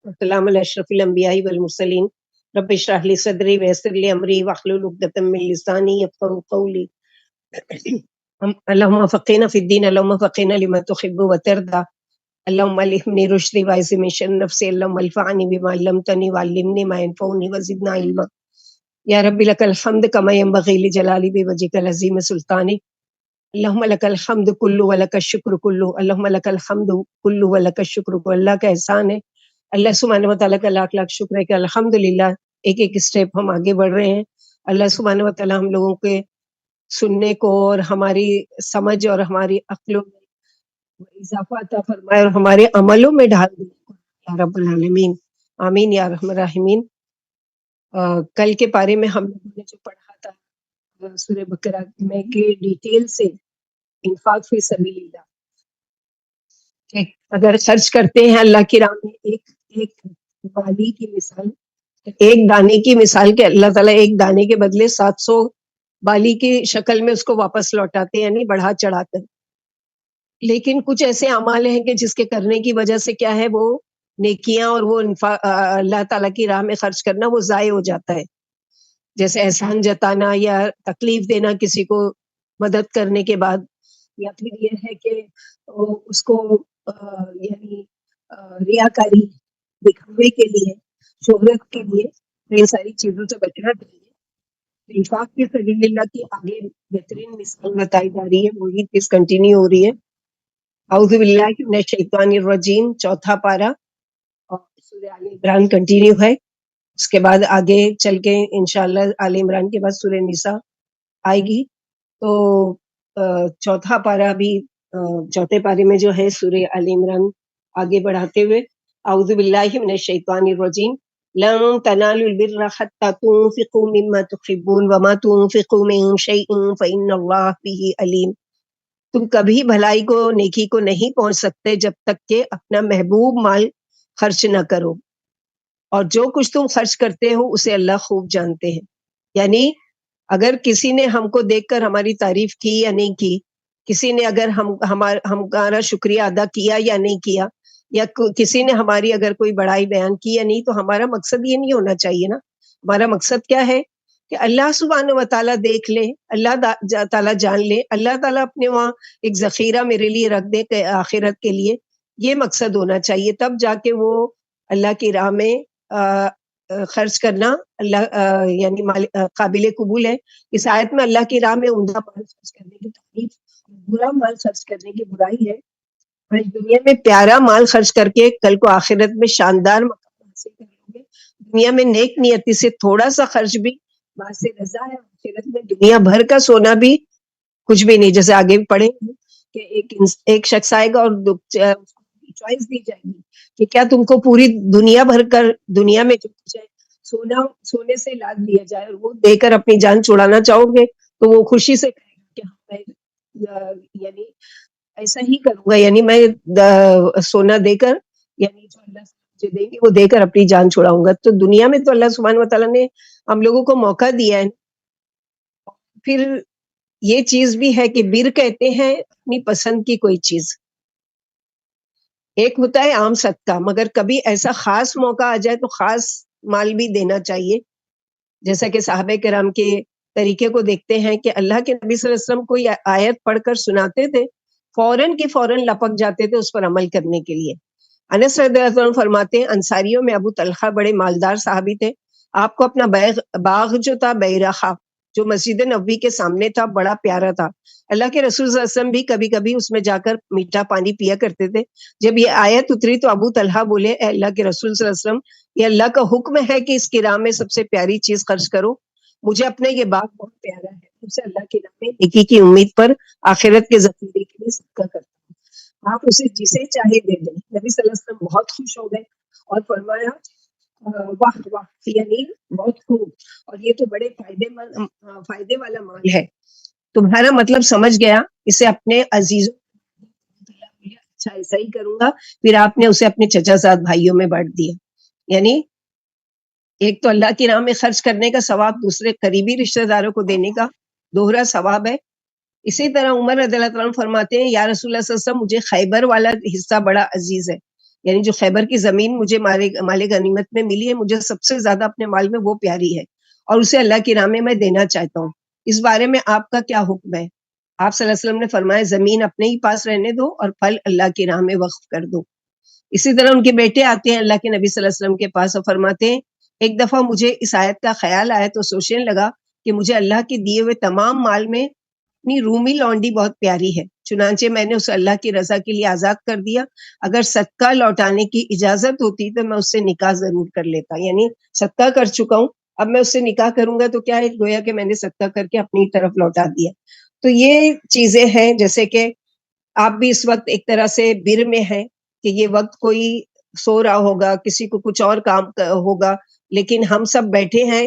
والسلام علی اشرف الانبیاء والمرسلین رب اشرح لی صدری ویسر لی امری واحلل عقدۃ من لسانی یفقهوا قولی اللهم فقهنا في الدين اللهم فقهنا لما تحب وترضى اللهم الهمني رشدي واعصمني من شر نفسي اللهم انفعني بما علمتني وعلمني ما ينفعني وزدنا علما یا رب لك الحمد كما ينبغي لجلال وجهك العظيم سلطانك اللهم لك الحمد كله ولك الشكر كله اللهم لك الحمد كله ولك الشكر كله اللہ کا احسان ہے، اللہ سبحانہ وتعالیٰ کا لاکھ لاکھ شکر ہے کہ الحمدللہ ایک ایک اسٹیپ ہم آگے بڑھ رہے ہیں۔ اللہ سبحانہ وتعالیٰ ہم لوگوں کے سننے کو اور ہماری سمجھ اور ہماری عقلوں میں اضافہ عطا فرمائے اور ہمارے عملوں میں ڈال دے یا رب العالمین، آمین یا ارحم الراحمین۔ کل کے پارے میں ہم لوگوں نے جو پڑھا تھا سورہ بقرہ میں کہ ڈیٹیل سے انفاق فی سبیل اللہ، کہ اگر خرچ کرتے ہیں اللہ کی راہ میں ایک بالی کی مثال، ایک دانے کی مثال کہ اللہ تعالیٰ ایک دانے کے بدلے 700 بالی کی شکل میں اس کو واپس لوٹاتے ہیں، یعنی بڑھا چڑھا کر۔ لیکن کچھ ایسے اعمال ہیں کہ جس کے کرنے کی وجہ سے کیا ہے، وہ نیکیاں اور وہ اللہ تعالیٰ کی راہ میں خرچ کرنا وہ ضائع ہو جاتا ہے، جیسے احسان جتانا یا تکلیف دینا کسی کو مدد کرنے کے بعد، یا پھر یہ ہے کہ اس کو یعنی ریاکاری، دکھاوے کے لیے، شہرت کے لیے، ان ساری چیزوں سے بچنا چاہیے۔ انفاق کی سبیل اللہ کی آگے بہترین مثال بتائی جا رہی ہے، وہی چیز کنٹینیو ہو رہی ہے۔ اعوذ باللہ من الشیطان الرجیم، چوتھا پارہ اور سورہ آل عمران کنٹینیو ہے۔ اس کے بعد آگے چل کے انشاءاللہ آل عمران کے بعد سورہ نساء آئے گی۔ تو چوتھا پارہ بھی چوتھے پارے میں جو ہے سورہ آل عمران آگے بڑھاتے ہوئے، اعوذ باللہ من الشیطان الرجیم، لن تنالوا البر حتى تنفقوا مما تحبون وما تنفقوا من شيء فإن الله به علیم۔ تم کبھی بھلائی کو، نیکی کو نہیں پہنچ سکتے جب تک کہ اپنا محبوب مال خرچ نہ کرو، اور جو کچھ تم خرچ کرتے ہو اسے اللہ خوب جانتے ہیں۔ یعنی اگر کسی نے ہم کو دیکھ کر ہماری تعریف کی یا نہیں کی، کسی نے اگر ہمارا شکریہ ادا کیا یا نہیں کیا، یا کسی نے ہماری اگر کوئی بڑائی بیان کی یا نہیں، تو ہمارا مقصد یہ نہیں ہونا چاہیے نا۔ ہمارا مقصد کیا ہے کہ اللہ سبحانہ و تعالیٰ دیکھ لے، اللہ تعالیٰ جان لے، اللہ تعالیٰ اپنے وہاں ایک ذخیرہ میرے لیے رکھ دے کہ آخرت کے لیے، یہ مقصد ہونا چاہیے۔ تب جا کے وہ اللہ کی راہ میں خرچ کرنا اللہ یعنی قابل قبول ہے۔ اس آیت میں اللہ کی راہ میں عمدہ مال خرچ کرنے کی تعریف، برا مال خرچ کرنے کی برائی ہے۔ آج دنیا میں پیارا مال خرچ کر کے کل کو آخرت میں شاندار مقام حاصل کر لیں گے۔ دنیا میں نیک نیتی سے تھوڑا سا خرچ بھی باعث رضا ہے، آخرت میں دنیا بھر کا سونا بھی کچھ بھی نہیں۔ جیسے آگے پڑھیں کہ ایک شخص آئے گا اور چوائس دی جائے گی کہ کیا تم کو پوری دنیا بھر کر دنیا میں جو کچھ ہے سونے سے لاد دیا جائے اور وہ دے کر اپنی جان چھڑانا چاہو گے، تو وہ خوشی سے کہے گا کہ ہاں میں یعنی ایسا ہی کروں گا، یعنی میں سونا دے کر، یعنی جو اللہ مجھے دیں گے وہ دے کر اپنی جان چھڑاؤں گا۔ تو دنیا میں تو اللہ سبحانہ و تعالیٰ نے ہم لوگوں کو موقع دیا ہے۔ پھر یہ چیز بھی ہے کہ بر کہتے ہیں اپنی پسند کی کوئی چیز، ایک ہوتا ہے عام صدقہ، مگر کبھی ایسا خاص موقع آ جائے تو خاص مال بھی دینا چاہیے۔ جیسا کہ صحابہ کرام کے طریقے کو دیکھتے ہیں کہ اللہ کے نبی صلی اللہ علیہ وسلم کوئی آیت پڑھ کر سناتے تھے، فوراً کے فوراً لپک جاتے تھے اس پر عمل کرنے کے لیے۔ انس رضی اللہ عنہ فرماتے ہیں انصاریوں میں ابو طلحہ بڑے مالدار صحابی تھے، آپ کو اپنا باغ جو تھا بیرحا، جو مسجد نبوی کے سامنے تھا، بڑا پیارا تھا۔ اللہ کے رسول صلی اللہ علیہ وسلم بھی کبھی کبھی اس میں جا کر میٹھا پانی پیا کرتے تھے۔ جب یہ آیت اتری تو ابو طلحہ بولے، اے اللہ کے رسول صلی اللہ علیہ وسلم، یہ اللہ کا حکم ہے کہ اس کی راہ میں سب سے پیاری چیز خرچ کرو، مجھے اپنا یہ باغ بہت پیارا ہے، اسے اللہ کی راہ میں نیکی کی امید پر آخرت کے ذخیرے کے لیے صدقہ کرتا ہوں، آپ اسے جسے چاہے دے دیں۔ نبی صلی اللہ علیہ وسلم بہت خوش ہو گئے اور فرمایا واہ واہ، یعنی بہت خوب، اور یہ تو بڑے فائدے والا مال ہے، تمہارا مطلب سمجھ گیا، اسے اپنے عزیزوں، اچھا ایسا ہی کروں گا۔ پھر آپ نے اسے اپنے چچا زاد بھائیوں میں بانٹ دیا۔ یعنی ایک تو اللہ کی راہ میں خرچ کرنے کا ثواب، دوسرے قریبی رشتہ داروں کو دینے کا دوہرا ثواب ہے۔ اسی طرح عمر رضی اللہ عنہ فرماتے ہیں، یا رسول اللہ صلی اللہ علیہ وسلم، مجھے خیبر والا حصہ بڑا عزیز ہے، یعنی جو خیبر کی زمین مجھے مال غنیمت میں ملی ہے، مجھے سب سے زیادہ اپنے مال میں وہ پیاری ہے، اور اسے اللہ کی راہ میں دینا چاہتا ہوں. اس بارے میں آپ کا کیا حکم ہے؟ آپ صلی اللہ علیہ وسلم نے فرمایا زمین اپنے ہی پاس رہنے دو اور پھل اللہ کی راہ میں وقف کر دو. اسی طرح ان کے بیٹے آتے ہیں اللہ کے نبی صلی اللہ علیہ وسلم کے پاس اور فرماتے ہیں ایک دفعہ مجھے اس آیت کا خیال آیا تو سوچنے لگا کہ مجھے اللہ کے دیے ہوئے تمام مال میں اپنی رومی لونڈی بہت پیاری ہے، چنانچہ میں نے اسے اللہ کی رضا کے لیے آزاد کر دیا. اگر صدقہ لوٹانے کی اجازت ہوتی تو میں اس سے نکاح ضرور کر لیتا، یعنی صدقہ کر چکا ہوں، اب میں اس سے نکاح کروں گا تو کیا ہے، گویا کہ میں نے صدقہ کر کے اپنی طرف لوٹا دیا. تو یہ چیزیں ہیں، جیسے کہ آپ بھی اس وقت ایک طرح سے بر میں ہیں کہ یہ وقت کوئی سو رہا ہوگا، کسی کو کچھ اور کام ہوگا، لیکن ہم سب بیٹھے ہیں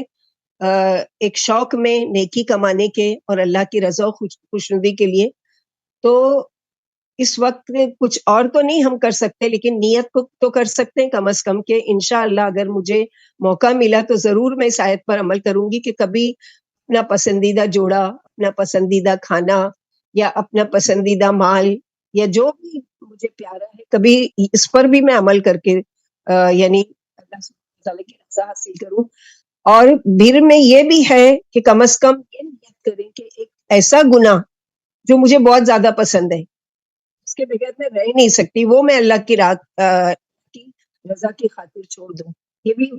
ایک شوق میں نیکی کمانے کے اور اللہ کی رضا و خوشنودی کے لیے. تو اس وقت کچھ اور تو نہیں ہم کر سکتے، لیکن نیت کو تو کر سکتے ہیں کم از کم کہ انشاءاللہ اگر مجھے موقع ملا تو ضرور میں اس آیت پر عمل کروں گی کہ کبھی اپنا پسندیدہ جوڑا، اپنا پسندیدہ کھانا یا اپنا پسندیدہ مال یا جو بھی مجھے پیارا ہے، کبھی اس پر بھی میں عمل کر کے یعنی اللہ سبحانہ وتعالیٰ کی رضا حاصل کروں. اور بر میں یہ بھی ہے کہ کم از کم یہ نیت کریں کہ ایک ایسا گناہ جو مجھے بہت زیادہ پسند ہے، اس کے بغیر میں رہ نہیں سکتی، وہ میں اللہ کی کی رضا کی خاطر چھوڑ دوں. یہ بھی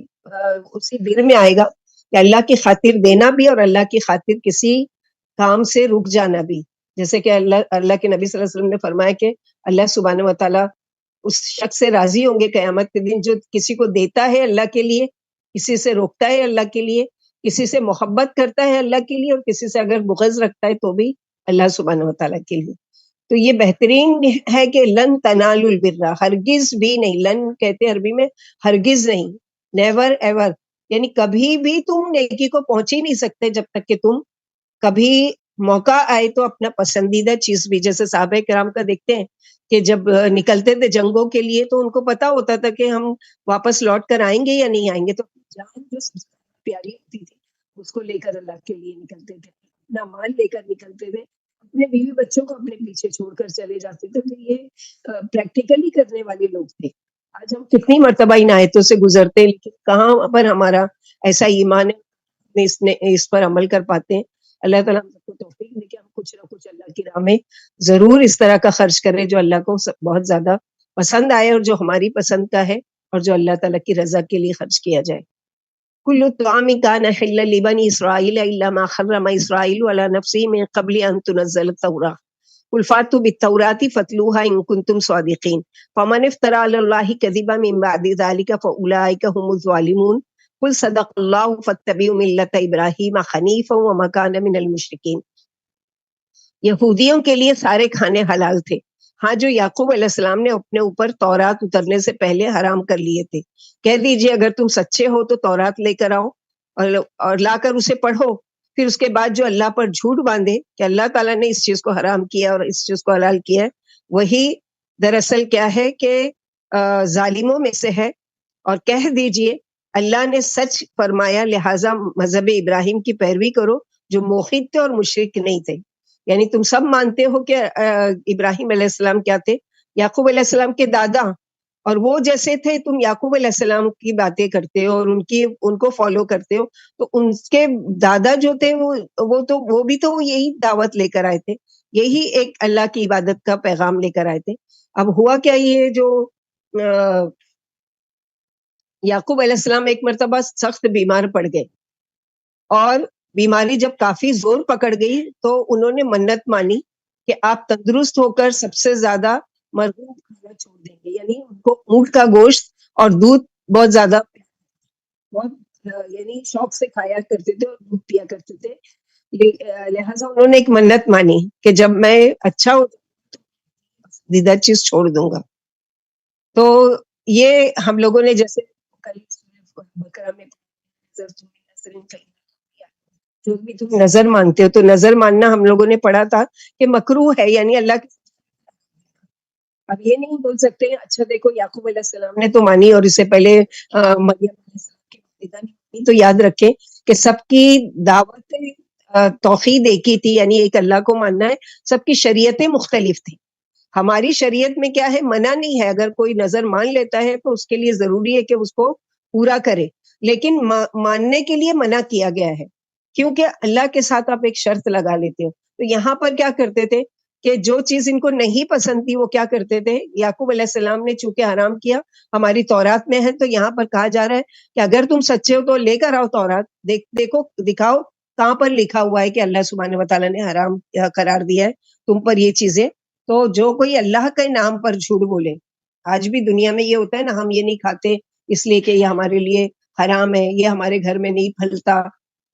اسی بر میں آئے گا کہ اللہ کی خاطر دینا بھی اور اللہ کی خاطر کسی کام سے رک جانا بھی. جیسے کہ اللہ کے نبی صلی اللہ علیہ وسلم نے فرمایا کہ اللہ سبحانہ و تعالیٰ اس شخص سے راضی ہوں گے قیامت کے دن جو کسی کو دیتا ہے اللہ کے لیے، کسی سے روکتا ہے اللہ کے لیے، کسی سے محبت کرتا ہے اللہ کے لیے، اور کسی سے اگر بغض رکھتا ہے تو بھی اللہ سبحانہ و تعالیٰ کے لیے. تو یہ بہترین ہے کہ لن تنالوا البر، ہرگز بھی نہیں، لن کہتے ہیں عربی میں ہرگز نہیں، نیور ایور، یعنی کبھی بھی تم نیکی کو پہنچ ہی نہیں سکتے جب تک کہ تم کبھی موقع آئے تو اپنا پسندیدہ چیز بھی، جیسے صحابہ کرام کا دیکھتے ہیں کہ جب نکلتے تھے جنگوں کے لیے تو ان کو پتا ہوتا تھا کہ ہم واپس لوٹ کر آئیں گے یا نہیں آئیں گے، تو جان جو سب سے پیاری ہوتی تھی اس کو لے کر اللہ کے لیے نکلتے تھے، اپنا مال لے کر نکلتے تھے، اپنے بیوی بچوں کو اپنے پیچھے چھوڑ کر چلے جاتے تھے. تو یہ پریکٹیکلی کرنے والے لوگ تھے. آج ہم کتنی مرتبہ ان آیتوں سے گزرتے ہیں لیکن کہاں پر ہمارا ایسا ایمان ہے اس پر عمل کر پاتے ہیں. اللہ تعالیٰ ہم سب کو توفیق دے کہ ہم کچھ نہ کچھ اللہ کی راہ میں ضرور اس طرح کا خرچ کریں جو اللہ کو بہت زیادہ پسند آئے اور جو ہماری پسند کا ہے اور جو اللہ تعالیٰ کی رضا کے لیے خرچ کیا جائے. کل الطعام کان حلا لبنی اسرائیل الا ما حرم اسرائیل علی نفسہ من قبل ان تنزل التوراۃ قل فاتوا بالتوراۃ فاتلوها ان کنتم صادقین فمن افترى علی اللہ کذبا من بعد ذلک فاولئک هم الظالمون قل صدق اللہ فاتبعوا ملت ابراہیم حنیفا وما کان من المشرکین. یہودیوں کے لیے سارے کھانے حلال تھے، ہاں جو یعقوب علیہ السلام نے اپنے اوپر تورات اترنے سے پہلے حرام کر لیے تھے. کہہ دیجئے اگر تم سچے ہو تو تورات لے کر آؤ اور لا کر اسے پڑھو، پھر اس کے بعد جو اللہ پر جھوٹ باندھے کہ اللہ تعالیٰ نے اس چیز کو حرام کیا اور اس چیز کو حلال کیا ہے، وہی دراصل کیا ہے کہ ظالموں میں سے ہے. اور کہہ دیجئے اللہ نے سچ فرمایا لہٰذا مذہب ابراہیم کی پیروی کرو جو موحد تھے اور مشرک نہیں تھے. یعنی تم سب مانتے ہو کہ ابراہیم علیہ السلام کیا تھے، یعقوب علیہ السلام کے دادا، اور وہ جیسے تھے تم یعقوب علیہ السلام کی باتیں کرتے ہو اور ان کو فالو کرتے ہو. تو ان کے دادا جو تھے وہ بھی تو یہی دعوت لے کر آئے تھے، یہی ایک اللہ کی عبادت کا پیغام لے کر آئے تھے. اب ہوا کیا، یہ جو یعقوب علیہ السلام ایک مرتبہ سخت بیمار پڑ گئے اور بیماری جب کافی زور پکڑ گئی تو انہوں نے منت مانی کہ آپ تندرست ہو کر سب سے زیادہ مرغوب کھانا چھوڑ دیں گے. یعنی ان کو اونٹ کا گوشت اور دودھ بہت زیادہ یعنی شوق سے کھایا کرتے تھے اور دودھ پیا کرتے تھے. لہٰذا انہوں نے ایک منت مانی کہ جب میں اچھا ہو پسندیدہ چیز چھوڑ دوں گا. تو یہ ہم لوگوں نے جیسے بقرہ میں جو بھی تم نظر مانتے ہو، تو نظر ماننا ہم لوگوں نے پڑھا تھا کہ مکروہ ہے، یعنی اللہ کے. اب یہ نہیں بول سکتے اچھا دیکھو یعقوب علیہ السلام نے تو مانی اور اس سے پہلے مریم علیہ السلام کی والدہ نے مانی. تو یاد رکھیں کہ سب کی دعوت توحید ایک ہی تھی، یعنی ایک اللہ کو ماننا ہے، سب کی شریعتیں مختلف تھیں. ہماری شریعت میں کیا ہے، منع نہیں ہے، اگر کوئی نظر مان لیتا ہے تو اس کے لیے ضروری ہے کہ اس کو پورا کرے، لیکن ماننے کے لیے منع کیا گیا ہے، کیونکہ اللہ کے ساتھ آپ ایک شرط لگا لیتے ہو۔ تو یہاں پر کیا کرتے تھے کہ جو چیز ان کو نہیں پسند تھی وہ کیا کرتے تھے، یعقوب علیہ السلام نے چونکہ حرام کیا، ہماری تورات میں ہے، تو یہاں پر کہا جا رہا ہے کہ اگر تم سچے ہو تو لے کر آؤ تورات، دیکھو دکھاؤ کہاں پر لکھا ہوا ہے کہ اللہ سبحانہ وتعالیٰ نے حرام قرار دیا ہے تم پر یہ چیزیں۔ تو جو کوئی اللہ کے نام پر جھوٹ بولے، آج بھی دنیا میں یہ ہوتا ہے نا، ہم یہ نہیں کھاتے اس لیے کہ یہ ہمارے لیے حرام ہے، یہ ہمارے گھر میں نہیں پھلتا،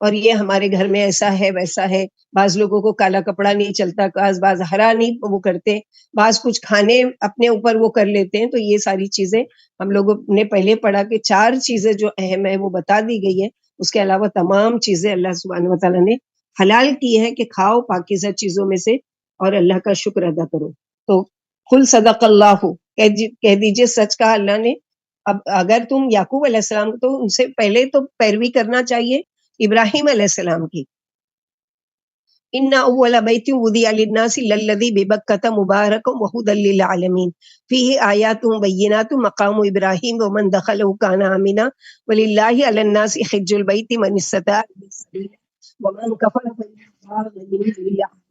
اور یہ ہمارے گھر میں ایسا ہے ویسا ہے، بعض لوگوں کو کالا کپڑا نہیں چلتا، بعض ہرا نہیں وہ کرتے، بعض کچھ کھانے اپنے اوپر وہ کر لیتے ہیں۔ تو یہ ساری چیزیں ہم لوگوں نے پہلے پڑھا کہ 4 چیزیں جو اہم ہے وہ بتا دی گئی ہے، اس کے علاوہ تمام چیزیں اللہ سبحانہ وتعالیٰ نے حلال کی ہے کہ کھاؤ پاکیزہ چیزوں میں سے اور اللہ کا شکر ادا کرو۔ تو قل صدق اللہ، کہہ دیجئے سچ کہا اللہ نے۔ اب اگر تم یعقوب علیہ السلام تو ان سے پہلے تو پیروی کرنا چاہیے ابراہیم علیہ السلام کی۔ ان اول بیت وضع للناس للذی ببکۃ مبارک وہدی للعالمین فیہ آیات بینات مقام ابراہیم ومن دخلہ کان آمنا وللہ علی الناس حج البیت من استطاع الیہ سبیلا ومن کفر فإن اللہ غنی عن العالمین۔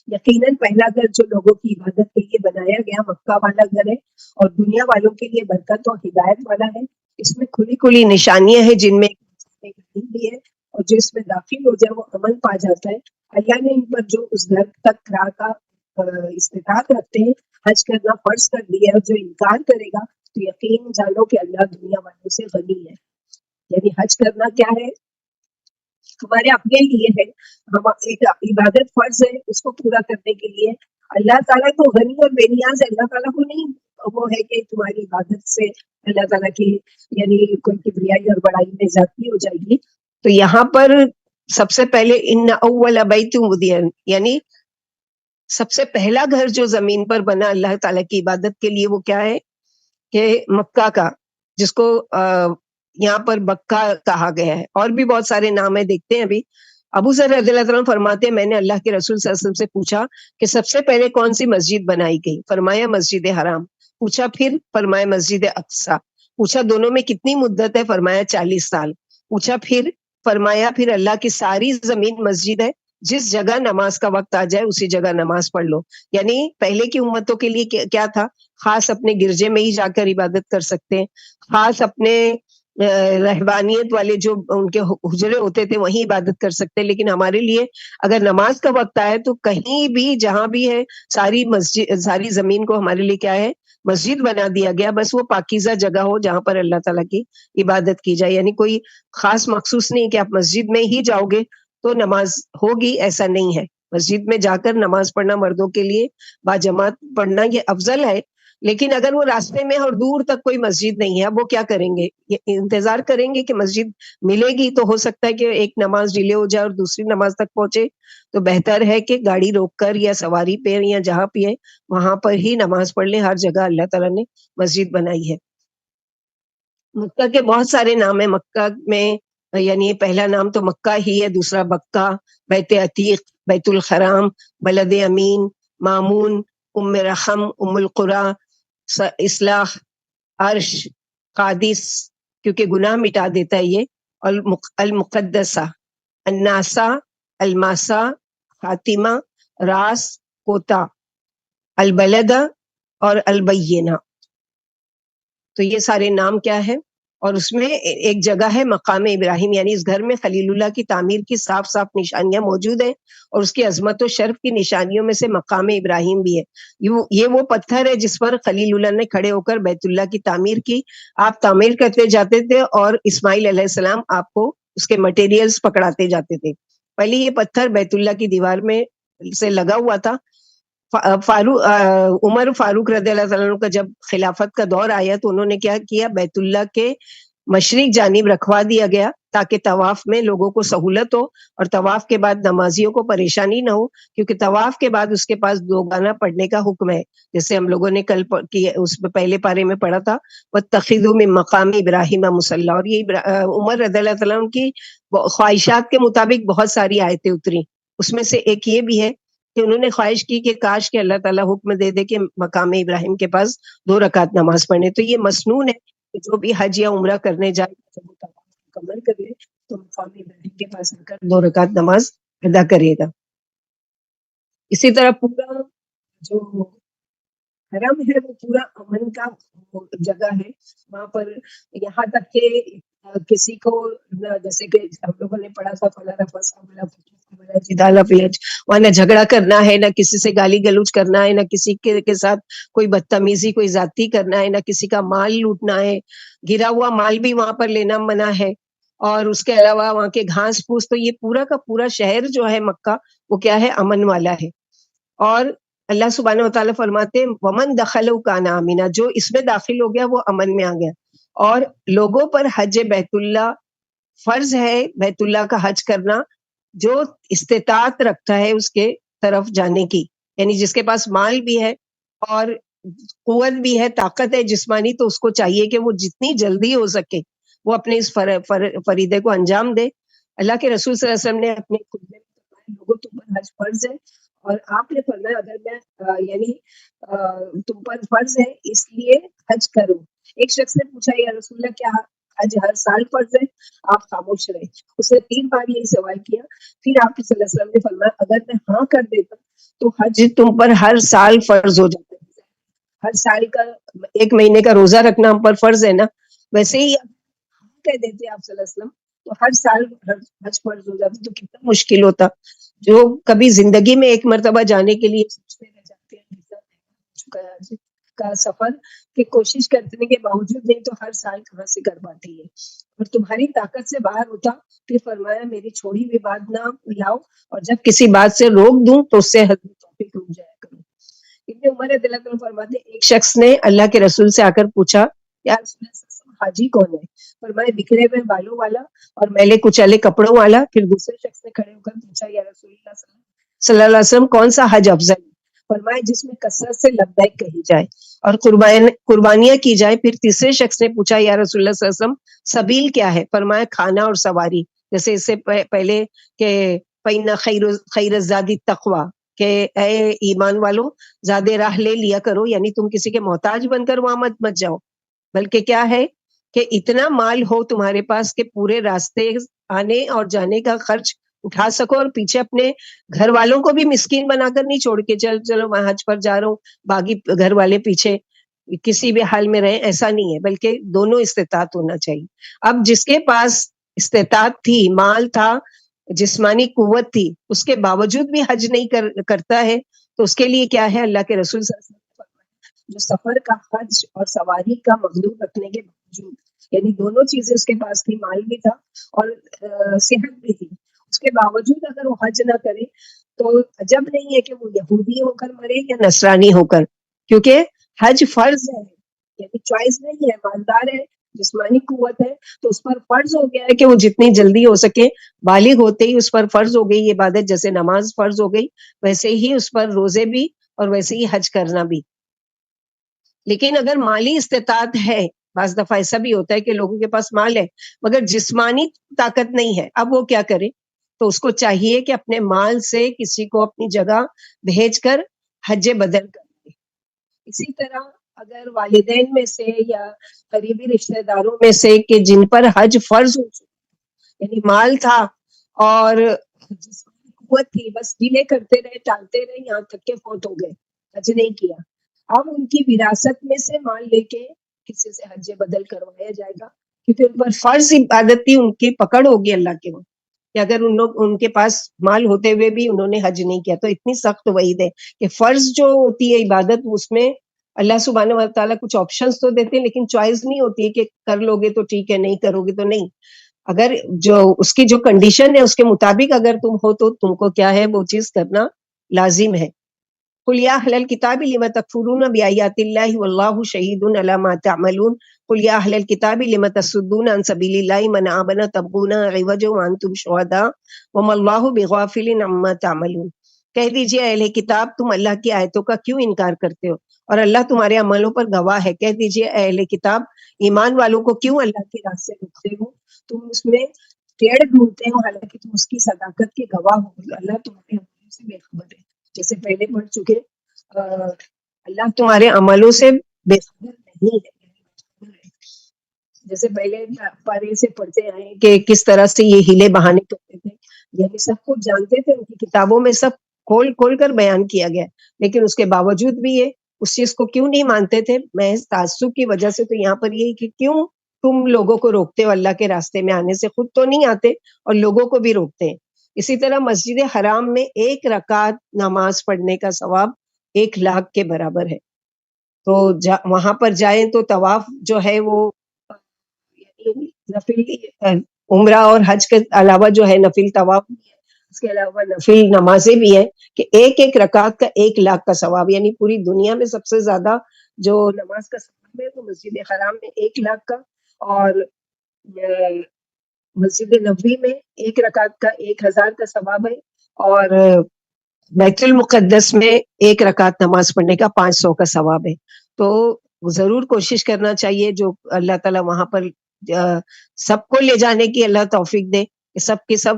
یقیناً پہلا گھر جو لوگوں کی عبادت کے لیے بنایا گیا مکہ والا گھر ہے، اور دنیا والوں کے لیے برکت اور ہدایت والا ہے۔ اس میں کھلی کھلی نشانیاں ہیں جن میں بھی ہے، اور جو اس میں داخل ہو جائے وہ امن پا جاتا ہے۔ اللہ نے ان پر جو اس گھر تک راہ کا استطاعت رکھتے ہیں حج کرنا فرض کر دیا ہے، اور جو انکار کرے گا تو یقین جانو کہ اللہ دنیا والوں سے غنی ہے۔ یعنی حج کرنا کیا ہے، ہمارے اپنے لیے ہے، ہم ایک عبادت فرض ہے، اس کو پورا کرنے کے لیے۔ اللہ تعالیٰ تو غنی اور بے نیاز ہے، اللہ تعالیٰ کو نہیں وہ ہے کہ تمہاری عبادت سے اللہ تعالیٰ کی یعنی کوئی کبریائی اور بڑائی میں زیادتی ہو جائے گی۔ تو یہاں پر سب سے پہلے ان اول بیت وضع، یعنی سب سے پہلا گھر جو زمین پر بنا اللہ تعالیٰ کی عبادت کے لیے وہ کیا ہے کہ مکہ کا، جس کو یہاں پر بکہ کہا گیا ہے، اور بھی بہت سارے نام ہیں، دیکھتے ہیں ابھی۔ ابو ذر رضی اللہ عنہ فرماتے ہیں میں نے اللہ کے رسول صلی اللہ علیہ وسلم سے پوچھا کہ سب سے پہلے کون سی مسجد بنائی گئی؟ فرمایا مسجد حرام۔ پوچھا پھر؟ فرمایا مسجد اقصی۔ پوچھا دونوں میں کتنی مدت ہے؟ فرمایا 40 سال۔ پوچھا پھر؟ فرمایا پھر اللہ کی ساری زمین مسجد ہے، جس جگہ نماز کا وقت آ جائے اسی جگہ نماز پڑھ لو۔ یعنی پہلے کی امتوں کے لیے کیا تھا، خاص اپنے گرجے میں ہی جا کر عبادت کر سکتے ہیں، خاص اپنے رہبانیت والے جو ان کے حجرے ہوتے تھے وہیں عبادت کر سکتے، لیکن ہمارے لیے اگر نماز کا وقت آئے تو کہیں بھی جہاں بھی ہے ساری زمین کو ہمارے لیے کیا ہے، مسجد بنا دیا گیا، بس وہ پاکیزہ جگہ ہو جہاں پر اللہ تعالیٰ کی عبادت کی جائے۔ یعنی کوئی خاص مخصوص نہیں کہ آپ مسجد میں ہی جاؤ گے تو نماز ہوگی، ایسا نہیں ہے۔ مسجد میں جا کر نماز پڑھنا مردوں کے لیے باجماعت پڑھنا یہ افضل ہے، لیکن اگر وہ راستے میں اور دور تک کوئی مسجد نہیں ہے، اب وہ کیا کریں گے؟ انتظار کریں گے کہ مسجد ملے گی، تو ہو سکتا ہے کہ ایک نماز ڈیلے ہو جائے اور دوسری نماز تک پہنچے، تو بہتر ہے کہ گاڑی روک کر یا سواری پہ یا جہاں پہ ہے وہاں پر ہی نماز پڑھ لیں۔ ہر جگہ اللہ تعالیٰ نے مسجد بنائی ہے۔ مکہ کے بہت سارے نام ہیں مکہ میں، یعنی پہلا نام تو مکہ ہی ہے، دوسرا بکہ، بیت عتیق، بیت الحرام، بلد امین، مامون، ام رحم، ام القریٰ، اصلاح، عرش، قادس کیونکہ گناہ مٹا دیتا ہے یہ، اور المقدسہ، الناسا، الماسا، خاتمہ، راس، کوتا، البلدہ اور البینہ۔ تو یہ سارے نام کیا ہے، اور اس میں ایک جگہ ہے مقام ابراہیم، یعنی اس گھر میں خلیل اللہ کی تعمیر کی صاف صاف نشانیاں موجود ہیں، اور اس کی عظمت و شرف کی نشانیوں میں سے مقام ابراہیم بھی ہے۔ یہ وہ پتھر ہے جس پر خلیل اللہ نے کھڑے ہو کر بیت اللہ کی تعمیر کی۔ آپ تعمیر کرتے جاتے تھے اور اسماعیل علیہ السلام آپ کو اس کے مٹیریلز پکڑاتے جاتے تھے۔ پہلے یہ پتھر بیت اللہ کی دیوار میں سے لگا ہوا تھا۔ عمر فاروق رضی اللہ عنہ کا جب خلافت کا دور آیا تو انہوں نے کیا کیا، بیت اللہ کے مشرق جانب رکھوا دیا گیا تاکہ طواف میں لوگوں کو سہولت ہو، اور طواف کے بعد نمازیوں کو پریشانی نہ ہو، کیونکہ طواف کے بعد اس کے پاس دوبارہ پڑھنے کا حکم ہے، جیسے ہم لوگوں نے کل اس میں پہلے پارے میں پڑھا تھا، وَاتَّخِذُوا مِن مَّقَامِ إِبْرَاهِيمَ مُصَلًّى، اور یہ عمر رضی اللہ عنہ کی خواہشات کے مطابق بہت ساری آیتیں اتری، اس میں سے ایک یہ بھی ہے کہ انہوں نے خواہش کی کہ کاش کہ اللہ تعالیٰ حکم دے دے کہ مقام ابراہیم کے پاس 2 رکعت نماز پڑھنے. تو یہ مسنون ہے کہ جو بھی حج یا عمرہ کرنے جائے جب وہ طواف مکمل کر لے تو مقام ابراہیم کے پاس آ کر 2 رکعت نماز ادا کرے گا. اسی طرح پورا جو حرم ہے وہ پورا امن کا جگہ ہے. وہاں پر یہاں تک کہ کسی کو جیسے کہ ہم لوگوں نے پڑھا تھا فلا رفث ولا فسوق ولا جدال فی الحج، وہاں نہ جھگڑا کرنا ہے، نہ کسی سے گالی گلوچ کرنا ہے، نہ کسی کے ساتھ کوئی بدتمیزی کوئی زیادتی کرنا ہے، نہ کسی کا مال لوٹنا ہے. گرا ہوا مال بھی وہاں پر لینا منع ہے. اور اس کے علاوہ وہاں کے گھاس پھوس، تو یہ پورا کا پورا شہر جو ہے مکہ وہ کیا ہے، امن والا ہے. اور اللہ سبحانہ و تعالیٰ فرماتے ہیں ومن دخلہ کان آمنا، جو اس میں داخل ہو گیا وہ امن میں آ گیا. اور لوگوں پر حج بیت اللہ فرض ہے، بیت اللہ کا حج کرنا، جو استطاعت رکھتا ہے اس کے طرف جانے کی، یعنی جس کے پاس مال بھی ہے اور قوت بھی ہے، طاقت ہے جسمانی، تو اس کو چاہیے کہ وہ جتنی جلدی ہو سکے وہ اپنے اس فریضے کو انجام دے. اللہ کے رسول صلی اللہ علیہ وسلم نے اپنے خطبے میں فرمایا لوگوں تم پر حج فرض ہے، اور آپ نے فرمایا اگر میں یعنی تم پر فرض ہے اس لیے حج کرو. ایک شخص نے پوچھا یا رسول اللہ کیا حج ہر سال فرض ہے؟ آپ خاموش رہے. اس نے 3 بار یہی سوال کیا. پھر آپ صلی اللہ علیہ وسلم نے فرمایا اگر میں ہاں کر دیتا تو حج تم پر ہر سال فرض ہو جاتا ہے. ہر سال کا 1 مہینے کا روزہ رکھنا ہم پر فرض ہے نا، ویسے ہی کہہ دیتے آپ صلی اللہ علیہ وسلم تو ہر سال حج فرض ہو جاتا تو کتنا مشکل ہوتا. جو کبھی زندگی میں ایک مرتبہ جانے کے لیے سوچتے رہ جاتے ہیں حج کا سفر کہ کوشش کرنے کے باوجود نہیں تو ہر سال کہاں سے کر پاتی ہے. اور تمہاری طاقت سے باہر ہوتا. پھر فرمایا میری چھوڑی ہوئی بات نہ لاؤ، اور جب کسی بات سے روک دوں تو اس سے حد توفیق رک جایا کرو. ابن عمر رضی اللہ عنہ فرماتے ایک شخص نے اللہ کے رسول سے آ کر پوچھا یا رسول اللہ حاجی کون ہے؟ فرمایا بکھرے ہوئے بالوں والا اور میلے کچالے کپڑوں والا. پھر دوسرے شخص نے کھڑے ہو کر پوچھا یا رسول اللہ صلی اللہ علیہ وسلم کون سا حج افضل ہے؟ فرمایا جس میں کثرت سے لبیک کہی جائے اور قربانیاں کی جائے. پھر تیسرے شخص نے پوچھا یا رسول اللہ صلی اللہ علیہ وسلم سبیل کیا ہے؟ فرمایا کھانا اور سواری. جیسے اس سے پہلے کہ فإن خیر الزاد التقوی، کہ اے ایمان والو زیادہ راہ لے لیا کرو، یعنی تم کسی کے محتاج بن کر وہاں مت جاؤ، بلکہ کیا ہے کہ اتنا مال ہو تمہارے پاس کہ پورے راستے آنے اور جانے کا خرچ اٹھا سکو، اور پیچھے اپنے گھر والوں کو بھی مسکین بنا کر نہیں چھوڑ کے چلو میں حج پر جا رہا ہوں، باقی گھر والے پیچھے کسی بھی حال میں رہیں، ایسا نہیں ہے، بلکہ دونوں استطاعت ہونا چاہیے. اب جس کے پاس استطاعت تھی، مال تھا، جسمانی قوت تھی، اس کے باوجود بھی حج نہیں کرتا ہے تو اس کے لیے کیا ہے؟ اللہ کے رسول صلی اللہ علیہ وسلم نے فرمایا جو سفر کا حج اور سواری کا مقدور رکھنے کے باوجود، یعنی دونوں چیزیں اس کے پاس تھی، مال بھی تھا اور صحت بھی تھی، اس کے باوجود اگر وہ حج نہ کرے تو عجب نہیں ہے کہ وہ یہودی ہو کر مرے یا نصرانی ہو کر، کیونکہ حج فرض ہے، یعنی چوائس نہیں ہے. مالدار ہے، جسمانی قوت ہے، تو اس پر فرض ہو گیا ہے کہ وہ جتنی جلدی ہو سکے، بالغ ہوتے ہی اس پر فرض ہو گئی یہ عبادت، جیسے نماز فرض ہو گئی ویسے ہی اس پر روزے بھی اور ویسے ہی حج کرنا بھی. لیکن اگر مالی استطاعت ہے، بعض دفعہ ایسا بھی ہوتا ہے کہ لوگوں کے پاس مال ہے مگر جسمانی طاقت نہیں ہے، اب وہ کیا کرے؟ تو اس کو چاہیے کہ اپنے مال سے کسی کو اپنی جگہ بھیج کر حج بدل کر دے. اسی طرح اگر والدین میں سے یا قریبی رشتہ داروں میں سے کہ جن پر حج فرض ہو چکا، یعنی مال تھا اور جسمانی قوت تھی، بس ڈیلے کرتے رہے، ٹالتے رہے، یہاں تک کہ فوت ہو گئے، حج نہیں کیا، اب ان کی وراثت میں سے مال لے کے کسی سے حج بدل کروایا جائے گا، کیونکہ ان پر فرض عبادت تھی، ان کی پکڑ ہوگی اللہ کے وہاں کہ اگر ان کے پاس مال ہوتے ہوئے بھی انہوں نے حج نہیں کیا. تو اتنی سخت وعید ہے کہ فرض جو ہوتی ہے عبادت، اس میں اللہ سبحانہ و تعالیٰ کچھ آپشنز تو دیتے ہیں لیکن چوائس نہیں ہوتی ہے کہ کر لو گے تو ٹھیک ہے، نہیں کرو گے تو نہیں. اگر جو اس کی جو کنڈیشن ہے اس کے مطابق اگر تم ہو تو تم کو کیا ہے وہ چیز کرنا لازم ہے. قل یا اہل الکتاب لم تکفرون بآیات اللہ واللہ شہید علی ما تعملون قل یا اہل الکتاب لم تصدون عن سبیل اللہ من آمن تبغون عوجا وانتم شہداء وما اللہ بغافل عما تعملون. کہہ دیجئے اہل کتاب تم اللہ کی آیتوں کا کیوں انکار کرتے ہو اور اللہ تمہارے عملوں پر گواہ ہے. کہہ دیجئے اہل کتاب ایمان والوں کو کیوں اللہ کی راہ سے روکتے ہو، تم اس میں ٹیڑھ ڈھونڈتے ہو حالانکہ تم اس کی صداقت کے گواہ ہو، اللہ تمہارے عملوں سے بے خبر ہے. جیسے پہلے پڑھ چکے اللہ تمہارے عملوں سے بے خبر نہیں ہے. جیسے پہلے پارے سے پڑھتے آئے کہ کس طرح سے یہ ہیلے بہانے کرتے تھے، یعنی سب کچھ جانتے تھے، ان کی کتابوں میں سب کھول کھول کر بیان کیا گیا، لیکن اس کے باوجود بھی یہ اس چیز کو کیوں نہیں مانتے تھے؟ محض تعصب کی وجہ سے. تو یہاں پر یہی کہ کیوں تم لوگوں کو روکتے ہو اللہ کے راستے میں آنے سے؟ خود تو نہیں آتے اور لوگوں کو بھی روکتے ہیں. اسی طرح مسجد حرام میں ایک رکعت نماز پڑھنے کا ثواب 1,00,000 کے برابر ہے. تو وہاں پر جائیں تو طواف جو ہے وہ نفل عمرہ اور حج کے علاوہ جو ہے نفل طواف بھی ہے، اس کے علاوہ نفل نمازیں بھی ہیں کہ ایک ایک رکعت کا 1,00,000 کا ثواب. یعنی پوری دنیا میں سب سے زیادہ جو نماز کا ثواب ہے وہ مسجد حرام میں 1,00,000 کا، اور مسجد نبوی میں ایک رکعت کا 1,000 کا ثواب ہے، اور بیت المقدس میں ایک رکعت نماز پڑھنے کا 500 کا ثواب ہے. تو ضرور کوشش کرنا چاہیے جو اللہ تعالیٰ وہاں پر سب کو لے جانے کی اللہ توفیق دے، سب کے سب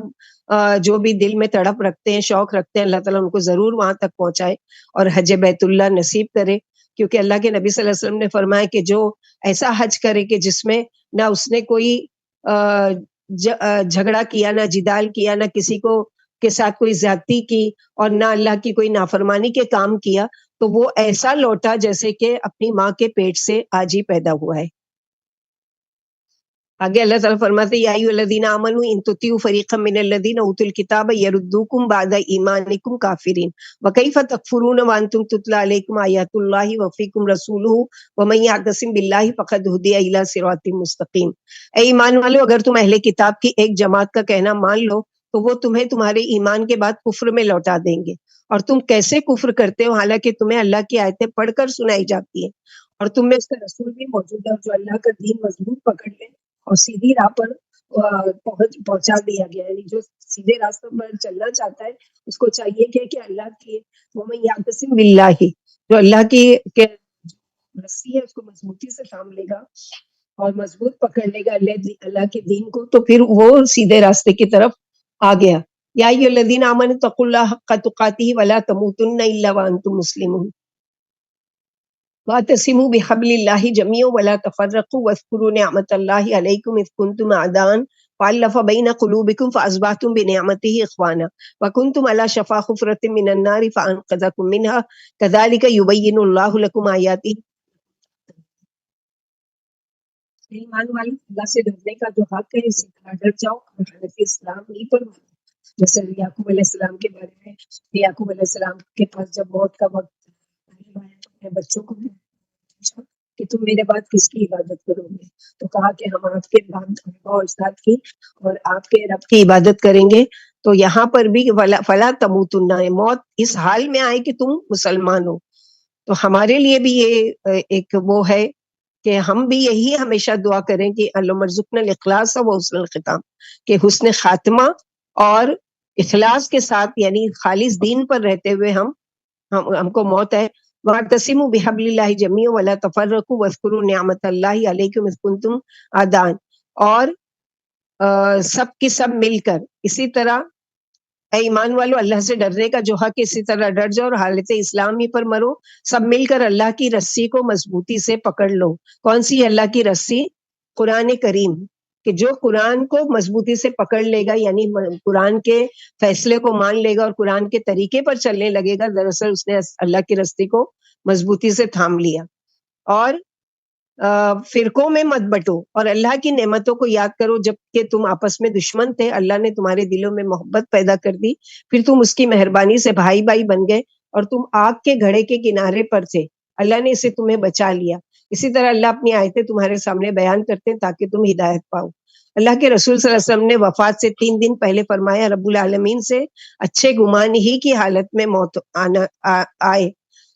جو بھی دل میں تڑپ رکھتے ہیں، شوق رکھتے ہیں، اللہ تعالیٰ ان کو ضرور وہاں تک پہنچائے اور حج بیت اللہ نصیب کرے. کیونکہ اللہ کے نبی صلی اللہ علیہ وسلم نے فرمایا کہ جو ایسا حج کرے کہ جس میں نہ اس نے کوئی جھگڑا کیا، نہ جدال کیا، نہ کسی کو کے ساتھ کوئی زیادتی کی، اور نہ اللہ کی کوئی نافرمانی کے کام کیا، تو وہ ایسا لوٹا جیسے کہ اپنی ماں کے پیٹ سے آج ہی پیدا ہوا ہے. آگے اللہ تعالیٰ فرماتے یا ایھا الذین آمنوا ان تطیعوا فریقا من الذین اوتوا الکتاب یردوکم بعد ایمانکم کافرین وکیف تکفرون وانتم تتلی علیکم آیات اللہ وفیکم رسولہ ومن یعتصم باللہ فقد ہدی الی صراط مستقیم. اے ایمان والو، اگر تم اہل کتاب کی ایک جماعت کا کہنا مان لو تو وہ تمہیں تمہارے ایمان کے بعد کفر میں لوٹا دیں گے. اور تم کیسے کفر کرتے ہو حالانکہ تمہیں اللہ کی آیتیں پڑھ کر سنائی جاتی ہیں اور تم میں اس کا رسول بھی موجود ہے جو اللہ کا دین مضبوط پکڑ لے اور سیدھی راہ پر پہنچا دیا گیا. یعنی جو سیدھے راستوں پر چلنا چاہتا ہے اس کو چاہیے کہ اللہ کی ومن یعتصم باللہ، جو اللہ کی رسی ہے اس کو مضبوطی سے تھام لے گا اور مضبوط پکڑ لے گا اللہ کے دین کو، تو پھر وہ سیدھے راستے کی طرف آ گیا. یا ایھا الذین آمنوا اتقوا اللہ حق تقاتہ ولا تموتن الا وانتم مسلمون واعتصموا بحبل اللہ جميعا ولا تفرقوا واذکروا نعمت اللہ علیکم اذ کنتم اعداء فألف بین قلوبکم فاصبحتم بنعمتہ اخوانا وکنتم علی شفا حفرۃ من النار فانقذکم منها کذلک یبین اللہ لکم آیاتہ. ایمان والے، اللہ سے ڈرنے کا جو حق ہے اسی طرح ڈر جاؤ اور حالت اسلام نہیں پر. جیسے یعقوب علیہ السلام کے بارے میں، یعقوب علیہ السلام کے پاس جب موت کا وقت اپنے بچوں کو بھی پوچھا کہ تم میرے بعد کس کی عبادت کرو گے، تو کہا کہ ہم آپ کے بعد ابا و اجداد کی اور آپ کے رب کی عبادت کریں گے. تو یہاں پر بھی فلا تموتن ہے، موت اس حال میں آئے کہ تم مسلمان ہو. تو ہمارے لیے بھی یہ ایک وہ ہے کہ ہم بھی یہی ہمیشہ دعا کریں کہ اللہم ارزقنا الاخلاص و حسن الختام، کہ حسن خاتمہ اور اخلاص کے ساتھ یعنی خالص دین پر رہتے ہوئے ہم کو موت ہے. وَاعْتَصِمُوا بِحَبْلِ اللَّهِ جَمِيعًا وَلَا تَفَرَّقُوا وَاذْكُرُوا نِعْمَتَ اللَّهِ عَلَيْكُمْ إِذْ كُنتُمْ أَعْدَاءً، اور سب کی سب مل کر اسی طرح اے ایمان والو اللہ سے ڈرنے کا جو حق اسی طرح ڈر جاؤ اور حالت اسلامی پر مرو. سب مل کر اللہ کی رسی کو مضبوطی سے پکڑ لو. کون سی اللہ کی رسی؟ قرآن کریم. کہ جو قرآن کو مضبوطی سے پکڑ لے گا یعنی قرآن کے فیصلے کو مان لے گا اور قرآن کے طریقے پر چلنے لگے گا، دراصل اس نے اللہ کی رسی کو مضبوطی سے تھام لیا. اور فرقوں میں مت بٹو اور اللہ کی نعمتوں کو یاد کرو. جب کہ تم آپس میں دشمن تھے اللہ نے تمہارے دلوں میں محبت پیدا کر دی، پھر تم اس کی مہربانی سے بھائی بھائی بن گئے اور تم آگ کے گھڑے کے کنارے پر تھے، اللہ نے اسے تمہیں بچا لیا. اسی طرح اللہ اپنی آیتیں تمہارے سامنے بیان کرتے ہیں تاکہ تم ہدایت پاؤ. اللہ کے رسول صلی اللہ علیہ وسلم نے وفات سے 3 دن پہلے فرمایا رب العالمین سے اچھے گمان ہی کی حالت میں موت آئے.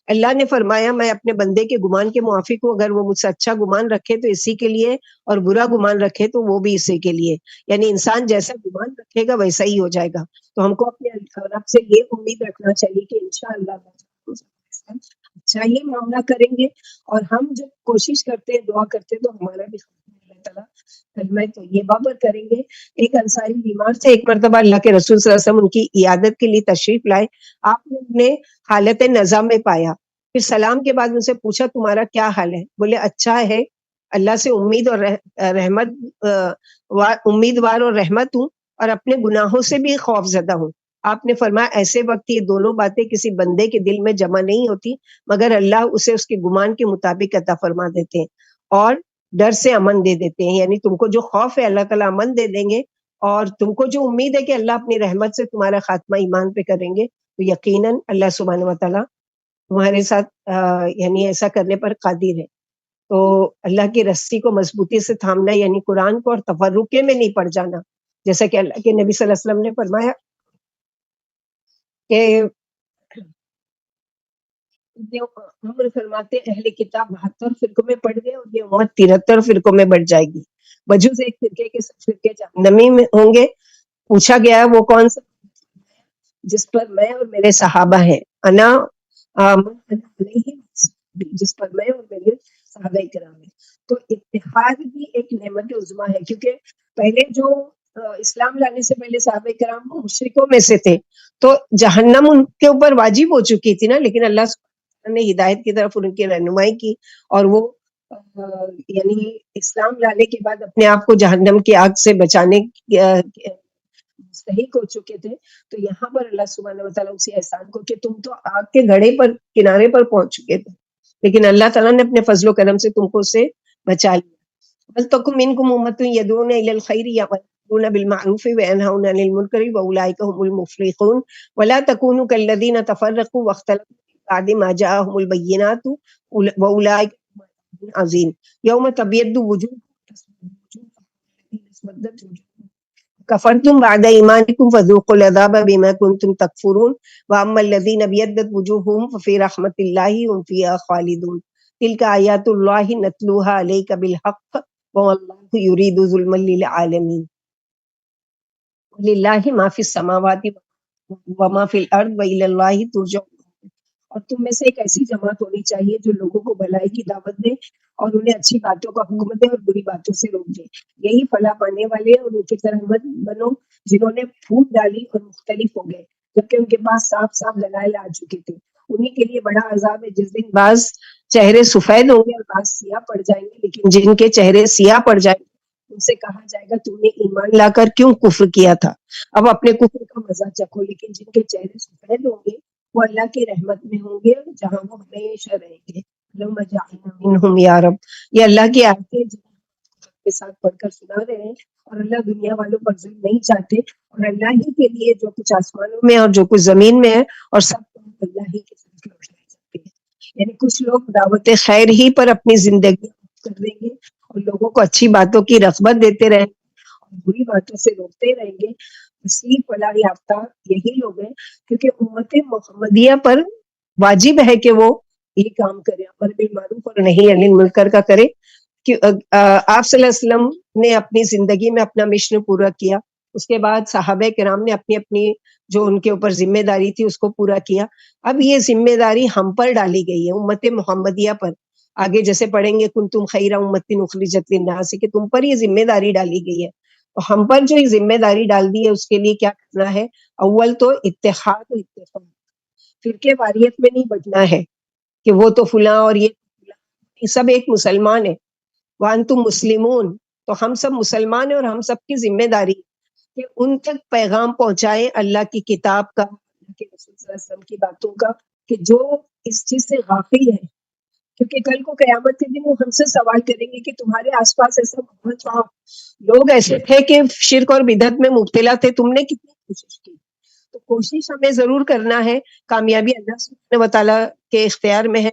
اللہ نے فرمایا میں اپنے بندے کے گمان کے موافق ہوں، اگر وہ مجھ سے اچھا گمان رکھے تو اسی کے لیے اور برا گمان رکھے تو وہ بھی اسی کے لیے. یعنی انسان جیسا گمان رکھے گا ویسا ہی ہو جائے گا. تو ہم کو اپنے رب سے یہ امید رکھنا چاہیے کہ انشاءاللہ اچھا ہی معاملہ کریں گے، اور ہم جب کوشش کرتے ہیں دعا کرتے ہیں تو ہمارا بھی اللہ تعالیٰ کلمہ طیبہ پر کریں گے. ایک انصاری بیمار تھے، ایک مرتبہ اللہ کے رسول صلی اللہ علیہ وسلم ان کی عیادت کے لیے تشریف لائے. آپ نے انہیں حالت نظام میں پایا. پھر سلام کے بعد ان سے پوچھا تمہارا کیا حال ہے؟ بولے اچھا ہے، اللہ سے امید اور رحمت امیدوار اور رحمت ہوں، اور اپنے گناہوں سے بھی خوف زدہ ہوں. آپ نے فرمایا ایسے وقت یہ دونوں باتیں کسی بندے کے دل میں جمع نہیں ہوتی، مگر اللہ اسے اس کے گمان کے مطابق عطا فرما دیتے ہیں اور ڈر سے امن دے دیتے ہیں. یعنی تم کو جو خوف ہے اللہ تعالیٰ امن دے دیں گے، اور تم کو جو امید ہے کہ اللہ اپنی رحمت سے تمہارا خاتمہ ایمان پہ کریں گے، تو یقیناً اللہ سبحانہ و تعالیٰ تمہارے ساتھ یعنی ایسا کرنے پر قادر ہے. تو اللہ کی رسی کو مضبوطی سے تھامنا، یعنی قرآن کو، اور تفرقے میں نہیں پڑ جانا. جیسا کہ اللہ کے نبی صلی اللہ علیہ وسلم نے فرمایا کہ عمر فرماتے اہل کتاب 72 فرقوں میں پڑ گئے اور یہ امت 73 فرقوں میں بڑھ جائے گی. بجوز ایک فرقے کے سب فرقے جہنمی میں ہوں گے. پوچھا گیا ہے وہ کون سا؟ جس پر میں اور میرے صحابہ ہیں. انا جس پر میں اور میرے صحابہ کرام ہیں. تو اتحاد بھی ایک نعمت عظما ہے، کیونکہ پہلے جو اسلام لانے سے پہلے صحابہ کرام مشرکوں میں سے تھے، تو جہنم ان کے اوپر واجب ہو چکی تھی نا، لیکن اللہ نے ہدایت کی طرف ان کی رہنمائی کی، اور وہ یعنی اسلام لانے کے بعد اپنے آپ کو جہنم کی آگ سے بچانے مستحق ہو چکے تھے. تو یہاں پر اللہ سبحانہ وتعالیٰ اسی احسان کو کہ تم تو آگ کے گھڑے پر کنارے پر پہنچ چکے تھے، لیکن اللہ تعالیٰ نے اپنے فضل و کرم سے تم کو اسے بچا لیا. وَلْتَكُن مِّنكُمْ أُمَّةٌ يَدْعُونَ إِلَى الْخَيْرِ وَيَأْمُرُونَ بِالْمَعْرُوفِ وَيَنْهَوْنَ عَنِ الْمُنكَرِ وَأُولَٰئِكَ هُمُ الْمُفْلِحُونَ وَلَا تَكُونُوا كَالَّذِينَ تَفَرَّقُوا وَاخْتَلَفُوا مِن بَعْدِ مَا جَاءَهُمُ الْبَيِّنَاتُ وَأُولَٰئِكَ هُمُ الْعَادُونَ عَظِيمٌ. يَوْمَ تَبْيَضُّ وُجُوهٌ وَتَسْوَدُّ وُجُوهٌ كفرتم بعد ایمانکم فذوقوا العذاب بما کنتم تکفرون واما الذین ابیضت وجوہهم ففی رحمت اللہ هم فیہا خالدون. تلک آیات اللہ نتلوها علیک بالحق واللہ یرید ظلما للعالمین. للہ ما فی السماوات وما فی الارض والی اللہ ترجع. اور تم میں سے ایک ایسی جماعت ہونی چاہیے جو لوگوں کو بھلائی کی دعوت دے اور انہیں اچھی باتوں کا حکم دے اور بری باتوں سے روک دے. یہی فلاح پانے والے اور ان کی طرح مت بنو جنہوں نے پھوٹ ڈالی اور مختلف ہو گئے، جبکہ ان کے پاس صاف صاف دلائل آ چکے تھے. انہیں کے لیے بڑا عذاب ہے جس دن بعض چہرے سفید ہوں گے اور بعض سیاہ پڑ جائیں گے، لیکن جن کے چہرے سیاہ پڑ جائیں گے ان سے کہا جائے گا تم نے ایمان لا کر کیوں کفر کیا تھا، اب اپنے کفر کا مزہ چکھو. لیکن جن کے چہرے سفید ہوں گے وہ اللہ کی رحمت میں ہوں گے جہاں وہ ہمیشہ رہیں گے. اللہم اجعلنا منہم یا رب. یہ اللہ کی آیتیں کے ساتھ پڑھ کر سنا رہے ہیں، اور اللہ دنیا والوں پر ظلم نہیں چاہتے، اور اللہ ہی کے لیے جو کچھ آسمانوں میں اور جو کچھ زمین میں ہے اور سب اللہ ہی کے ساتھ روشنائی چاہتے ہیں. یعنی کچھ لوگ دعوت خیر ہی پر اپنی زندگی کر دیں گے اور لوگوں کو اچھی باتوں کی رغبت دیتے رہیں گے اور بری باتوں سے روکتے رہیں گے. اصلی فلاح یافتہ یہی لوگ ہیں، کیونکہ امت محمدیہ پر واجب ہے کہ وہ یہ کام کرے، امر بالمعروف اور نہی عن المنکر کا کرے. آپ صلی اللہ علیہ وسلم نے اپنی زندگی میں اپنا مشن پورا کیا، اس کے بعد صحابہ کرام نے اپنی اپنی جو ان کے اوپر ذمہ داری تھی اس کو پورا کیا. اب یہ ذمہ داری ہم پر ڈالی گئی ہے، امت محمدیہ پر. آگے جیسے پڑھیں گے کنتم خیر امۃ اخرجت للناس، کہ تم پر یہ ذمہ داری ڈالی گئی ہے. تو ہم پر جو یہ ذمہ داری ڈال دی ہے اس کے لیے کیا کرنا ہے؟ اول تو اتحاد و اتفاق. فرقے واریت میں نہیں بٹنا ہے کہ وہ تو فلاں اور یہ سب ایک مسلمان ہے. وانتم مسلمون، تو ہم سب مسلمان ہیں اور ہم سب کی ذمہ داری کہ ان تک پیغام پہنچائے اللہ کی کتاب کا، اللہ کے رسول صلی اللہ علیہ وسلم کی باتوں کا، کہ جو اس چیز سے غافل ہے. کیونکہ کل کو قیامت کے دن وہ ہم سے سوال کریں گے کہ تمہارے آس پاس ایسا بہت لوگ ایسے تھے کہ شرک اور بدعت میں مبتلا تھے، تم نے کتنی کوشش کی. تو کوشش ہمیں ضرور کرنا ہے، کامیابی اللہ سبحانہ وتعالیٰ کے اختیار میں ہے.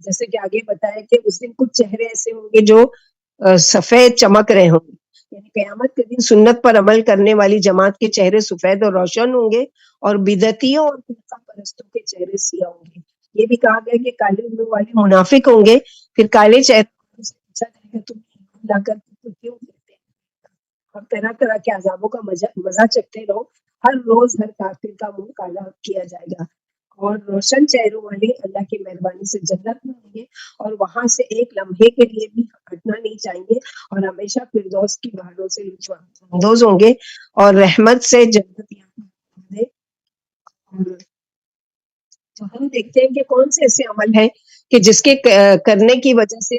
جیسے کہ آگے بتایا کہ اس دن کچھ چہرے ایسے ہوں گے جو سفید چمک رہے ہوں گے، یعنی قیامت کے دن سنت پر عمل کرنے والی جماعت کے چہرے سفید اور روشن ہوں گے، اور بدعتیوں اور فرقہ پرستوں کے چہرے سیاہ ہوں گے. یہ بھی کہا گیا کہ کالے منہ والے منافق ہوں گے. پھر کالے چہرے سے پوچھا جائے گا تم ایمان لا کر کیوں کرتے ہیں، اور طرح طرح کے عذابوں کا مزہ چکھتے رہو. ہر روز ہر کافر کا منہ کالا کیا جائے گا، اور روشن چہروں والے اللہ کی مہربانی سے جنت میں ہوں گے، اور وہاں سے ایک لمحے کے لیے بھی ہٹنا نہیں چاہیے اور ہمیشہ فردوس کی بہاروں سے لطف اندوز ہوں گے اور رحمت سے جنت دے. تو ہم دیکھتے ہیں کہ کون سے ایسے عمل ہیں کہ جس کے کرنے کی وجہ سے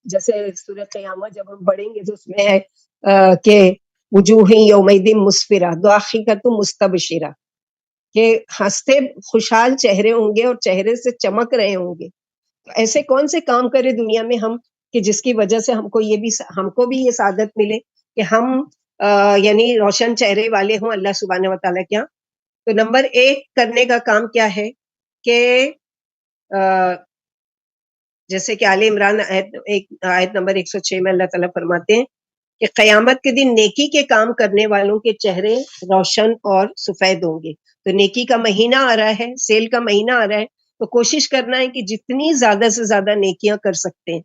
جیسے سورۃ قیامت جب ہم پڑھیں گے تو اس میں ہے کہ وجوہ یومئذ مسفرہ ضاحکۃ مستبشرہ، کہ ہنستے خوشحال چہرے ہوں گے اور چہرے سے چمک رہے ہوں گے. تو ایسے کون سے کام کرے دنیا میں ہم کہ جس کی وجہ سے ہم کو بھی یہ سعادت ملے کہ ہم یعنی روشن چہرے والے ہوں اللہ سبحانہ و تعالیٰ کے یہاں. تو نمبر 1 کرنے کا کام کیا ہے کہ جیسے کہ آل عمران آیت نمبر 106 میں اللہ تعالیٰ فرماتے ہیں کہ قیامت کے دن نیکی کے کام کرنے والوں کے چہرے روشن اور سفید ہوں گے. تو نیکی کا مہینہ آ رہا ہے، سیل کا مہینہ آ رہا ہے، تو کوشش کرنا ہے کہ جتنی زیادہ سے زیادہ نیکیاں کر سکتے ہیں.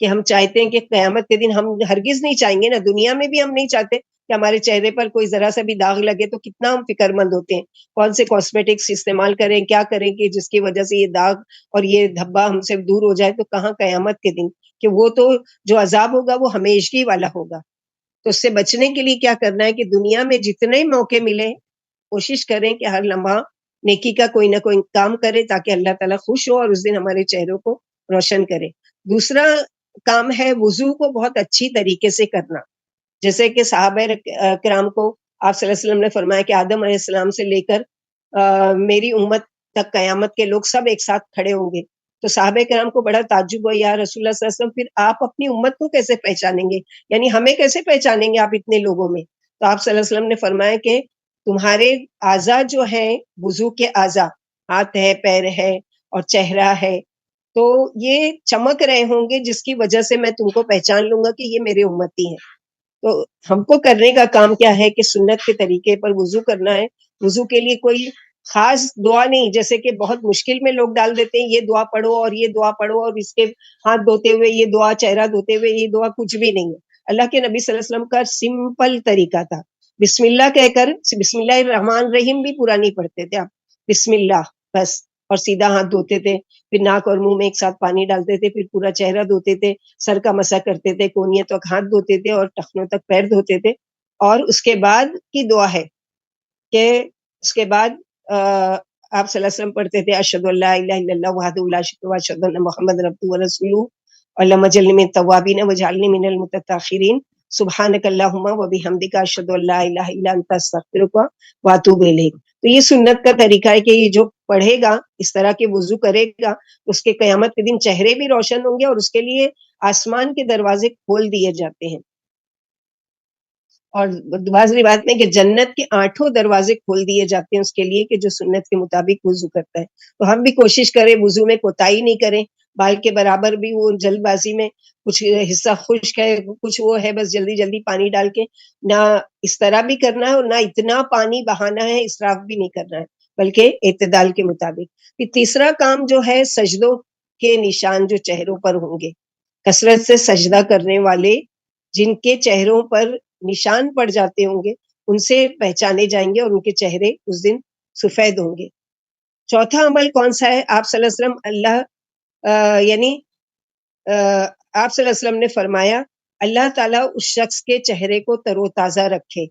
کہ ہم چاہتے ہیں کہ قیامت کے دن ہم ہرگز نہیں چاہیں گے نا، دنیا میں بھی ہم نہیں چاہتے کہ ہمارے چہرے پر کوئی ذرا سا بھی داغ لگے تو کتنا ہم فکر مند ہوتے ہیں، کون سے کاسمیٹکس استعمال کریں، کیا کریں کہ جس کی وجہ سے یہ داغ اور یہ دھبا ہم سے دور ہو جائے. تو کہاں قیامت کے دن کہ وہ تو جو عذاب ہوگا وہ ہمیشگی والا ہوگا. تو اس سے بچنے کے لیے کیا کرنا ہے کہ دنیا میں جتنے موقع ملے کوشش کریں کہ ہر لمحہ نیکی کا کوئی نہ کوئی کام کرے تاکہ اللہ تعالیٰ خوش ہو اور اس دن ہمارے چہروں کو روشن کرے. دوسرا کام ہے وضو کو بہت اچھی طریقے سے کرنا. جیسے کہ صحابہ کرام کو آپ صلی اللہ علیہ وسلم نے فرمایا کہ آدم علیہ السلام سے لے کر میری امت تک قیامت کے لوگ سب ایک ساتھ کھڑے ہوں گے. تو صحابہ کرام کو بڑا تعجب ہوا، یا رسول اللہ صلی اللہ علیہ وسلم پھر آپ اپنی امت کو کیسے پہچانیں گے، یعنی ہمیں کیسے پہچانیں گے آپ اتنے لوگوں میں. تو آپ صلی اللہ علیہ وسلم نے فرمایا کہ تمہارے اعضاء جو ہیں وضو کے اعضاء، ہاتھ ہے، پیر ہے اور چہرہ ہے، تو یہ چمک رہے ہوں گے جس کی وجہ سے میں تم کو پہچان لوں گا کہ یہ میرے امتی ہیں. تو ہم کو کرنے کا کام کیا ہے کہ سنت کے طریقے پر وضو کرنا ہے. وضو کے لیے کوئی خاص دعا نہیں، جیسے کہ بہت مشکل میں لوگ ڈال دیتے ہیں یہ دعا پڑھو اور یہ دعا پڑھو اور اس کے ہاتھ دھوتے ہوئے یہ دعا، چہرہ دھوتے ہوئے یہ دعا، کچھ بھی نہیں ہے. اللہ کے نبی صلی اللہ علیہ وسلم کا سمپل طریقہ تھا. بسم اللہ کہہ کر، بسم اللہ الرحمن الرحیم بھی پورا نہیں پڑھتے تھے آپ، بسم اللہ بس، اور سیدھا ہاتھ دھوتے تھے. پھر ناک اور منہ میں ایک ساتھ پانی ڈالتے تھے، پھر پورا چہرہ دھوتے تھے، سر کا مسح کرتے تھے، کونیوں تک ہاتھ دھوتے تھے اور ٹخنوں تک پیر دھوتے تھے. اور اس کے بعد کی دعا ہے کہ اس کے بعد آپ صلی اللہ علیہ وسلم پڑھتے تھے اشہد ان لا الہ الا اللہ وحدہ لا شریک لہ واشہد ان محمد عبدہ ورسولہ اللہم اجعلنی من التوابین واجعلنی من المتطہرین سبحانک اللہم وبحمدک اشہد ان لا الہ الا انت استغفرک واتوب الیک. تو یہ سنت کا طریقہ ہے کہ یہ جو پڑھے گا، اس طرح کے وضو کرے گا، اس کے قیامت کے دن چہرے بھی روشن ہوں گے اور اس کے لیے آسمان کے دروازے کھول دیے جاتے ہیں. اور بعض روایت میں کہ جنت کے 8 دروازے کھول دیے جاتے ہیں اس کے لیے کہ جو سنت کے مطابق وضو کرتا ہے. تو ہم بھی کوشش کریں وضو میں کوتاہی نہیں کریں، بال کے برابر بھی وہ جلد بازی میں کچھ حصہ خشک ہے کچھ وہ ہے، بس جلدی جلدی پانی ڈال کے نہ اس طرح بھی کرنا ہے اور نہ اتنا پانی بہانا ہے، اسراف بھی نہیں کرنا ہے، بلکہ اعتدال کے مطابق. پھر تیسرا کام جو ہے سجدوں کے نشان جو چہروں پر ہوں گے، کثرت سے سجدہ کرنے والے جن کے چہروں پر نشان پڑ جاتے ہوں گے ان سے پہچانے جائیں گے اور ان کے چہرے اس دن سفید ہوں گے. چوتھا عمل کون سا ہے؟ آپ صلی اللہ علیہ وسلم یعنی آپ صلی اللہ علیہ وسلم نے فرمایا اللہ تعالیٰ اس شخص کے چہرے کو تر و تازہ رکھے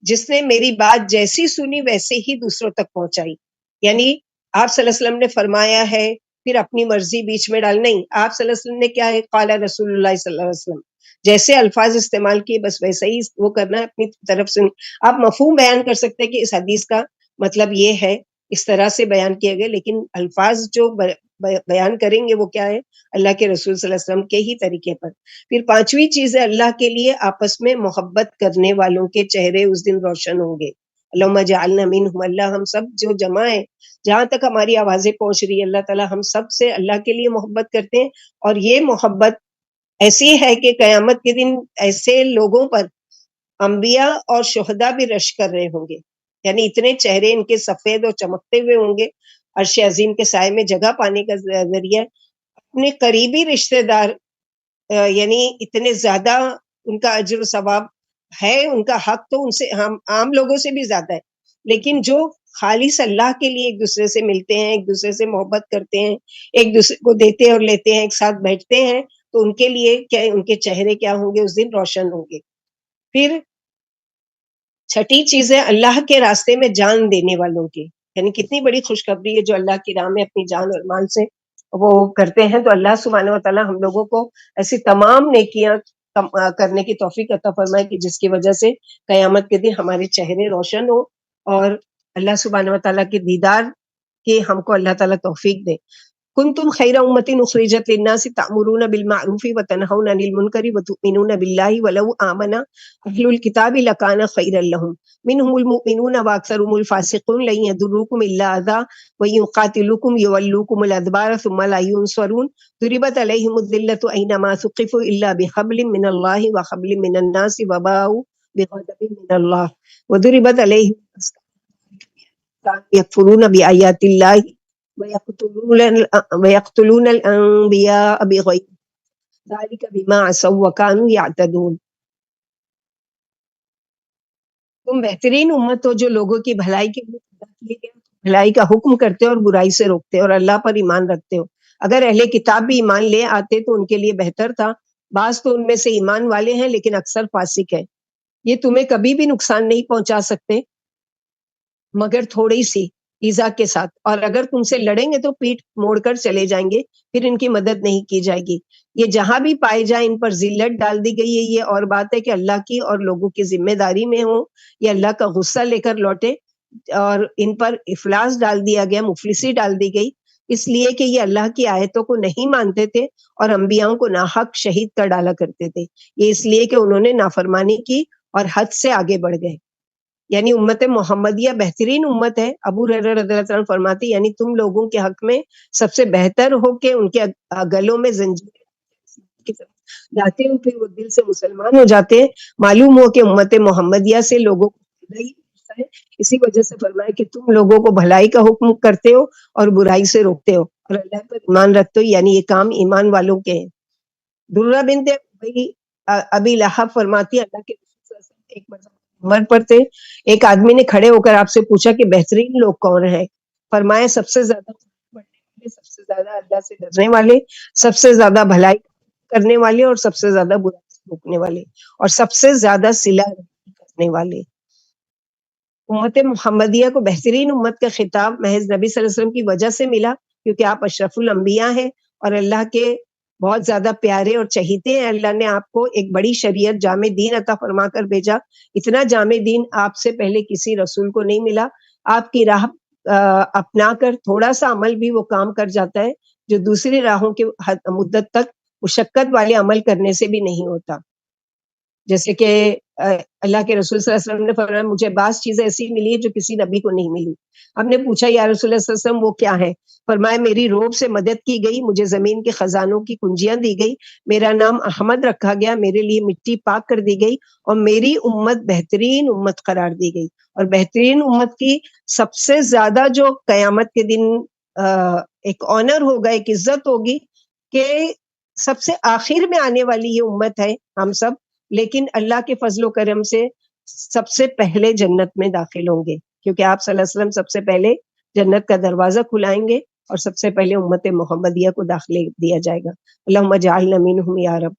جس نے میری بات جیسی سنی ویسے ہی دوسروں تک پہنچائی. یعنی آپ صلی اللہ علیہ وسلم نے فرمایا ہے پھر اپنی مرضی بیچ میں ڈال نہیں. آپ صلی اللہ علیہ وسلم نے کیا ہے، قال رسول اللہ صلی اللہ علیہ وسلم، جیسے الفاظ استعمال کیے بس ویسے ہی وہ کرنا ہے اپنی طرف سے. آپ مفہوم بیان کر سکتے ہیں کہ اس حدیث کا مطلب یہ ہے، اس طرح سے بیان کیے گئے، لیکن الفاظ جو بیان کریں گے وہ کیا ہے، اللہ کے رسول صلی اللہ علیہ وسلم کے ہی طریقے پر. پھر پانچویں چیز ہے اللہ کے لیے آپس میں محبت کرنے والوں کے چہرے اس دن روشن ہوں گے. اللہم اجعلنا منہم، اللہ ہم سب جو جمع ہیں جہاں تک ہماری آوازیں پہنچ رہی ہے، اللہ تعالیٰ ہم سب سے اللہ کے لیے محبت کرتے ہیں. اور یہ محبت ایسی ہے کہ قیامت کے دن ایسے لوگوں پر انبیاء اور شہداء بھی رش کر رہے ہوں گے، یعنی اتنے چہرے ان کے سفید اور چمکتے ہوئے ہوں گے. عرش عظیم کے سائے میں جگہ پانے کا ذریعہ اپنے قریبی رشتہ دار یعنی اتنے زیادہ ان کا اجر و ثواب ہے، ان کا حق تو ان سے ہم عام لوگوں سے بھی زیادہ ہے. لیکن جو خالص اللہ کے لیے ایک دوسرے سے ملتے ہیں، ایک دوسرے سے محبت کرتے ہیں، ایک دوسرے کو دیتے اور لیتے ہیں، ایک ساتھ بیٹھتے ہیں، تو ان کے لیے کیا ان کے چہرے کیا ہوں گے اس دن؟ روشن ہوں گے۔ پھر چھٹی چیز ہے اللہ کے راستے میں جان دینے والوں کی، یعنی کتنی بڑی خوشخبری ہے جو اللہ کی راہ میں اپنی جان اور مال سے وہ کرتے ہیں، تو اللہ سبحانہ و تعالیٰ ہم لوگوں کو ایسی تمام نیکیاں کرنے کی توفیق عطا فرمائے کہ جس کی وجہ سے قیامت کے دن ہمارے چہرے روشن ہو اور اللہ سبحانہ و تعالیٰ کے دیدار کی ہم کو اللہ تعالیٰ توفیق دے۔ کنتم خیر امۃ اخرجت للناس تأمرون بالمعروف وتنہون عن المنکر وتؤمنون باللہ ولو آمن اہل الکتاب لکان خیرا لهم منهم المؤمنون واکثرهم الفاسقون لن يضروكم الا اذى وان يقاتلوكم يولوكم الادبار ثم لا ينصرون ضربت عليهم الذلة اينما ثقفوا الا بحبل من الله وحبل من الناس وباءوا بغضب من الله وضربت عليهم يكفرون بآيات الله ويقتلون الانبیاء بغیر ذلك بما عصوا وكانوا يعتدون۔ تم بہترین امت ہو جو لوگوں کی بھلائی کے لیے بھلائی کا حکم کرتے اور برائی سے روکتے اور اللہ پر ایمان رکھتے ہو۔ اگر اہل کتاب بھی ایمان لے آتے تو ان کے لیے بہتر تھا، بعض تو ان میں سے ایمان والے ہیں لیکن اکثر فاسق ہیں۔ یہ تمہیں کبھی بھی نقصان نہیں پہنچا سکتے مگر تھوڑی سی ایذا کے ساتھ، اور اگر تم سے لڑیں گے تو پیٹھ موڑ کر چلے جائیں گے، پھر ان کی مدد نہیں کی جائے گی۔ یہ جہاں بھی پائے جائیں ان پر ذلت ڈال دی گئی ہے۔ یہ اور بات ہے کہ اللہ کی اور لوگوں کی ذمہ داری میں ہوں، یہ اللہ کا غصہ لے کر لوٹے اور ان پر افلاس ڈال دیا گیا، مفلسی ڈال دی گئی، اس لیے کہ یہ اللہ کی آیتوں کو نہیں مانتے تھے اور انبیاؤں کو ناحق شہید کر ڈالا کرتے تھے۔ یہ اس لیے کہ انہوں نے نافرمانی کی اور حد سے آگے بڑھ گئے۔ یعنی امت محمدیہ بہترین امت ہے۔ ابو ہریرہ رضی اللہ عنہ فرماتے یعنی تم لوگوں کے حق میں سب سے بہتر ہو کہ ان کے گلوں میں زنجیر جاتے ہیں پھر وہ دل سے مسلمان ہو جاتے ہیں۔ معلوم ہو کہ امت محمدیہ سے لوگوں کو فائدہ ہی ہوتا ہے، اسی وجہ سے فرمایا کہ تم لوگوں کو بھلائی کا حکم کرتے ہو اور برائی سے روکتے ہو اور اللہ پر ایمان رکھتے ہو، یعنی یہ کام ایمان والوں کے ہیں۔ درہ بنت ابی لہب فرماتی اللہ کے رسول صلی اللہ علیہ وسلم ایک مرتبہ عمر پر تھے، ایک آدمی نے کھڑے ہو کر آپ سے پوچھا کہ بہترین لوگ کون ہیں؟ فرمایا سب سے زیادہ پڑھنے والے، سب سے زیادہ اللہ سے ڈرنے والے، سب سے زیادہ بھلائی کرنے والے اور سب سے زیادہ برائی سے روکنے والے اور سب سے زیادہ صلہ رحمی کرنے والے۔ امت محمدیہ کو بہترین امت کا خطاب محض نبی صلی اللہ علیہ وسلم کی وجہ سے ملا کیونکہ آپ اشرف الانبیاء ہیں اور اللہ کے بہت زیادہ پیارے اور چہیتے ہیں۔ اللہ نے آپ کو ایک بڑی شریعت جامع دین عطا فرما کر بھیجا، اتنا جامع دین آپ سے پہلے کسی رسول کو نہیں ملا۔ آپ کی راہ اپنا کر تھوڑا سا عمل بھی وہ کام کر جاتا ہے جو دوسری راہوں کے مدت تک مشقت والے عمل کرنے سے بھی نہیں ہوتا۔ جیسے کہ اللہ کے رسول صلی اللہ علیہ وسلم نے فرمایا مجھے بعض چیزیں ایسی ملی ہیں جو کسی نبی کو نہیں ملی۔ ہم نے پوچھا یا رسول اللہ صلی اللہ علیہ وسلم وہ کیا ہے؟ فرمایا میری روب سے مدد کی گئی، مجھے زمین کے خزانوں کی کنجیاں دی گئی، میرا نام احمد رکھا گیا، میرے لیے مٹی پاک کر دی گئی اور میری امت بہترین امت قرار دی گئی۔ اور بہترین امت کی سب سے زیادہ جو قیامت کے دن ایک آنر ہوگا، ایک عزت ہوگی کہ سب سے آخر میں آنے والی یہ امت ہے ہم سب، لیکن اللہ کے فضل و کرم سے سب سے پہلے جنت میں داخل ہوں گے کیونکہ آپ صلی اللہ علیہ وسلم سب سے پہلے جنت کا دروازہ کھلائیں گے اور سب سے پہلے امت محمدیہ کو داخلے دیا جائے گا۔ اللہم اجعلنا منہم یا رب۔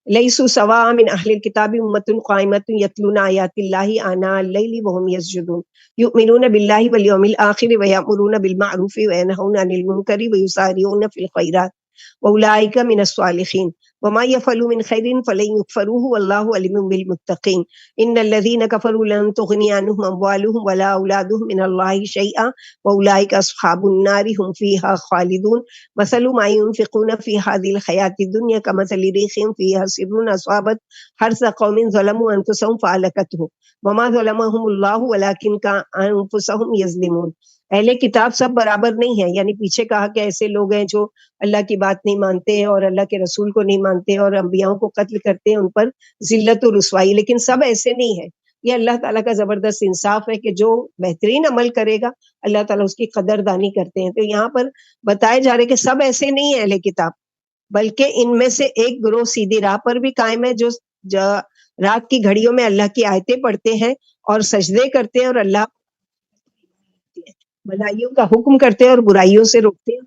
لیسوا سواء من اہل الکتاب امۃ قائمۃ یتلون آیات اللہ آناء اللیل وهم یسجدون یؤمنون باللہ والیوم الآخر ویأمرون بالمعروف وینہون عن المنکر ویسارعون فی الخیرات واولئک من الصالحین وما يفعلوا من خير فلن يكفروه والله عليم بالمتقين ان الذين كفروا لن تغني عنهم اموالهم ولا اولادهم من الله شيئا واولئك اصحاب النار هم فيها خالدون مثل ما ينفقون في هذه الحياة الدنيا كمثل ريح فيها سر اصابت حرث قوم ظلموا انفسهم فاهلكته وما ظلمهم الله ولكن انفسهم يظلمون۔ اہل کتاب سب برابر نہیں ہیں، یعنی پیچھے کہا کہ ایسے لوگ ہیں جو اللہ کی بات نہیں مانتے اور اللہ کے رسول کو نہیں مانتے اور انبیاؤں کو قتل کرتے ہیں، ان پر ذلت و رسوائی، لیکن سب ایسے نہیں ہیں۔ یہ اللہ تعالیٰ کا زبردست انصاف ہے کہ جو بہترین عمل کرے گا اللہ تعالیٰ اس کی قدردانی کرتے ہیں۔ تو یہاں پر بتائے جا رہے کہ سب ایسے نہیں ہیں اہل کتاب، بلکہ ان میں سے ایک گروہ سیدھی راہ پر بھی قائم ہے جو رات کی گھڑیوں میں اللہ کی آیتیں پڑھتے ہیں اور سجدے کرتے ہیں اور اللہ بھلائیوں کا حکم کرتے ہیں اور برائیوں سے روکتے ہیں۔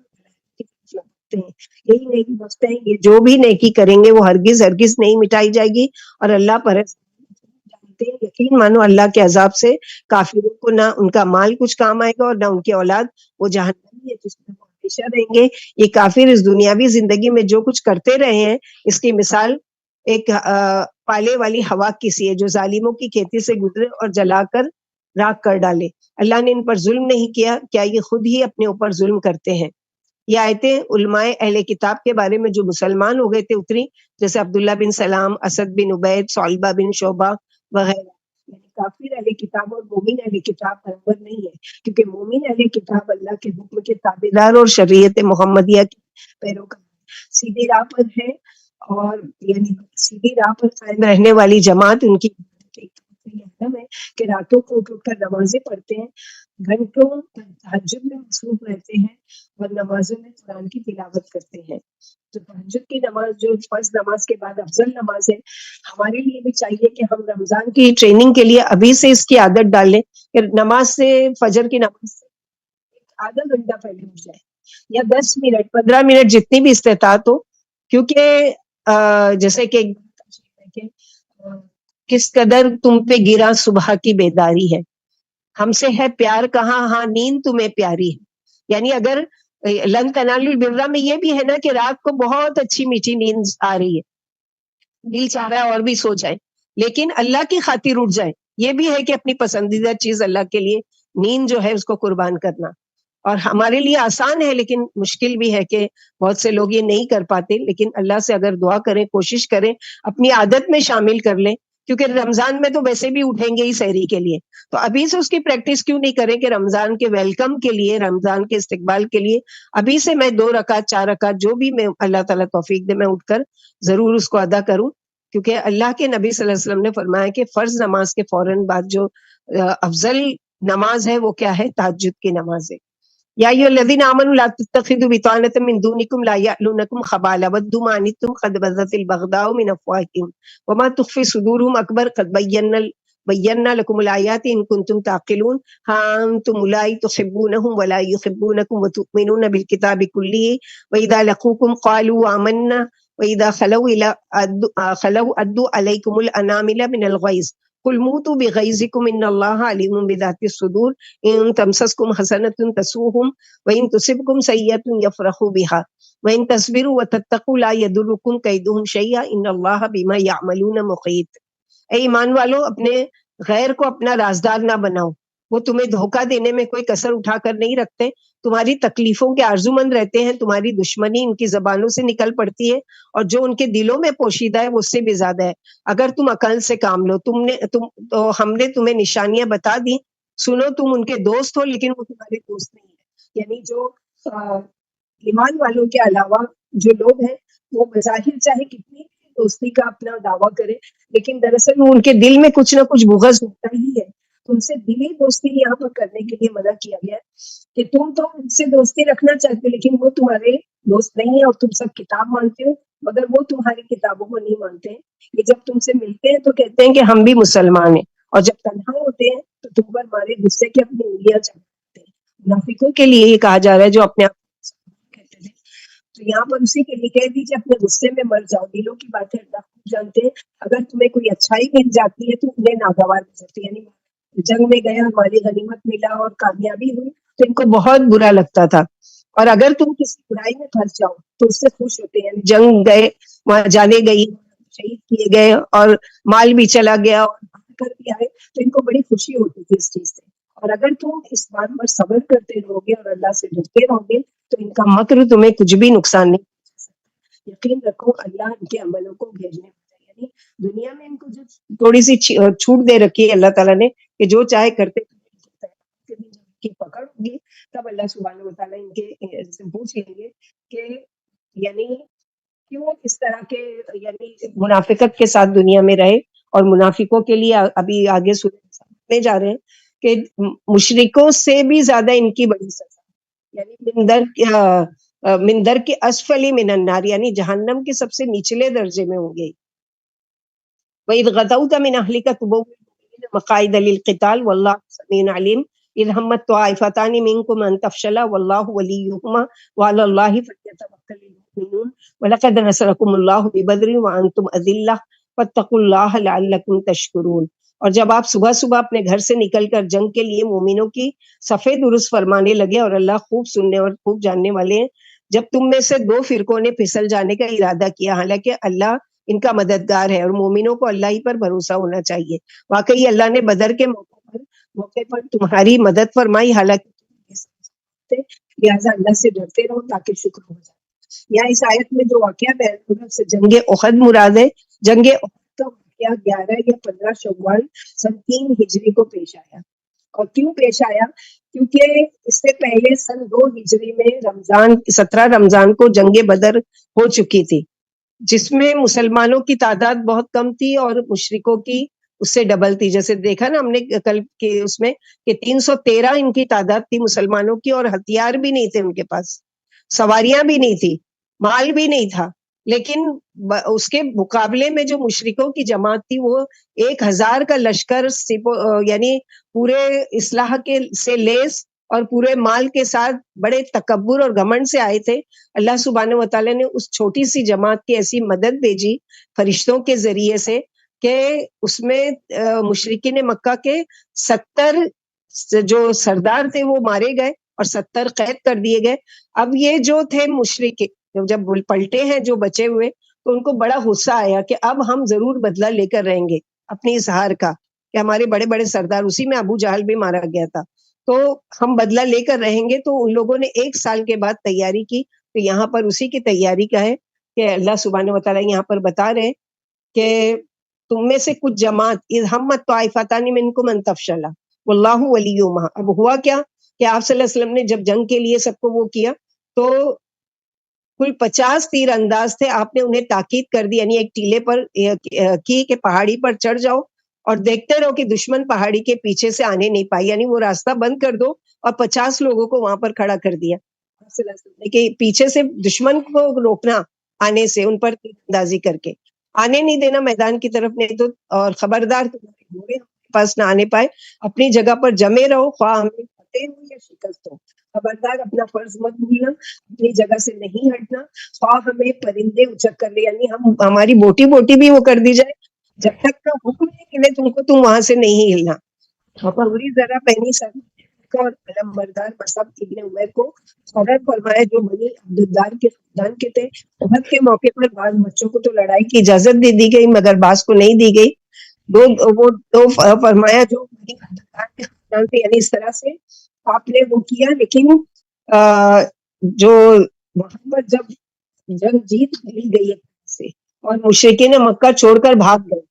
ہیں، یہی نیکی بخشتے ہیں. یہ جو بھی نیکی کریں گے وہ ہرگز ہرگز نہیں مٹائی جائے گی. اور اللہ پر جانتے ہیں، یقین مانو اللہ کے عذاب سے کافروں کو نہ ان کا مال کچھ کام آئے گا اور نہ ان کی اولاد. وہ جہنمی ہے جس میں وہ ہمیشہ رہیں گے. یہ کافر اس دنیاوی زندگی میں جو کچھ کرتے رہے ہیں اس کی مثال ایک پالے والی ہوا کسی ہے جو ظالموں کی کھیتی سے گزرے اور جلا کر راکھ کر ڈالے. اللہ نے ان پر ظلم نہیں کیا، کیا یہ خود ہی اپنے اوپر ظلم کرتے ہیں. یہ آیتیں علماء اہل کتاب کے بارے میں جو مسلمان ہو گئے تھے اتری، جیسے عبداللہ بن سلام، اسد بن عبید، صعلبہ بن شعبہ وغیرہ. یعنی کافر اہل کتاب اور مومن اہل کتاب برابر نہیں ہے، کیونکہ مومن اہل کتاب اللہ کے حکم کے تابع دار اور شریعت محمدیہ کے پیروکار سیدھی راہ پر ہے، اور یعنی سیدھی راہ پر قائم رہنے والی جماعت ان کی علم ہے کہ راتوں کو اٹھ کر نمازیں پڑھتے ہیں، گھنٹوں تہجد میں مصروف رہتے ہیں اور نمازوں میں قرآن کی تلاوت کرتے ہیں. تو تہجد کی نماز جو فرض نماز کے بعد افضل نماز ہے، ہمارے لیے بھی چاہیے کہ ہم رمضان کی ٹریننگ کے لیے ابھی سے اس کی عادت ڈالیں کہ نماز سے فجر کی نماز سے آدھا گھنٹہ پہلے اٹھ جائے، یا 10 منٹ 15 منٹ جتنی بھی استطاعت ہو. کیونکہ جیسے کہ کس قدر تم پہ گرا صبح کی بیداری ہے، ہم سے ہے پیار کہاں، ہاں نیند تمہیں پیاری ہے. یعنی اگر لن تنالوا البر میں یہ بھی ہے نا کہ رات کو بہت اچھی میٹھی نیند آ رہی ہے، دل چاہ رہا ہے اور بھی سو جائے، لیکن اللہ کی خاطر اٹھ جائے. یہ بھی ہے کہ اپنی پسندیدہ چیز اللہ کے لیے نیند جو ہے اس کو قربان کرنا. اور ہمارے لیے آسان ہے لیکن مشکل بھی ہے کہ بہت سے لوگ یہ نہیں کر پاتے. لیکن اللہ سے اگر دعا کریں، کوشش کریں، اپنی عادت میں شامل کر لیں، کیونکہ رمضان میں تو ویسے بھی اٹھیں گے ہی سحری کے لیے، تو ابھی سے اس کی پریکٹس کیوں نہیں کریں کہ رمضان کے ویلکم کے لیے، رمضان کے استقبال کے لیے ابھی سے میں 2 رکعت 4 رکعت جو بھی میں اللہ تعالیٰ توفیق دے میں اٹھ کر ضرور اس کو ادا کروں. کیونکہ اللہ کے نبی صلی اللہ علیہ وسلم نے فرمایا کہ فرض نماز کے فوراً بعد جو افضل نماز ہے وہ کیا ہے؟ تہجد کی نماز ہے. یا ایھا الذین آمنوا لا تتخذوا بطانة من دونکم لا یألونکم خبالا ودوا ما عنتم قد بدت البغضاء من افواہہم وما تخفی صدورہم اکبر قد بینا لکم الآیات ان کنتم تعقلون. ہاں انتم اولئک تحبونہم ولا یحبونکم وتؤمنون بالکتاب کلہ واذا لقوکم قالوا آمنا واذا خلوا ادوا علیکم الانامل من الغیظ قل موتوا بغیظکم ان اللہ علیم بذات الصدور ان تمسسکم حسنۃ تسؤہم وان تصبکم سیئۃ یفرحوا بها وان تصبروا وتتقوا لا یضرکم کیدہم شیئا ان اللہ بما یعملون محیط. اے ایمان والو، اپنے غیر کو اپنا رازدار نہ بناؤ، وہ تمہیں دھوکہ دینے میں کوئی کسر اٹھا کر نہیں رکھتے، تمہاری تکلیفوں کے آرزومند رہتے ہیں، تمہاری دشمنی ان کی زبانوں سے نکل پڑتی ہے اور جو ان کے دلوں میں پوشیدہ ہے وہ اس سے بھی زیادہ ہے. اگر تم عقل سے کام لو، تو ہم نے تمہیں نشانیاں بتا دی، سنو تم ان کے دوست ہو لیکن وہ تمہارے دوست نہیں ہے. یعنی جو ایمان والوں کے علاوہ جو لوگ ہیں وہ بظاہر چاہے کتنی دوستی کا اپنا دعویٰ کرے لیکن دراصل وہ ان کے دل میں کچھ نہ کچھ بغض ہوتا ہی ہے. تو ان سے دلی دوستی یہاں پر کرنے کے لیے منع کیا گیا کہ تم تو ان سے دوستی رکھنا چاہتے ہو لیکن وہ تمہارے دوست نہیں ہے، اور تم سب کتاب مانتے ہو مگر وہ تمہاری کتابوں کو نہیں مانتے ہیں. یہ جب تم سے ملتے ہیں تو کہتے ہیں کہ ہم بھی مسلمان ہیں، اور جب تنہا ہوتے ہیں تو تم پر مارے غصے کی اپنی انگلیاں چلاتے ہیں. منافقوں کے لیے یہ کہا جا رہا ہے جو اپنے آپ کہتے ہیں. تو یہاں پر اسی کے لیے کہہ دیجیے اپنے غصے میں مر جاؤ، دلوں کی باتیں اللہ خوب جانتے ہیں. اگر تمہیں کوئی اچھائی مل جاتی ہے تو انہیں ناگوار گزرتی، یعنی جنگ میں گیا، مالی غنیمت ملا اور کامیابی ہوئی تو ان کو بہت برا لگتا تھا. اور اگر تم کسی برائی میں پھنس جاؤ تو اس سے خوش ہوتے ہیں. جنگ گئے، وہاں جانے گئی، شہید کیے گئے اور مال بھی چلا گیا اور کر بھی آئے تو ان کو بڑی خوشی ہوتی تھی اس چیز سے. اور اگر تم اس بات پر صبر کرتے رہو گے اور اللہ سے ڈرتے رہو گے تو ان کا مکر تمہیں کچھ بھی نقصان نہیں پہنچا سکتا. یقین رکھو اللہ ان کے عملوں کو بھیجنے والا ہے. یعنی دنیا میں ان کو جو تھوڑی سی چھوٹ دے رکھی ہے اللہ تعالیٰ نے کہ جو چاہے کرتے کی پکڑ ہوگی تب اللہ سبحانہ و تعالیٰ ان کے سے پوچھ لیں گے کہ یعنی کیوں اس طرح کے یعنی منافقت کے ساتھ دنیا میں رہے. اور منافقوں کے لیے ابھی آگے سننے جا رہے ہیں کہ مشرکوں سے بھی زیادہ ان کی بڑی سزا، یعنی مندر کے اسفلی من النار، یعنی جہنم کے سب سے نچلے درجے میں ہوں گے. وَإِذْ غَدَوْتَ مِنْ أَهْلِكَ تُبَوِّئُ الْمُؤْمِنِينَ مَقَاعِدَ لِلْقِتَالِ وَاللَّهُ سَمِيعٌ عَلِيمٌ. اذ ہمت طائفتان منکم ان تفشلا واللہ ولیہما وعلی اللہ فلیتوکل المؤمنون ولقد نصرکم اللہ ببدر وانتم اذلہ فاتقوا اللہ لعلکم تشکرون. اور جب آپ صبح صبح اپنے گھر سے نکل کر جنگ کے لیے مومنوں کی صفے درست فرمانے لگے، اور اللہ خوب سننے اور خوب جاننے والے ہیں، جب تم میں سے دو فرقوں نے پھسل جانے کا ارادہ کیا، حالانکہ اللہ ان کا مددگار ہے اور مومنوں کو اللہ ہی پر بھروسہ ہونا چاہیے. واقعی اللہ نے بدر کے موقع پر تمہاری مدد فرمائی، حالانکہ تم تھے، لہٰذا اللہ سے ڈرتے رہو تاکہ شکر ہو جائے. یہاں اس آیت میں جو واقعہ بیان ہوا سے جنگ احد مراد ہے. جنگ احد کا واقعہ 11 یا 15 شوال سن 3 ہجری کو پیش آیا. اور کیوں پیش آیا؟ کیونکہ اس سے پہلے سن 2 ہجری میں 17 رمضان کو جنگ بدر ہو چکی تھی، جس میں مسلمانوں کی تعداد بہت کم تھی اور مشرکوں کی اس سے ڈبل تھی. جیسے دیکھا نا ہم نے کل کے اس میں کہ 313 ان کی تعداد تھی مسلمانوں کی، اور ہتھیار بھی نہیں تھے ان کے پاس، سواریاں بھی نہیں تھی، مال بھی نہیں تھا. لیکن اس کے مقابلے میں جو مشرکوں کی جماعت تھی وہ 1000 کا لشکر، یعنی پورے اسلحہ کے سے لیس اور پورے مال کے ساتھ بڑے تکبر اور گھمنڈ سے آئے تھے. اللہ سبحانہ و تعالیٰ نے اس چھوٹی سی جماعت کی ایسی مدد بھیجی فرشتوں کے ذریعے سے کہ اس میں مشرکین مکہ کے 70 جو سردار تھے وہ مارے گئے اور 70 قید کر دیے گئے. اب یہ جو تھے مشرک جب پلٹے ہیں جو بچے ہوئے تو ان کو بڑا غصہ آیا کہ اب ہم ضرور بدلہ لے کر رہیں گے اپنی اس ہار کا، کہ ہمارے بڑے بڑے سردار، اسی میں ابو جہل بھی مارا گیا تھا، تو ہم بدلہ لے کر رہیں گے. تو ان لوگوں نے 1 سال کے بعد تیاری کی. تو یہاں پر اسی کی تیاری کا ہے کہ اللہ سبحانہ و تعالیٰ یہاں پر بتا رہے ہیں کہ تم میں سے کچھ جماعت اذ ہمت طائفتان منکم ان تفشلا واللہ ولیہما. اب ہوا کیا کہ آپ صلی اللہ علیہ وسلم نے جب جنگ کے لیے سب کو وہ کیا تو کل 50 تیر انداز تھے. آپ نے انہیں تاکید کر دی، یعنی ایک ٹیلے پر کی کہ پہاڑی پر چڑھ جاؤ اور دیکھتے رہو کہ دشمن پہاڑی کے پیچھے سے آنے نہیں پائی، یعنی وہ راستہ بند کر دو، اور 50 لوگوں کو وہاں پر کھڑا کر دیا کہ پیچھے سے دشمن کو روکنا آنے سے، ان پر تیر اندازی کر کے آنے نہیں دینا میدان کی طرف، نہیں تو اور خبردار تمہارے گھوڑے ہمارے پاس نہ آنے پائے، اپنی جگہ پر جمے رہو خواہ ہمیں فتح ہو یا شکست ہو. خبردار اپنا فرض مت بھولنا، اپنی جگہ سے نہیں ہٹنا، خواہ ہمیں پرندے اچک کر لے، یعنی ہماری بوٹی بوٹی بھی وہ کر دی جائے، جب تک کا حکم نہیں ملے تم کو تم وہاں سے نہیں ہلنا. پوری ذرا پہنی سر اور علم بردار مصعب ابن عمیر کو خبر فرمایا جو بنی عبدالدار کے خاندان کے تھے. احد کے موقع پر بعض بچوں کو تو لڑائی کی اجازت دے دی گئی مگر بعض کو نہیں دی گئی. دو فرمایا جو بنی عبدالدار کے خاندان تھے، یعنی اس طرح سے آپ نے وہ کیا. لیکن جو وہاں پر جب جنگ جیت لی گئی سے اور مشرکین مکہ چھوڑ کر بھاگ گئے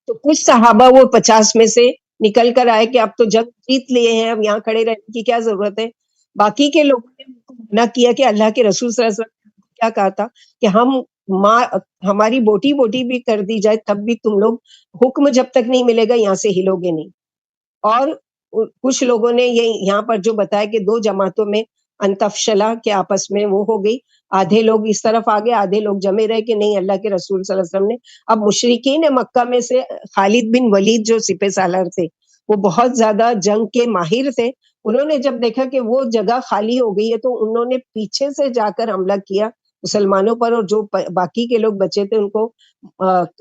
تو کچھ صحابہ وہ 50 میں سے نکل کر آئے کہ اب تو جنگ جیت لیے ہیں، اب یہاں کھڑے رہنے کی کیا ضرورت ہے. باقی کے لوگوں نے ان کو منع کیا کہ اللہ کے رسول صلی اللہ علیہ وسلم نے کیا کہا تھا کہ ہماری بوٹی بوٹی بھی کر دی جائے تب بھی تم لوگ حکم جب تک نہیں ملے گا یہاں سے ہلو گے نہیں. اور کچھ لوگوں نے یہاں پر جو بتایا کہ 2 جماعتوں میں انتفشلا کے آپس میں وہ ہو گئی، آدھے لوگ اس طرف آ گئے، آدھے لوگ جمے رہے کہ نہیں اللہ کے رسول صلی اللہ علیہ وسلم نے. اب مشرکین مکہ میں سے خالد بن ولید جو سپہ سالار تھے وہ بہت زیادہ جنگ کے ماہر تھے. انہوں نے جب دیکھا کہ وہ جگہ خالی ہو گئی ہے تو انہوں نے پیچھے سے جا کر حملہ کیا مسلمانوں پر، اور جو باقی کے لوگ بچے تھے ان کو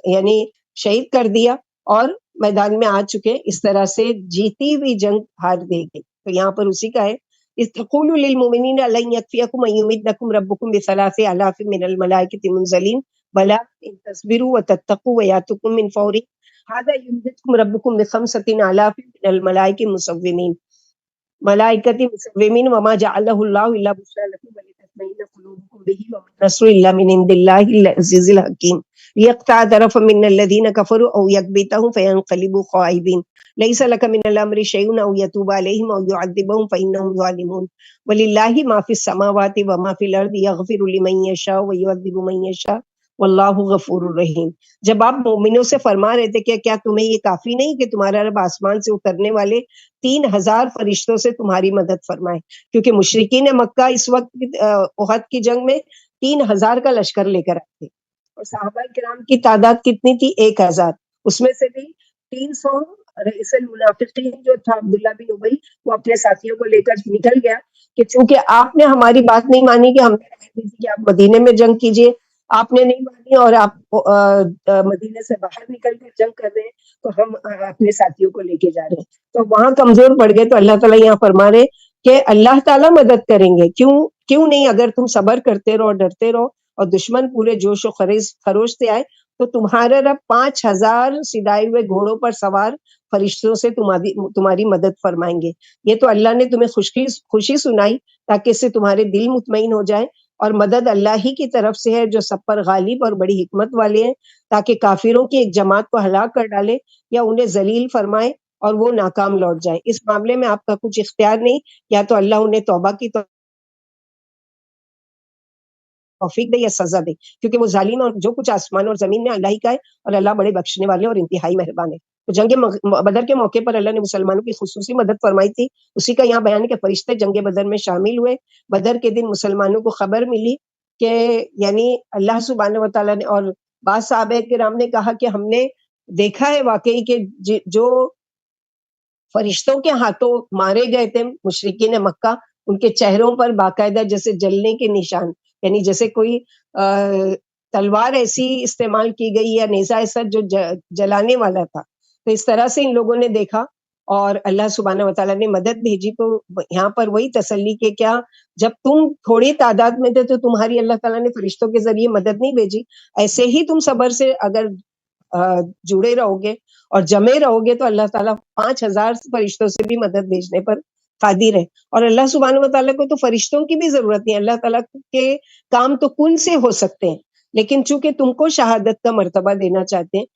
یعنی شہید کر دیا اور میدان میں آ چکے. اس طرح سے جیتی ہوئی جنگ ہار دے گئی. تو یہاں پر اسی کا ہے استقول للمؤمنین لن یکفیکم ان یمدکم ربکم بثلاث آلاف من الملائکۃ منزلین بلا ان تصبروا وتتقوا ویاتکم من فورهم هذا یمدکم ربکم بخمسۃ آلاف من الملائکۃ مسومین وما جعلہ اللہ الا بشریٰ لکم ولتطمئن قلوبکم بہ وما النصر الا من عند اللہ العزیز الحکیم ليقطع طرفا من الذين كفروا او يكبتهم فينقلبوا خائبين ليس لك من الامر شيء او يتوب عليهم او يعذبهم فانهم ظالمون ولله ما في السماوات وما في الارض يغفر لمن يشاء ويعذب من يشاء واللہ غفور الرحیم. جب آپ مومنوں سے فرما رہے تھے کہ کیا تمہیں یہ کافی نہیں کہ تمہارا رب آسمان سے اترنے والے 3000 فرشتوں سے تمہاری مدد فرمائے، کیونکہ مشرکین مکہ اس وقت احد کی جنگ میں 3000 کا لشکر لے کر آئے تھے اور صحابہ کرام کی تعداد کتنی تھی؟ 1000. اس میں سے بھی 300 رئیس المنافقین جو تھا عبداللہ بن ابی، وہ اپنے ساتھیوں کو لے کر نکل گیا کہ چونکہ آپ نے ہماری بات نہیں مانی کہ ہم نے رائے دی تھی کہ آپ مدینے میں جنگ کیجیے، آپ نے نہیں مانی اور آپ مدینے سے باہر نکل کر جنگ کر رہے ہیں، تو ہم اپنے ساتھیوں کو لے کے جا رہے ہیں. تو وہاں کمزور پڑ گئے. تو اللہ تعالیٰ یہاں فرما رہے کہ اللہ تعالیٰ مدد کریں گے. کیوں نہیں؟ اگر تم صبر کرتے رہو، ڈرتے رہو اور دشمن پورے جوش و خروش سے آئے تو تمہارا رب 5,000 سدائے ہوئے گھوڑوں پر سوار فرشتوں سے تمہاری مدد فرمائیں گے. یہ تو اللہ نے تمہیں خوشی سنائی تاکہ اس سے تمہارے دل مطمئن ہو جائے. اور مدد اللہ ہی کی طرف سے ہے جو سب پر غالب اور بڑی حکمت والے ہیں، تاکہ کافروں کی ایک جماعت کو ہلاک کر ڈالے یا انہیں ذلیل فرمائے اور وہ ناکام لوٹ جائے. اس معاملے میں آپ کا کچھ اختیار نہیں، یا تو اللہ انہیں توبہ کی توفیق دے یا سزا دے، کیونکہ وہ ظالم اور جو کچھ آسمان اور زمین میں اللہ ہی کا ہے، اور اللہ بڑے بخشنے والے اور انتہائی مہربان ہے. تو جنگ بدر کے موقع پر اللہ نے مسلمانوں کی خصوصی مدد فرمائی تھی. اسی کا یہاں بیان ہے کہ فرشتے جنگ بدر میں شامل ہوئے. بدر کے دن مسلمانوں کو خبر ملی کہ یعنی اللہ سبحانہ و تعالیٰ نے، اور بعض صحابہ کرام نے کہا کہ ہم نے دیکھا ہے واقعی کہ جو فرشتوں کے ہاتھوں مارے گئے تھے مشرکین مکہ، ان کے چہروں پر باقاعدہ جیسے جلنے کے نشان، یعنی جیسے کوئی تلوار ایسی استعمال کی گئی یا نیزہ ایسا جو جلانے والا تھا. تو اس طرح سے ان لوگوں نے دیکھا اور اللہ سبحانہ وتعالیٰ نے مدد بھیجی. تو یہاں پر وہی تسلی کہ کیا جب تم تھوڑی تعداد میں تھے تو تمہاری اللہ تعالیٰ نے فرشتوں کے ذریعے مدد نہیں بھیجی؟ ایسے ہی تم صبر سے اگر جڑے رہو گے اور جمے رہو گے تو اللہ تعالیٰ 5,000 فرشتوں سے بھی مدد بھیجنے پر قادر ہے. اور اللہ سبحانہ و تعالیٰ کو تو فرشتوں کی بھی ضرورت نہیں. اللہ تعالیٰ کے کام تو کن سے ہو سکتے ہیں، لیکن چونکہ تم کو شہادت کا مرتبہ دینا چاہتے ہیں،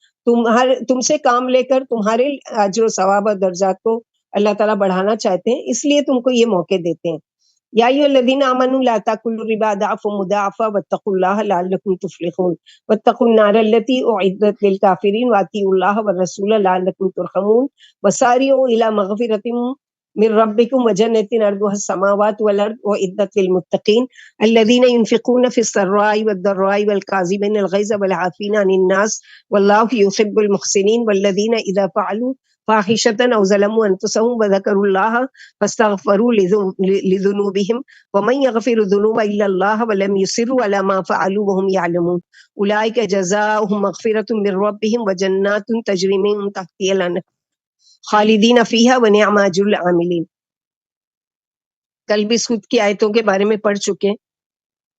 تم سے کام لے کر تمہارے اجر و ثواب اور درجات کو اللہ تعالیٰ بڑھانا چاہتے ہیں، اس لیے تم کو یہ موقع دیتے ہیں. یا ایھا الذین آمنوا لا تاکلوا الربا ضعفا مضاعفا واتقوا اللہ لعلکم تفلحون واتقوا النار التي اعدت للکافرین واطیعوا اللہ والرسول لعلکم ترحمون وسارعوا الی مغفرۃ من ربکم وجنۃ عرضها السماوات والارض اعدت للمتقین الذین ينفقون في السراء والضراء والكاظمین الغیظ والعافین عن الناس واللہ يحب المحسنین والذین اذا فعلوا فاحشة أو ظلموا أنفسهم وذكروا الله فاستغفروا لذنوبهم ومن يغفر الذنوب إلا الله ولم يصروا على ما فعلوا وهم يعلمون أولئك جزاؤهم مغفرة من ربهم وجنات تجري من تحتها الأنهار خالدين فيها ونعم أجر العاملين. کل بھی سود کی آیتوں کے بارے میں پڑھ چکے،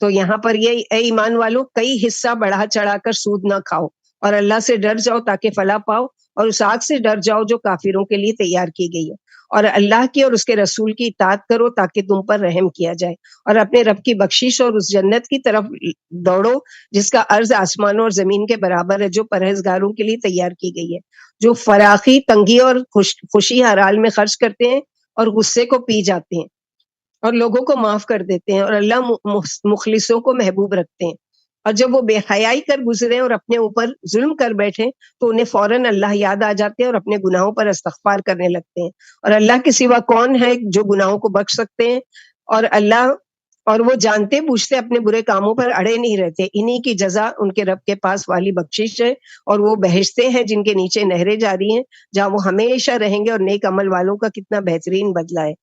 تو یہاں پر یہ اے ایمان والو کئی حصہ بڑھا چڑھا کر سود نہ کھاؤ اور اللہ سے ڈر جاؤ تاکہ فلاح پاؤ، اور اس آگ سے ڈر جاؤ جو کافروں کے لیے تیار کی گئی ہے، اور اللہ کی اور اس کے رسول کی اطاعت کرو تاکہ تم پر رحم کیا جائے، اور اپنے رب کی بخشش اور اس جنت کی طرف دوڑو جس کا عرض آسمانوں اور زمین کے برابر ہے، جو پرہیزگاروں کے لیے تیار کی گئی ہے، جو فراخی، تنگی اور خوشی ہر حال میں خرچ کرتے ہیں اور غصے کو پی جاتے ہیں اور لوگوں کو معاف کر دیتے ہیں، اور اللہ مخلصوں کو محبوب رکھتے ہیں. اور جب وہ بے حیائی کر گزرے اور اپنے اوپر ظلم کر بیٹھے تو انہیں فوراً اللہ یاد آ جاتے ہیں اور اپنے گناہوں پر استغفار کرنے لگتے ہیں. اور اللہ کے سوا کون ہے جو گناہوں کو بخش سکتے ہیں؟ اور وہ جانتے بوجھتے اپنے برے کاموں پر اڑے نہیں رہتے. انہی کی جزا ان کے رب کے پاس والی بخشش ہے، اور وہ بہشتیں ہیں جن کے نیچے نہریں جاری ہیں جہاں وہ ہمیشہ رہیں گے، اور نیک عمل والوں کا کتنا بہترین بدلہ ہے.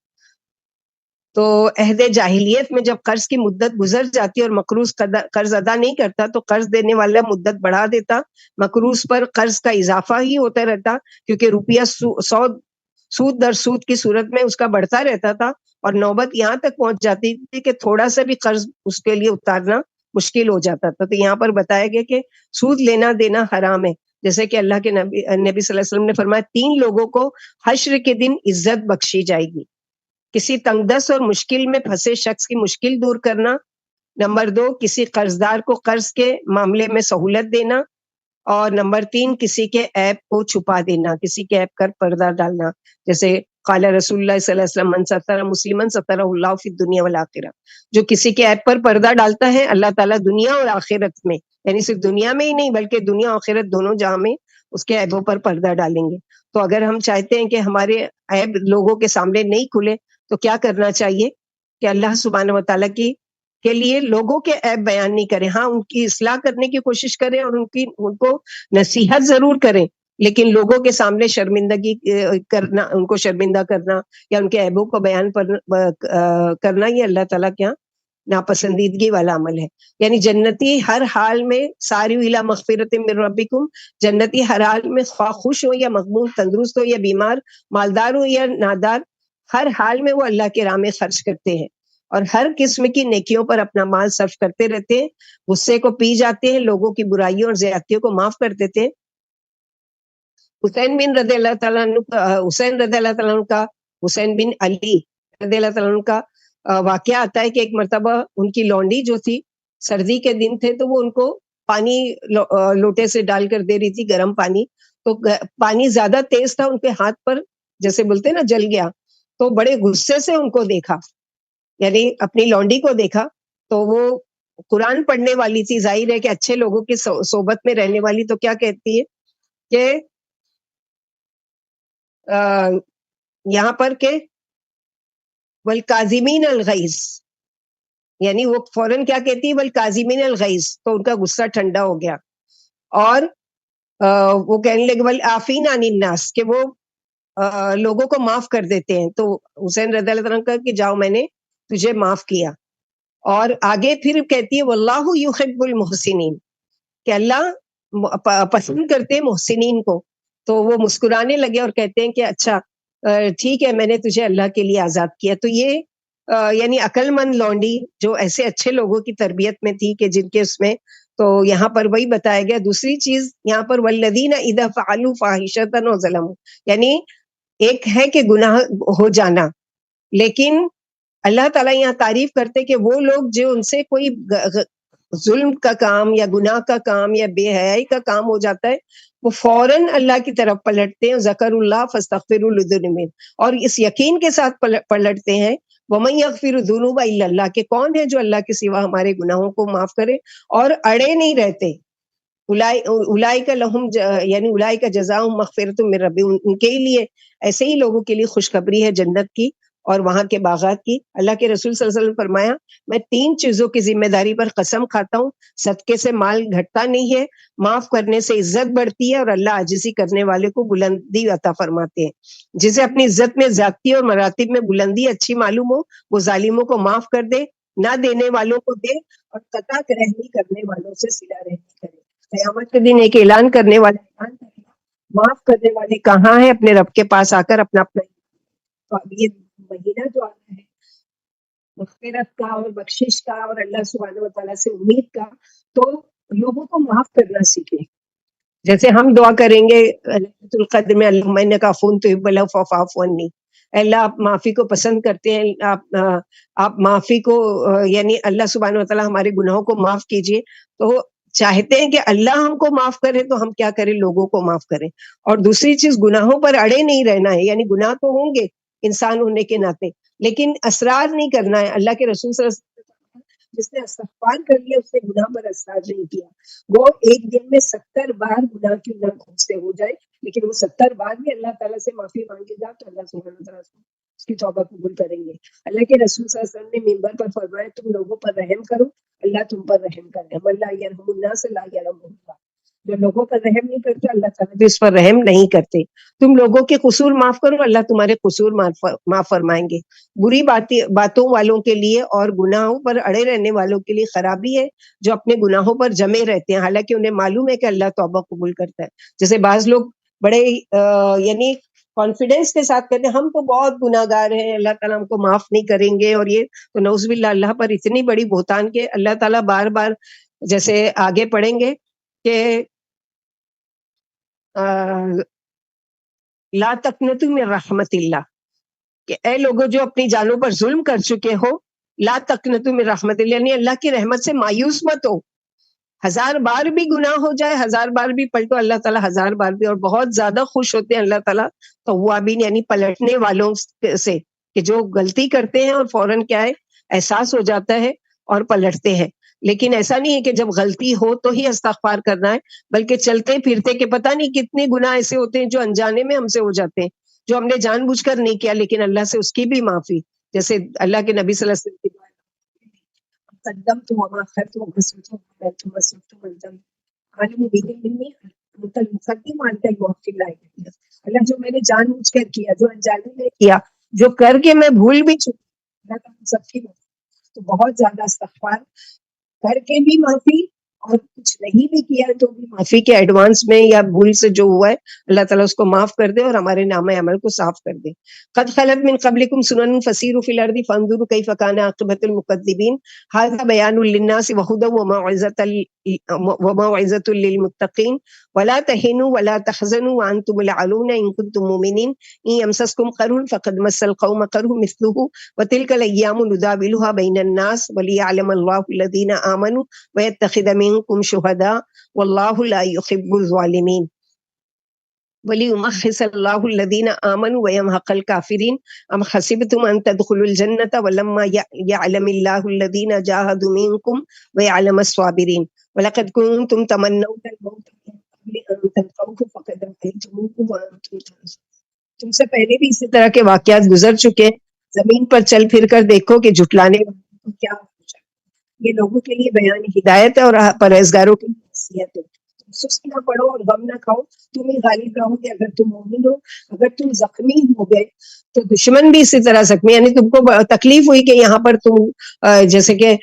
تو عہد جاہلیت میں جب قرض کی مدت گزر جاتی اور مقروض قرض ادا نہیں کرتا تو قرض دینے والا مدت بڑھا دیتا، مقروض پر قرض کا اضافہ ہی ہوتا رہتا، کیونکہ روپیہ سود در سود کی صورت میں اس کا بڑھتا رہتا تھا، اور نوبت یہاں تک پہنچ جاتی تھی کہ تھوڑا سا بھی قرض اس کے لیے اتارنا مشکل ہو جاتا تھا. تو یہاں پر بتایا گیا کہ سود لینا دینا حرام ہے، جیسے کہ اللہ کے نبی صلی اللہ علیہ وسلم نے فرمایا 3 لوگوں کو حشر کے دن عزت بخشی جائے گی: کسی تنگدست اور مشکل میں پھنسے شخص کی مشکل دور کرنا، نمبر 2 کسی قرضدار کو قرض کے معاملے میں سہولت دینا، اور نمبر 3 کسی کے عیب کو چھپا دینا، کسی کے عیب پر پردہ ڈالنا. جیسے قال رسول اللہ صلی اللہ علیہ وسلم من ستر مسلمن سترہ اللہ فی الدنیا والآخرہ، جو کسی کے عیب پر پردہ ڈالتا ہے اللہ تعالیٰ دنیا اور آخرت میں، یعنی صرف دنیا میں ہی نہیں بلکہ دنیا اور آخرت دونوں جہاں میں اس کے عیبوں پر پردہ ڈالیں گے. تو اگر ہم چاہتے ہیں کہ ہمارے عیب لوگوں کے سامنے نہیں کھلے تو کیا کرنا چاہیے کہ اللہ سبحانہ و تعالیٰ کے لیے لوگوں کے عیب بیان نہیں کریں، ہاں ان کی اصلاح کرنے کی کوشش کریں اور ان کو نصیحت ضرور کریں، لیکن لوگوں کے سامنے شرمندگی کرنا، ان کو شرمندہ کرنا یا ان کے عیبوں کو بیان کرنا، یہ اللہ تعالیٰ کے یہاں ناپسندیدگی والا عمل ہے. یعنی جنتی ہر حال میں ساری الی مغفرت من ربکم، جنتی ہر حال میں خواہ خوش ہو یا مغموم، تندرست ہو یا بیمار، مالدار ہو یا نادار، ہر حال میں وہ اللہ کے راہ میں خرچ کرتے ہیں اور ہر قسم کی نیکیوں پر اپنا مال صرف کرتے رہتے ہیں، غصے کو پی جاتے ہیں، لوگوں کی برائیوں اور زیادتیوں کو معاف کر دیتے ہیں. حسین بن رضی اللہ تعالیٰ عنہ حسین رضی اللہ تعالیٰ عنہ کا، حسین بن علی رضی اللہ تعالیٰ عنہ کا واقعہ آتا ہے کہ ایک مرتبہ ان کی لونڈی جو تھی، سردی کے دن تھے تو وہ ان کو پانی لوٹے سے ڈال کر دے رہی تھی، گرم پانی. تو پانی زیادہ تیز تھا، ان کے ہاتھ پر جیسے بولتے نا جل گیا. تو بڑے غصے سے ان کو دیکھا، یعنی اپنی لونڈی کو دیکھا. تو وہ قرآن پڑھنے والی تھی، ظاہر ہے کہ اچھے لوگوں کی صحبت میں رہنے والی، تو کیا کہتی ہے کہ یہاں پر کہ والکاظمین الغیظ، یعنی وہ فوراً کیا کہتی ہے والکاظمین الغیظ، تو ان کا غصہ ٹھنڈا ہو گیا. اور وہ کہنے لگے والعافین عن الناس، کہ وہ لوگوں کو معاف کر دیتے ہیں. تو حسین رضی اللہ عنہ کہا کہ جاؤ میں نے تجھے معاف کیا. اور آگے پھر کہتی ہے واللہ یحب المحسنین، کہ اللہ پسند کرتے ہیں محسنین کو. تو وہ مسکرانے لگے اور کہتے ہیں کہ اچھا ٹھیک ہے، میں نے تجھے اللہ کے لیے آزاد کیا. تو یہ یعنی عقل مند لونڈی جو ایسے اچھے لوگوں کی تربیت میں تھی کہ جن کے اس میں، تو یہاں پر وہی بتایا گیا. دوسری چیز یہاں پر والذین اذا فعلوا فاحشۃ وظلموا، یعنی ایک ہے کہ گناہ ہو جانا، لیکن اللہ تعالیٰ یہاں تعریف کرتے کہ وہ لوگ جو ان سے کوئی ظلم کا کام یا گناہ کا کام یا بے حیائی کا کام ہو جاتا ہے، وہ فوراً اللہ کی طرف پلٹتے ہیں، ذکر اللہ فاستغفروا لذنوبہم، اور اس یقین کے ساتھ پلٹتے ہیں وَمَن يَغْفِرُ الذُّنُوبَ إِلَّا اللَّهُ، کہ کون ہے جو اللہ کے سوا ہمارے گناہوں کو معاف کرے، اور اڑے نہیں رہتے. اولئک لہم یعنی اولئک جزاؤہم مغفرۃ من ربہم، ان کے لیے ایسے ہی لوگوں کے لیے خوشخبری ہے جنت کی اور وہاں کے باغات کی. اللہ کے رسول صلی اللہ علیہ وسلم نے فرمایا میں 3 چیزوں کی ذمہ داری پر قسم کھاتا ہوں، صدقے سے مال گھٹتا نہیں ہے، معاف کرنے سے عزت بڑھتی ہے، اور اللہ عاجزی کرنے والے کو بلندی عطا فرماتے ہیں. جسے اپنی عزت میں زیادتی اور مراتب میں بلندی اچھی معلوم ہو، وہ ظالموں کو معاف کر دے، نہ دینے والوں کو دے، اور قطع رحمی کرنے والوں سے صلہ رحمی کرے. قیامت کے دن ایک اعلان کرنے والا اعلان کرے گا، معاف کرنے والے کہاں ہیں، اپنے رب کے پاس آ کر اپنا اپنا. تو اب یہ مہینہ جو آتا ہے مغفرت کا اور بخشش کا اور اللہ سبحانہ و تعالیٰ سے امید کا، تو لوگوں کو معاف کرنا سیکھیں. جیسے ہم دعا کریں گے ليلۃ القدر میں اللہم انک عفو تحب العفو فاعف عنی، اللہ آپ معافی کو پسند کرتے ہیں، آپ معافی کو یعنی اللہ سبحانہ و تعالیٰ ہمارے گناہوں کو معاف کیجیے. تو چاہتے ہیں کہ اللہ ہم کو معاف کرے، تو ہم کیا کریں، لوگوں کو معاف کریں. اور دوسری چیز گناہوں پر اڑے نہیں رہنا ہے، یعنی گناہ تو ہوں گے انسان ہونے کے ناطے، لیکن اسرار نہیں کرنا ہے. اللہ کے رسول صلی اللہ علیہ وسلم جس نے استغفار کر لیا اس نے گناہ پر اسرار نہیں کیا. وہ ایک دن میں 70 بار گناہ کیوں نہ خود سے ہو جائے، لیکن وہ 70 بار بھی اللہ تعالیٰ سے معافی مانگے گا تو اللہ سبحانہ وتعالیٰ اس کی توبہ قبول کریں گے. اللہ کے رسول صلی اللہ علیہ وسلم نے منبر پر فرمایا تم لوگوں پر رحم کرو، اللہ تم پر رحم کرے. من لا یرحم الناس لا یرحمہ اللہ، جو لوگوں پر رحم نہیں کرتے اللہ تعالیٰ بھی اس پر رحم نہیں کرتے. تم لوگوں کے قصور معاف کرو، اللہ تمہارے قصور معاف فرمائیں گے. بری باتوں والوں کے لیے اور گناہوں پر اڑے رہنے والوں کے لیے خرابی ہے جو اپنے گناہوں پر جمے رہتے ہیں، حالانکہ انہیں معلوم ہے کہ اللہ توبہ قبول کرتا ہے. جیسے بعض لوگ بڑے یعنی کانفیڈینس کے ساتھ کہتے ہیں ہم تو بہت گناہ گار ہیں، اللہ تعالیٰ ہم کو معاف نہیں کریں گے، اور یہ تو نعوذ باللہ اللہ پر اتنی بڑی بہتان کہ اللہ تعالیٰ بار بار جیسے آگے پڑھیں گے کہ لا تقنطوا من رحمت اللہ، کہ اے لوگوں جو اپنی جانوں پر ظلم کر چکے ہو، لا تقنطوا من رحمت اللہ، یعنی اللہ کی رحمت سے مایوس مت ہو. 1000 بار بھی گناہ ہو جائے، 1000 بار بھی پلٹو، اللہ تعالیٰ 1000 بار بھی، اور بہت زیادہ خوش ہوتے ہیں اللہ تعالیٰ توابین یعنی پلٹنے والوں سے، کہ جو غلطی کرتے ہیں اور فوراً کیا ہے احساس ہو جاتا ہے اور پلٹتے ہیں. لیکن ایسا نہیں ہے کہ جب غلطی ہو تو ہی استغفار کرنا ہے، بلکہ چلتے پھرتے کہ پتہ نہیں کتنے گناہ ایسے ہوتے ہیں جو انجانے میں ہم سے ہو جاتے ہیں، جو ہم نے جان بوجھ کر نہیں کیا، لیکن اللہ سے اس کی بھی معافی. جیسے اللہ کے نبی صلی اللہ علیہ وسلم کی دعا قدمت وما اخرت وما اسررت وما اعلنت وما اسرفت وما انت عالم به مني انت المقدم وانت المؤخر لا الہ الا انت۔ اللہ جو میں نے جان بوجھ کر کیا، جو انجانے میں کیا، جو کر کے میں بھول بھی چکی، اللہ تعالیٰ ہم سب کی مدد۔ تو بہت زیادہ استغفار، کر کے بھی معافی اور کچھ نہیں بھی کیا تو بھی معافی کے ایڈوانس میں، یا بھول سے جو ہوا ہے اللہ تعالیٰ اس کو معاف کر دے اور ہمارے نام عمل کو صاف کر دے۔ قد خلت من قبلکم سنن فسیروا فی الارض فانظروا کیف کان عاقبۃ المکذبین ھذا بیان للناس وہدی وموعظۃ للمتقین ولا تہنوا ولا تحزنوا وانتم الاعلون ان کنتم مؤمنین ان یمسسکم قرح فقد مس القوم قرح مثلہ وتلک الايام نداولها بین الناس وليعلم اللہ الذین آمنوا ويتخذ منكم شهداء والله لا يحب الظالمين وليمحص الله الذين آمنوا ويمحق الكافرين أم حسبتم أن تدخلوا الجنة ولما يعلم الله الذين جاهدوا منكم ويعلم الصابرين ولقد كنتم تمنون الموت من قبل أن تلقوه فقد رأيتموه وأنتم تنظرون۔ تم سے پہلے بھی اسی طرح کے واقعات گزر چکے ہیں، زمین پر چل پھر کر دیکھو کہ جھٹلانے والوں کو کیا ہو جائے۔ یہ لوگوں کے لیے بیان ہدایت ہے اور پرہیزگاروں کے لیے نصیحت ہے۔ تم سست نہ پڑو اور غم نہ کھاؤ، تم ہی غالب رہو گے اگر تم مومن ہو۔ اگر تم زخمی ہو گئے تو دشمن بھی اسی طرح زخمی، یعنی تم کو تکلیف ہوئی کہ یہاں پر تم جیسے کہ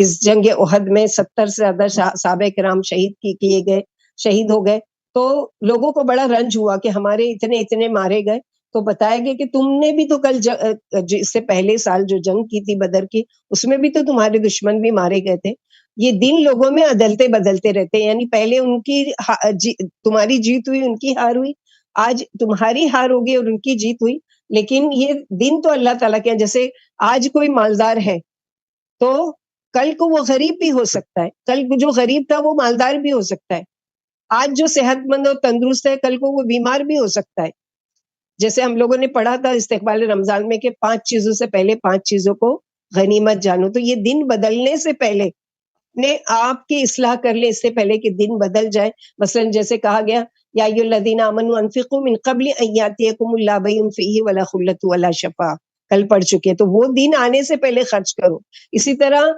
اس جنگ احد میں 70 سے زیادہ صحابہ کرام کیے گئے، شہید ہو گئے، تو لوگوں کو بڑا رنج ہوا کہ ہمارے اتنے مارے گئے۔ تو بتایا گیا کہ تم نے بھی تو کل اس سے پہلے سال جو جنگ کی تھی بدر کی، اس میں بھی تو تمہارے دشمن بھی مارے گئے تھے۔ یہ دن لوگوں میں عدلتے بدلتے رہتے، یعنی پہلے ان کی تمہاری جیت ہوئی، ان کی ہار ہوئی، آج تمہاری ہار ہوگی اور ان کی جیت ہوئی، لیکن یہ دن تو اللہ تعالیٰ کے ہیں۔ جیسے آج کوئی مالدار ہے تو کل کو وہ غریب بھی ہو سکتا ہے، کل جو غریب تھا وہ مالدار بھی ہو سکتا ہے، آج جو صحت مند اور تندرست ہے کل کو وہ بیمار بھی ہو سکتا ہے۔ جیسے ہم لوگوں نے پڑھا تھا استقبال رمضان میں کہ 5 چیزوں سے پہلے 5 چیزوں کو غنیمت جانو، تو یہ دن بدلنے سے پہلے اپنے آپ کی اصلاح کر لیں، اس سے پہلے کہ دن بدل جائے۔ مثلا جیسے کہا گیا یا ایھا الذین آمنوا انفقوا من قبل ان یاتیکم اللہ بیع فیہ ولا خلۃ ولا شفاعۃ، کل پڑھ چکے، تو وہ دن آنے سے پہلے خرچ کرو۔ اسی طرح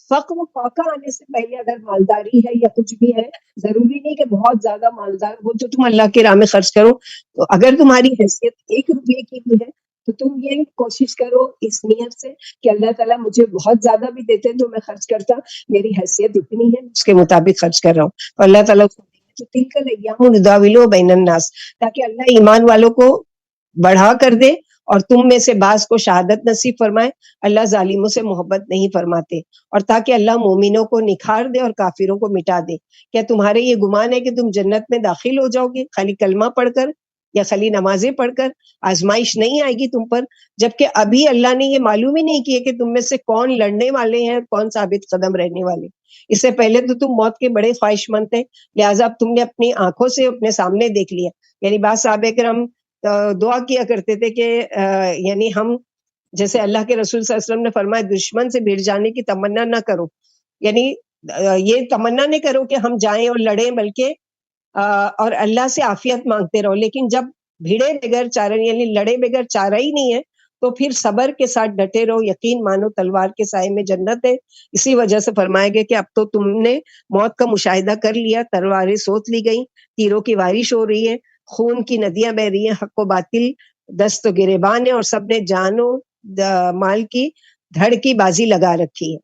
فقر و فاقہ آنے سے پہلے اگر مالداری ہے یا کچھ بھی ہے، ضروری نہیں کہ بہت زیادہ مالدار ہو تو تم اللہ کی راہ میں خرچ کرو۔ تو اگر تمہاری حیثیت 1 روپے کی بھی ہے تو تم یہ کوشش کرو اس نیت سے کہ اللہ تعالیٰ مجھے بہت زیادہ بھی دیتے تو میں خرچ کرتا، میری حیثیت اتنی ہے اس کے مطابق خرچ کر رہا ہوں، تو اللہ تعالیٰ کو تو تلک الایام نداولها بین الناس، تاکہ اللہ ایمان والوں کو بڑھا کر دے اور تم میں سے بعض کو شہادت نصیب فرمائے۔ اللہ ظالموں سے محبت نہیں فرماتے، اور تاکہ اللہ مومنوں کو نکھار دے اور کافروں کو مٹا دے۔ کیا تمہارے یہ گمان ہے کہ تم جنت میں داخل ہو جاؤ گے خالی کلمہ پڑھ کر یا خالی نمازیں پڑھ کر؟ آزمائش نہیں آئے گی تم پر، جبکہ ابھی اللہ نے یہ معلوم ہی نہیں کیا کہ تم میں سے کون لڑنے والے ہیں، کون ثابت قدم رہنے والے۔ اس سے پہلے تو تم موت کے بڑے خواہش مند تھے، لہٰذا اب تم نے اپنی آنکھوں سے اپنے سامنے دیکھ لیا۔ یعنی بعض صحابہ کرام دعا کیا کرتے تھے کہ یعنی ہم، جیسے اللہ کے رسول صلی اللہ علیہ وسلم نے فرمایا دشمن سے بھیڑ جانے کی تمنا نہ کرو، یعنی یہ تمنا نہیں کرو کہ ہم جائیں اور لڑیں، بلکہ اور اللہ سے عافیت مانگتے رہو۔ لیکن جب بھیڑے بغیر چارہ، یعنی لڑے بغیر چارہ ہی نہیں ہے، تو پھر صبر کے ساتھ ڈٹے رہو، یقین مانو تلوار کے سائے میں جنت ہے۔ اسی وجہ سے فرمایا گیا کہ اب تو تم نے موت کا مشاہدہ کر لیا، تلواریں سوت لی گئیں، تیروں کی بارش ہو رہی ہے، خون کی ندیاں بہ رہی ہیں، حق و باطل دست و گریبان ہے، اور سب نے جان و مال کی دھڑ کی بازی لگا رکھی ہے۔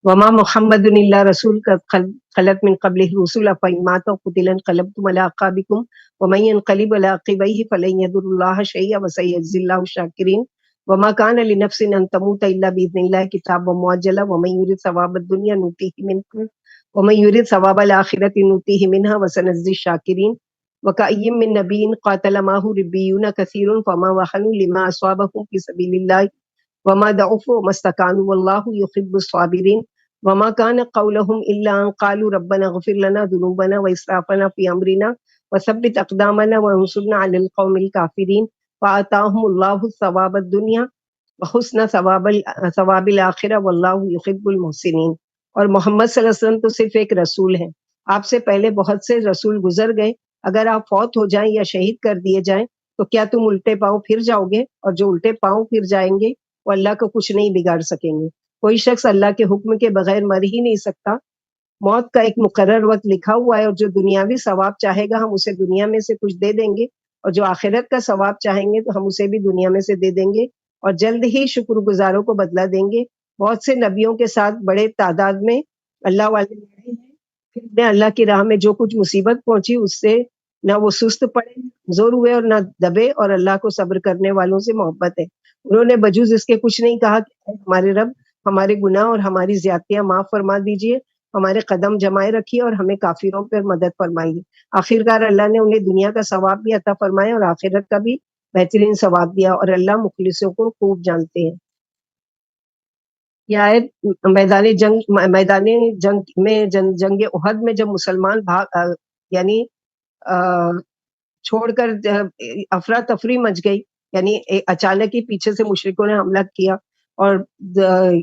وما محمد الا رسول قد خلت من قبله الرسل افإن مات أو قتل انقلبتم على أعقابكم ومن ينقلب على عقبيه فلن يضر الله شيئا وسيجزي الله الشاكرين وما كان لنفس أن تموت إلا بإذن الله كتابا مؤجلا ومن يرد ثواب الدنيا نؤتيه منها ومن يرد ثواب الآخرة نؤتيه منها وسنجزي الشاكرين وكأي من نبي قاتل معه ربيون كثير فما وهنوا لما أصابهم في سبيل الله وما ضعفوا وما استكانوا والله يحب الصابرين وما كان قولهم إلا أن قالوا ربنا اغفر لنا ذنوبنا وإسرافنا في أمرنا وثبت أقدامنا وانصرنا على القوم الكافرين فآتاهم الله ثواب الدنيا وحسن ثواب الآخرة والله يحب المحسنين۔ اور محمد صلی اللہ علیہ وسلم تو صرف ایک رسول ہیں، آپ سے پہلے بہت سے رسول گزر گئے، اگر آپ فوت ہو جائیں یا شہید کر دیے جائیں تو کیا تم الٹے پاؤں پھر جاؤ گے؟ اور جو الٹے پاؤں پھر جائیں گے وہ اللہ کو کچھ نہیں بگاڑ سکیں گے۔ کوئی شخص اللہ کے حکم کے بغیر مر ہی نہیں سکتا، موت کا ایک مقرر وقت لکھا ہوا ہے، اور جو دنیاوی ثواب چاہے گا ہم اسے دنیا میں سے کچھ دے دیں گے، اور جو آخرت کا ثواب چاہیں گے تو ہم اسے بھی دنیا میں سے دے دیں گے، اور جلد ہی شکر گزاروں کو بدلہ دیں گے۔ بہت سے نبیوں کے ساتھ بڑے تعداد میں اللہ والے لڑے ہیں، پھر انہیں اللہ کی راہ میں جو کچھ مصیبت پہنچی اس سے نہ وہ سست پڑے، کمزور ہوئے اور نہ دبے، اور اللہ کو صبر کرنے والوں سے محبت ہے۔ انہوں نے بجوز اس کے کچھ نہیں کہا کہ اے ہمارے رب، ہمارے گناہ اور ہماری زیادتیاں معاف فرما دیجئے، ہمارے قدم جمائے رکھیے اور ہمیں کافروں پر مدد فرمائیے۔ آخرکار اللہ نے انہیں دنیا کا ثواب بھی عطا فرمایا اور آخرت کا بھی بہترین ثواب دیا، اور اللہ مخلصوں کو خوب جانتے ہیں۔ یہ آیت میدان جنگ میں جنگ احد میں جب مسلمان یعنی چھوڑ کر افراتفری مچ گئی، یعنی اچانک ہی پیچھے سے مشرکوں نے حملہ کیا، اور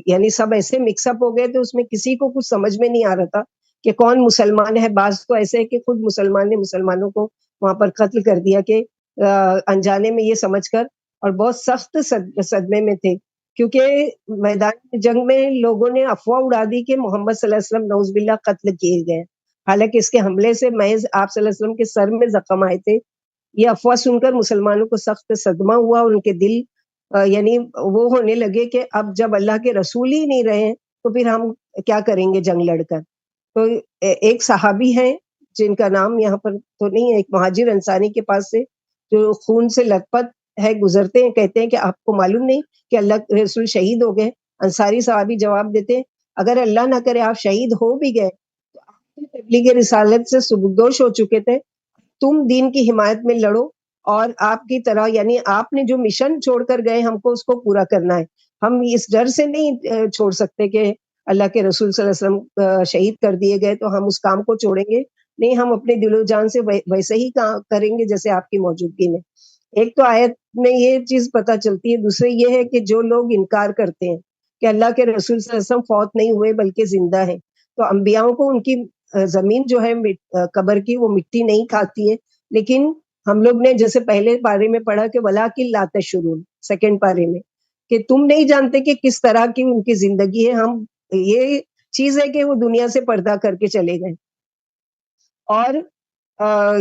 یعنی سب ایسے مکس اپ ہو گئے تو اس میں کسی کو کچھ سمجھ میں نہیں آ رہا تھا کہ کون مسلمان ہے۔ بعض تو ایسے ہے کہ خود مسلمان نے مسلمانوں کو وہاں پر قتل کر دیا کہ انجانے میں یہ سمجھ کر، اور بہت سخت صدمے میں تھے، کیونکہ میدان جنگ میں لوگوں نے افواہ اڑا دی کہ محمد صلی اللہ علیہ وسلم نعوذ باللہ قتل کیے گئے، حالانکہ اس کے حملے سے محض آپ صلی اللہ علیہ وسلم کے سر میں زخم آئے تھے۔ یہ افواہ سن کر مسلمانوں کو سخت صدمہ ہوا، اور ان کے دل یعنی وہ ہونے لگے کہ اب جب اللہ کے رسول ہی نہیں رہے تو پھر ہم کیا کریں گے جنگ لڑ کر۔ تو ایک صحابی ہیں جن کا نام یہاں پر تو نہیں ہے، ایک مہاجر انصاری کے پاس سے جو خون سے لت پت ہے گزرتے ہیں، کہتے ہیں کہ آپ کو معلوم نہیں کہ اللہ کے رسول شہید ہو گئے؟ انصاری صحابی جواب دیتے ہیں اگر اللہ نہ کرے آپ شہید ہو بھی گئے تو آپ تبلیغ رسالت سے سبکدوش ہو چکے تھے، تم دین کی حمایت میں لڑو، اور آپ کی طرح یعنی آپ نے جو مشن چھوڑ کر گئے ہم کو اس کو پورا کرنا ہے۔ ہم اس ڈر سے نہیں چھوڑ سکتے کہ اللہ کے رسول صلی اللہ علیہ وسلم شہید کر دیے گئے تو ہم اس کام کو چھوڑیں گے، نہیں، ہم اپنے دل و جان سے ویسے ہی کریں گے جیسے آپ کی موجودگی میں۔ ایک تو آیت میں یہ چیز پتہ چلتی ہے، دوسرے یہ ہے کہ جو لوگ انکار کرتے ہیں کہ اللہ کے رسول صلی اللہ علیہ وسلم فوت نہیں ہوئے بلکہ زندہ ہیں، تو انبیاؤں کو ان کی زمین جو ہے قبر کی وہ مٹی نہیں کھاتی ہے، لیکن ہم لوگ نے جیسے پہلے پارے میں پڑھا کہ وَلَٰكِن لَا تَشْعُرُونَ، سیکنڈ پارے میں، کہ تم نہیں جانتے کہ کس طرح کی ان کی زندگی ہے، ہم یہ چیز ہے کہ وہ دنیا سے پردہ کر کے چلے گئے، اور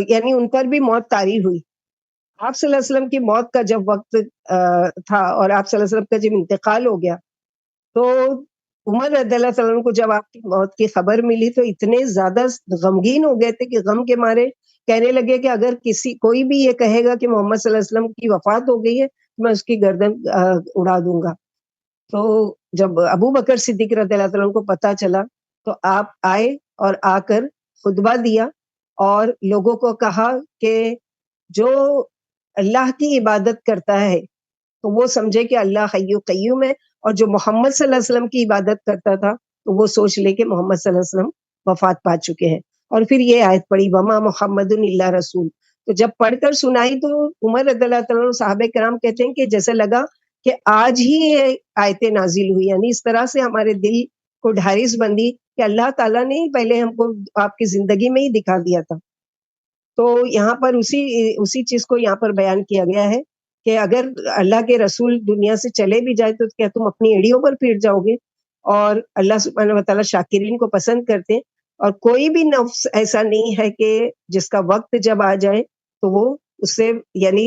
یعنی ان پر بھی موت طاری ہوئی۔ آپ صلی اللہ علیہ وسلم کی موت کا جب وقت تھا اور آپ صلی اللہ علیہ وسلم کا جب انتقال ہو گیا تو عمر رضی اللہ عنہ کو جب آپ کی موت کی خبر ملی تو اتنے زیادہ غمگین ہو گئے تھے کہ غم کے مارے کہنے لگے کہ اگر کوئی بھی یہ کہے گا کہ محمد صلی اللہ علیہ وسلم کی وفات ہو گئی ہے تو میں اس کی گردن اڑا دوں گا۔ تو جب ابو بکر صدیق رضی اللہ عنہ کو پتہ چلا تو آپ آئے اور آ کر خطبہ دیا اور لوگوں کو کہا کہ جو اللہ کی عبادت کرتا ہے تو وہ سمجھے کہ اللہ حی و قیوم ہے، اور جو محمد صلی اللہ علیہ وسلم کی عبادت کرتا تھا تو وہ سوچ لے کہ محمد صلی اللہ علیہ وسلم وفات پا چکے ہیں۔ اور پھر یہ آیت پڑھی وما محمد الا رسول، تو جب پڑھ کر سنائی تو عمر رضی اللہ عنہ صحابہ کرام کہتے ہیں کہ جیسے لگا کہ آج ہی یہ آیتیں نازل ہوئی، یعنی اس طرح سے ہمارے دل کو ڈھارس بندی کہ اللہ تعالیٰ نے پہلے ہم کو آپ کی زندگی میں ہی دکھا دیا تھا۔ تو یہاں پر اسی چیز کو یہاں پر بیان کیا گیا ہے کہ اگر اللہ کے رسول دنیا سے چلے بھی جائے تو کیا تم اپنی ایڑیوں پر پھر جاؤ گے؟ اور اللہ سبحانہ وتعالیٰ شاکرین کو پسند کرتے ہیں، اور کوئی بھی نفس ایسا نہیں ہے کہ جس کا وقت جب آ جائے تو وہ اس سے یعنی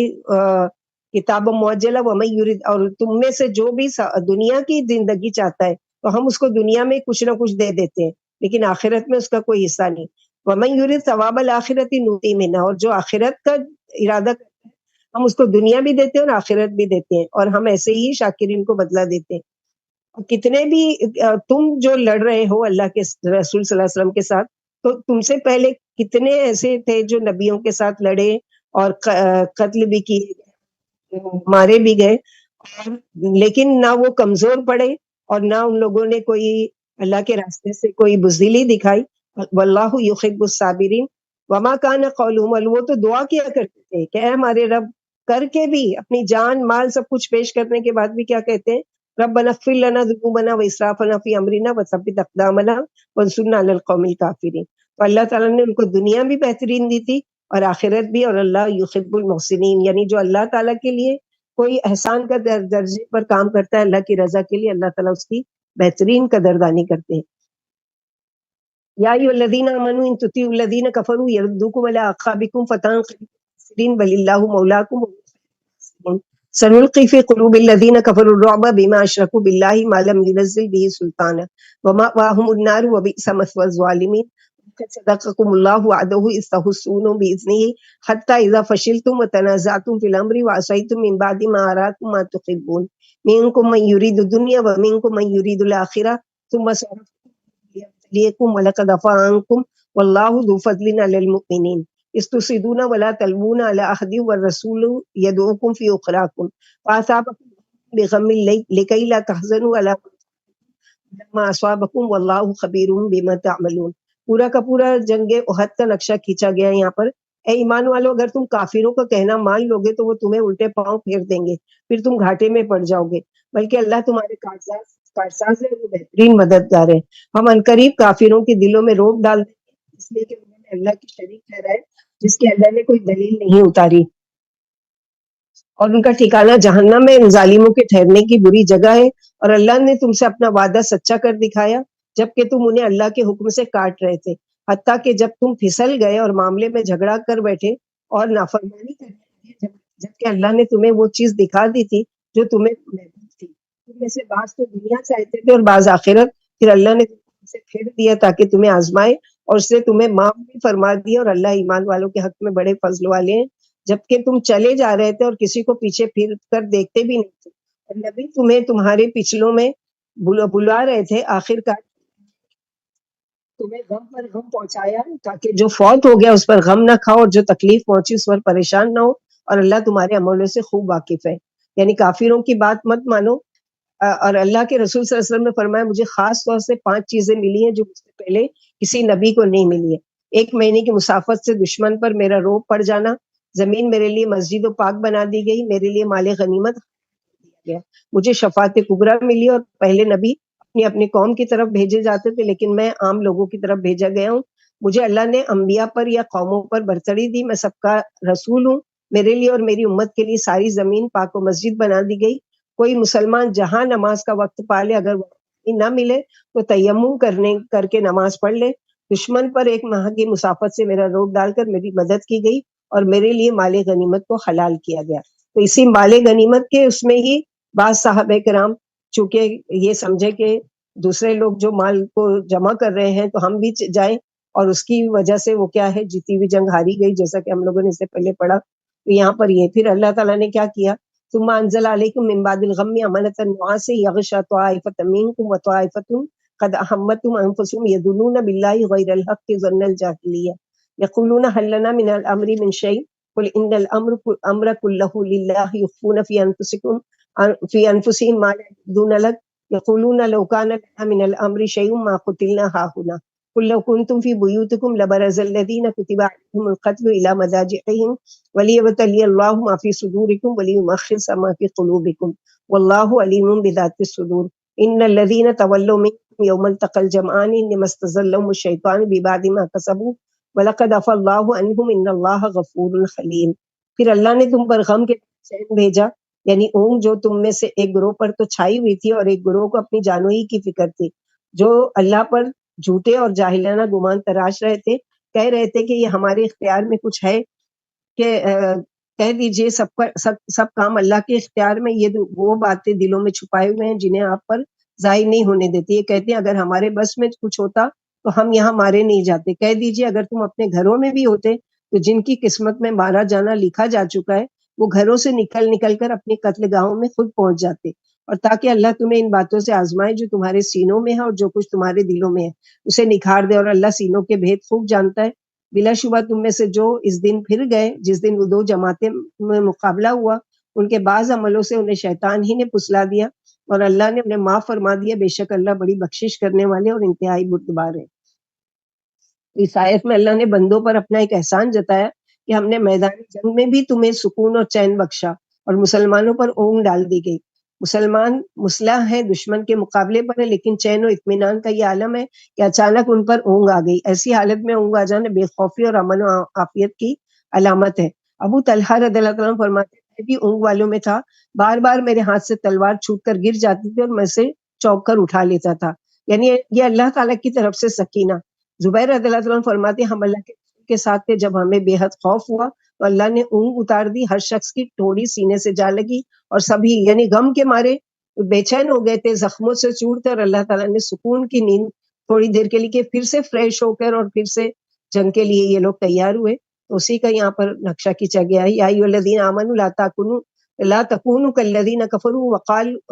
کتاب معجلہ ومن یرید، اور تم میں سے جو بھی دنیا کی زندگی چاہتا ہے تو ہم اس کو دنیا میں کچھ نہ کچھ دے دیتے ہیں، لیکن آخرت میں اس کا کوئی حصہ نہیں۔ ومن یرید ثواب الآخرۃ نؤتیہ منہا، اور جو آخرت کا ارادہ کرتا ہے ہم اس کو دنیا بھی دیتے ہیں اور آخرت بھی دیتے ہیں، اور ہم ایسے ہی شاکرین کو بدلہ دیتے ہیں۔ کتنے بھی تم جو لڑ رہے ہو اللہ کے رسول صلی اللہ علیہ وسلم کے ساتھ، تو تم سے پہلے کتنے ایسے تھے جو نبیوں کے ساتھ لڑے اور قتل بھی کیے، مارے بھی گئے، اور لیکن نہ وہ کمزور پڑے اور نہ ان لوگوں نے کوئی اللہ کے راستے سے کوئی بزدلی دکھائی۔ واللہ یحب الصابرین وما کان قولهم، وہ تو دعا کیا کرتے تھے کہ اے ہمارے رب، کر کے بھی اپنی جان مال سب کچھ پیش کرنے کے بعد بھی کیا کہتے ہیں، ربنا اغفر لنا ذنوبنا واسرافنا فی امرنا وثبت اقدامنا وانصرنا علی القوم الکافرین۔ تو اللہ تعالیٰ نے ان کو دنیا بھی بہترین دی تھی اور آخرت بھی، اور اللہ یحب المحسنین، یعنی جو اللہ تعالیٰ کے لیے کوئی احسان کا درجے پر کام کرتا ہے اللہ کی رضا کے لیے، اللہ تعالیٰ اس کی بہترین قدردانی کرتے ہیں۔ یا ایھا الذین آمنوا ان تطیعوا الذین کفروا یردوکم علی اعقابکم فتنقلبوا بل اللہ مولاکم سنلقی فی قلوب الذین کفروا الرعب بما اشرکوا باللہ ما لم ينزل به سلطانا ومأواہم النار وبئس مثوى الظالمین قد صدقکم اللہ وعدہ اذ تحسونهم بإذنہ حتی اذا فشلتم وتنازعتم فی الامر وعصیتم من بعد ما اراکم ما تحبون منکم من یرید الدنیا ومنکم من یرید الآخرہ ثم صرفکم ليبتليكم ولقد عفا عنكم والله ذو فضل على المؤمنين استصدون ولا تلوون على أحد والرسول يدعوكم في أخراكم فأصابكم بغم لكي لا تحزنوا على ما أصابكم والله خبير بما تعملون. پورا کا پورا جنگ احد کا نقشہ کھینچا گیا ہے یہاں پر. اے ایمان والو، اگر تم کافروں کا کہنا مان لو گے تو وہ تمہیں الٹے پاؤں پھیر دیں گے، پھر تم گھاٹے میں پڑ جاؤ گے، بلکہ اللہ تمہارے کارساز ہے، وہ بہترین مددگار ہے. ہم عنقریب کافروں کے دلوں میں روب ڈال دیں گے، اس لیے کہ انہوں نے اللہ کی شریک ٹھہرائے جس کے اللہ نے کوئی دلیل نہیں اتاری، اور ان کا ٹھکانہ جہنم میں ان ظالموں کے ٹھہرنے کی بری جگہ ہے. اور اللہ نے تم سے اپنا وعدہ سچا کر دکھایا جبکہ تم انہیں اللہ کے حکم سے کاٹ رہے تھے، حتیٰ کہ جب تم پھسل گئے اور معاملے میں جھگڑا کر بیٹھے اور نافرمانی کرنے لگے، جبکہ اللہ نے تمہیں وہ چیز دکھا دی تھی جو تمہیں محبوب تھی. تم میں سے بعض تو دنیا چاہتے تھے اور بعض آخرت، پھر اللہ نے تم سے پھیر دیا تاکہ تمہیں آزمائے، اور اس نے تمہیں معاف بھی فرما دیا. اور اللہ ایمان والوں کے حق میں بڑے فضل والے ہیں. جبکہ تم چلے جا رہے تھے اور کسی کو پیچھے پھر کر دیکھتے بھی نہیں تھے، اور نبی تمہیں تمہارے پچھلوں میں بلا رہے تھے، آخر کار تمہیں غم پر غم پہنچایا تاکہ جو فوت ہو گیا اس پر غم نہ کھاؤ، اور جو تکلیف پہنچی اس پر پریشان نہ ہو، اور اللہ تمہارے عملوں سے خوب واقف ہے. یعنی کافروں کی بات مت مانو. اور اللہ کے رسول صلی اللہ علیہ وسلم نے فرمایا مجھے خاص طور سے 5 چیزیں ملی ہیں جو مجھ سے پہلے کسی نبی کو نہیں ملی ہے. 1 مہینے کی مسافت سے دشمن پر میرا روب پڑ جانا، زمین میرے لیے مسجد و پاک بنا دی گئی، میرے لیے مال غنیمت دیا گیا، مجھے شفاعت کبریٰ ملی، اور پہلے نبی اپنی اپنی قوم کی طرف بھیجے جاتے تھے لیکن میں عام لوگوں کی طرف بھیجا گیا ہوں. مجھے اللہ نے انبیاء پر یا قوموں پر برتری دی، میں سب کا رسول ہوں. میرے لیے اور میری امت کے لیے ساری زمین پاک و مسجد بنا دی گئی. کوئی مسلمان جہاں نماز کا وقت پا لے، اگر وقت نہ ملے تو تیمم کر کے نماز پڑھ لے. دشمن پر 1 ماہ کی مسافت سے میرا روب ڈال کر میری مدد کی گئی، اور میرے لیے مال غنیمت کو حلال کیا گیا. تو اسی مال غنیمت کے اس میں ہی بعض صحابہ کرام چونکہ یہ سمجھے کہ دوسرے لوگ جو مال کو جمع کر رہے ہیں تو ہم بھی جائیں، اور اس کی وجہ سے وہ کیا ہے جیتی ہوئی جنگ ہاری گئی، جیسا کہ ہم لوگوں نے اس سے پہلے پڑھا. تو یہاں پر یہ پھر اللہ تعالیٰ نے کیا کیا، ثم انزل علیکم من بعد الغم امنۃ النعاس یغشی طائفۃ منکم وطائفۃ قد اہمتهم انفسهم یظنون باللہ غیر الحق ظن الجاہلیہ یقولون هل لنا من الامر من شیء قل ان الامر كله للہ یخفون فی انفسهم ما لا یبدون لک یقولون لو كان لنا من الامر شیء ما قتلنا هاهنا قل لو كنتم في بيوتكم لبرز الذين كتب عليهم القتل الى مضاجعهم وليبتلي الله ما في صدوركم وليمحص ما في قلوبكم والله عليم بذات الصدور ان الذين تولوا منكم يوم التقى الجمعان انما استزلهم الشيطان ببعض ما كسبوا ولقد عفا الله عنهم ان الله غفور حليم. پھر اللہ نے تم پر غم کے چین بھیجا، یعنی اونگ جو تم میں سے ایک گروہ پر تو چھائی ہوئی تھی اور ایک گروہ کو اپنی جانوں ہی کی فکر تھی، جو اللہ پر جھوٹے اور جاہلانہ گمان تراش رہے تھے، کہہ رہے تھے کہ یہ ہمارے اختیار میں کچھ ہے کہ کہہ دیجئے سب کام اللہ کے اختیار میں. یہ وہ باتیں دلوں میں چھپائے ہوئے ہیں جنہیں آپ پر ظاہر نہیں ہونے دیتی. یہ کہتے ہیں اگر ہمارے بس میں کچھ ہوتا تو ہم یہاں مارے نہیں جاتے. کہہ دیجئے اگر تم اپنے گھروں میں بھی ہوتے تو جن کی قسمت میں مارا جانا لکھا جا چکا ہے وہ گھروں سے نکل کر اپنی قتل گاہوں میں خود پہنچ جاتے. اور تاکہ اللہ تمہیں ان باتوں سے آزمائے جو تمہارے سینوں میں ہے اور جو کچھ تمہارے دلوں میں ہے اسے نکھار دے. اور اللہ سینوں کے بھید خوب جانتا ہے. بلا شبہ تم میں سے جو اس دن پھر گئے جس دن وہ 2 جماعتیں میں مقابلہ ہوا، ان کے بعض عملوں سے انہیں شیطان ہی نے پھسلا دیا اور اللہ نے انہیں معاف فرما دیا. بے شک اللہ بڑی بخشش کرنے والے اور انتہائی بردبار ہے. اس آیت میں اللہ نے بندوں پر اپنا ایک احسان جتایا کہ ہم نے میدان جنگ میں بھی تمہیں سکون اور چین بخشا اور مسلمانوں پر اونگ ڈال دی گئی. مسلمان مسلح ہے، دشمن کے مقابلے پر ہے، لیکن چین و اطمینان کا یہ عالم ہے کہ اچانک ان پر اونگ آ گئی. ایسی حالت میں اونگ آ جانا بے خوفی اور امن و عافیت کی علامت ہے. ابو طلحہ رضی اللہ عنہ فرماتے ہیں میں بھی اونگ والوں میں تھا، بار بار میرے ہاتھ سے تلوار چھوٹ کر گر جاتی تھی اور میں سے چوک کر اٹھا لیتا تھا. یعنی یہ اللہ تعالیٰ کی طرف سے سکینہ. زبیر رضی اللہ عنہ فرماتے ہیں ہم اللہ کے ساتھ تھے، جب ہمیں بے حد خوف ہوا تو اللہ نے اونگ اتار دی، ہر شخص کی ٹھوڑی سینے سے جا لگی اور سبھی یعنی غم کے مارے بے چین ہو گئے تھے، زخموں سے چورتے، اور اللہ تعالیٰ نے سکون کی نیند تھوڑی دیر کے لیے کہ پھر سے فریش ہو کر اور پھر سے جنگ کے لیے یہ لوگ تیار ہوئے. تو اسی کا یہاں پر نقشہ کھینچا گیا ہے، یا ایھا الذین آمنوا لا تکونوا کالذین کفروا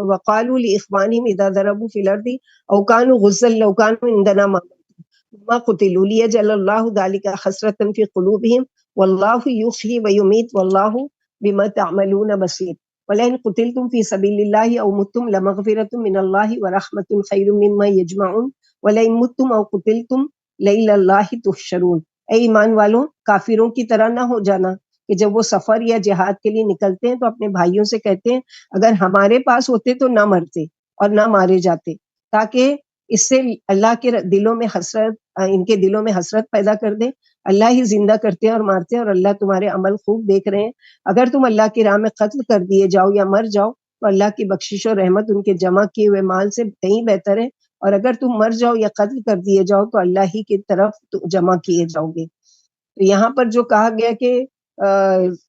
وقالوا لاخوانہم اذا ضربوا فی الارض او كانوا غزا لو كانوا عندنا ما قتلوا لیجعل اللہ ذلک حسرة فی قلوبہم واللہ یحیی ویمیت واللہ بما تعملون بصیر ولئن قتلتم فی سبیل اللہ او متم لمغفرۃ من اللہ ورحمۃ خیر مما یجمعون ولئن متم او قتلتم لإلی اللہ تحشرون. اے ایمان والوں، کافروں کی طرح نہ ہو جانا کہ جب وہ سفر یا جہاد کے لیے نکلتے ہیں تو اپنے بھائیوں سے کہتے ہیں اگر ہمارے پاس ہوتے تو نہ مرتے اور نہ مارے جاتے، تاکہ اس سے اللہ کے دلوں میں حسرت، ان کے دلوں میں حسرت پیدا کر دے. اللہ ہی زندہ کرتے ہیں اور مارتے ہیں اور اللہ تمہارے عمل خوب دیکھ رہے ہیں. اگر تم اللہ کی راہ میں قتل کر دیے جاؤ یا مر جاؤ تو اللہ کی بخشش اور رحمت ان کے جمع کیے ہوئے مال سے کہیں بہتر ہے، اور اگر تم مر جاؤ یا قتل کر دیے جاؤ تو اللہ ہی کی طرف جمع کیے جاؤ گے. تو یہاں پر جو کہا گیا کہ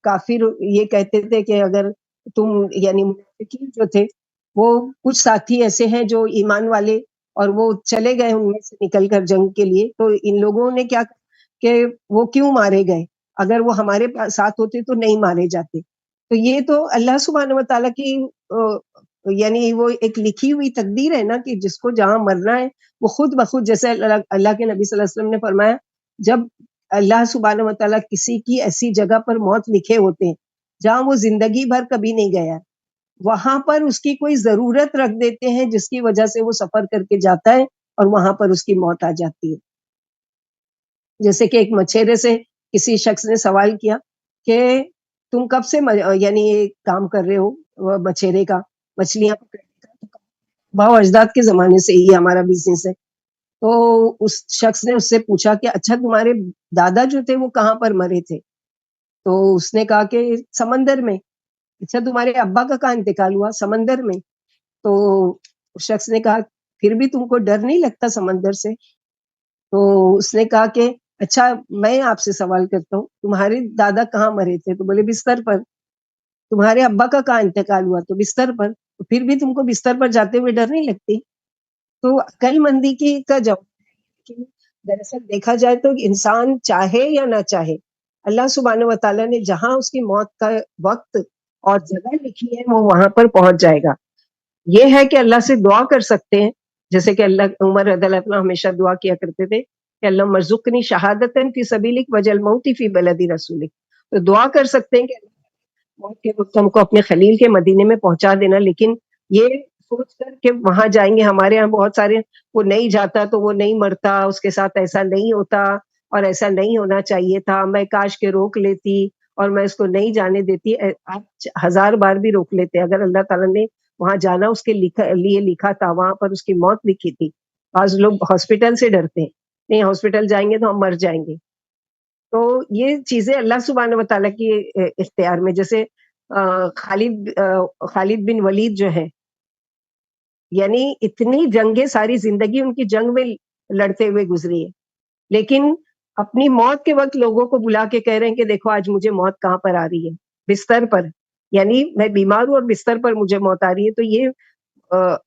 کافر یہ کہتے تھے کہ اگر تم یعنی منافقین جو تھے وہ کچھ ساتھی ایسے ہیں جو ایمان والے اور وہ چلے گئے ان میں سے نکل کر جنگ کے لیے، تو ان لوگوں نے کیا کہ وہ کیوں مارے گئے، اگر وہ ہمارے ساتھ ہوتے تو نہیں مارے جاتے. تو یہ تو اللہ سبحانہ و تعالیٰ کی یعنی وہ ایک لکھی ہوئی تقدیر ہے نا کہ جس کو جہاں مرنا ہے وہ خود بخود، جیسے اللہ کے نبی صلی اللہ علیہ وسلم نے فرمایا جب اللہ سبحانہ و تعالیٰ کسی کی ایسی جگہ پر موت لکھے ہوتے ہیں جہاں وہ زندگی بھر کبھی نہیں گیا، وہاں پر اس کی کوئی ضرورت رکھ دیتے ہیں جس کی وجہ سے وہ سفر کر کے جاتا ہے اور وہاں پر اس کی موت آ جاتی ہے. جیسے کہ ایک مچھیرے سے کسی شخص نے سوال کیا کہ تم کب سے یعنی یہ کام کر رہے ہو مچھیرے کا، مچھلیاں پکڑنے کا؟ باو اجداد کے زمانے سے ہی ہمارا بزنس ہے. تو اس شخص نے اس سے پوچھا کہ اچھا تمہارے دادا جو تھے وہ کہاں پر مرے تھے؟ تو اس نے کہا کہ سمندر میں. اچھا تمہارے ابا کا کہاں انتقال ہوا؟ سمندر میں. تو اس شخص نے کہا پھر بھی تم کو ڈر نہیں لگتا سمندر سے؟ تو اس نے کہا کہ اچھا میں آپ سے سوال کرتا ہوں تمہارے دادا کہاں مرے تھے؟ تو بولے بستر پر. تمہارے ابا کا کہاں انتقال ہوا؟ تو بستر پر. تو پھر بھی تم کو بستر پر جاتے ہوئے ڈر نہیں لگتی؟ تو عقل مندی کی کا جواب کہ دراصل دیکھا جائے تو انسان چاہے یا نہ چاہے اللہ سبحانہ و تعالیٰ نے جہاں اس کی موت کا وقت اور جگہ لکھی ہے وہ وہاں پر پہنچ جائے گا. یہ ہے کہ اللہ سے دعا کر سکتے ہیں، جیسے کہ اللہ عمر رضی اللہ عنہ ہمیشہ دعا کیا کرتے تھے کہ اللہ مرزقنی شہادتن فی سبیلک وجل موتی فی بلد رسولک. تو دعا کر سکتے ہیں کہ موت کے وقت ہم کو اپنے خلیل کے مدینے میں پہنچا دینا، لیکن یہ سوچ کر کہ وہاں جائیں گے. ہمارے یہاں بہت سارے وہ نہیں جاتا تو وہ نہیں مرتا، اس کے ساتھ ایسا نہیں ہوتا اور ایسا نہیں ہونا چاہیے تھا، میں کاش کے روک لیتی اور میں اس کو نہیں جانے دیتی. آپ 1000 بار بھی روک لیتے، اگر اللہ تعالیٰ نے وہاں جانا اس کے لیے لکھا تھا، وہاں پر اس کی موت لکھی تھی. بعض لوگ ہاسپٹل سے ڈرتے ہیں، نہیں ہاسپٹل جائیں گے تو ہم مر جائیں گے. تو یہ چیزیں اللہ سبحانہ و تعالیٰ کی اختیار میں، جیسے خالد بن ولید جو ہے، یعنی اتنی جنگیں ساری زندگی ان کی جنگ میں لڑتے ہوئے گزری ہے، لیکن اپنی موت کے وقت لوگوں کو بلا کے کہہ رہے ہیں کہ دیکھو آج مجھے موت کہاں پر آ رہی ہے، بستر پر. یعنی میں بیمار ہوں اور بستر پر مجھے موت آ رہی ہے. تو یہ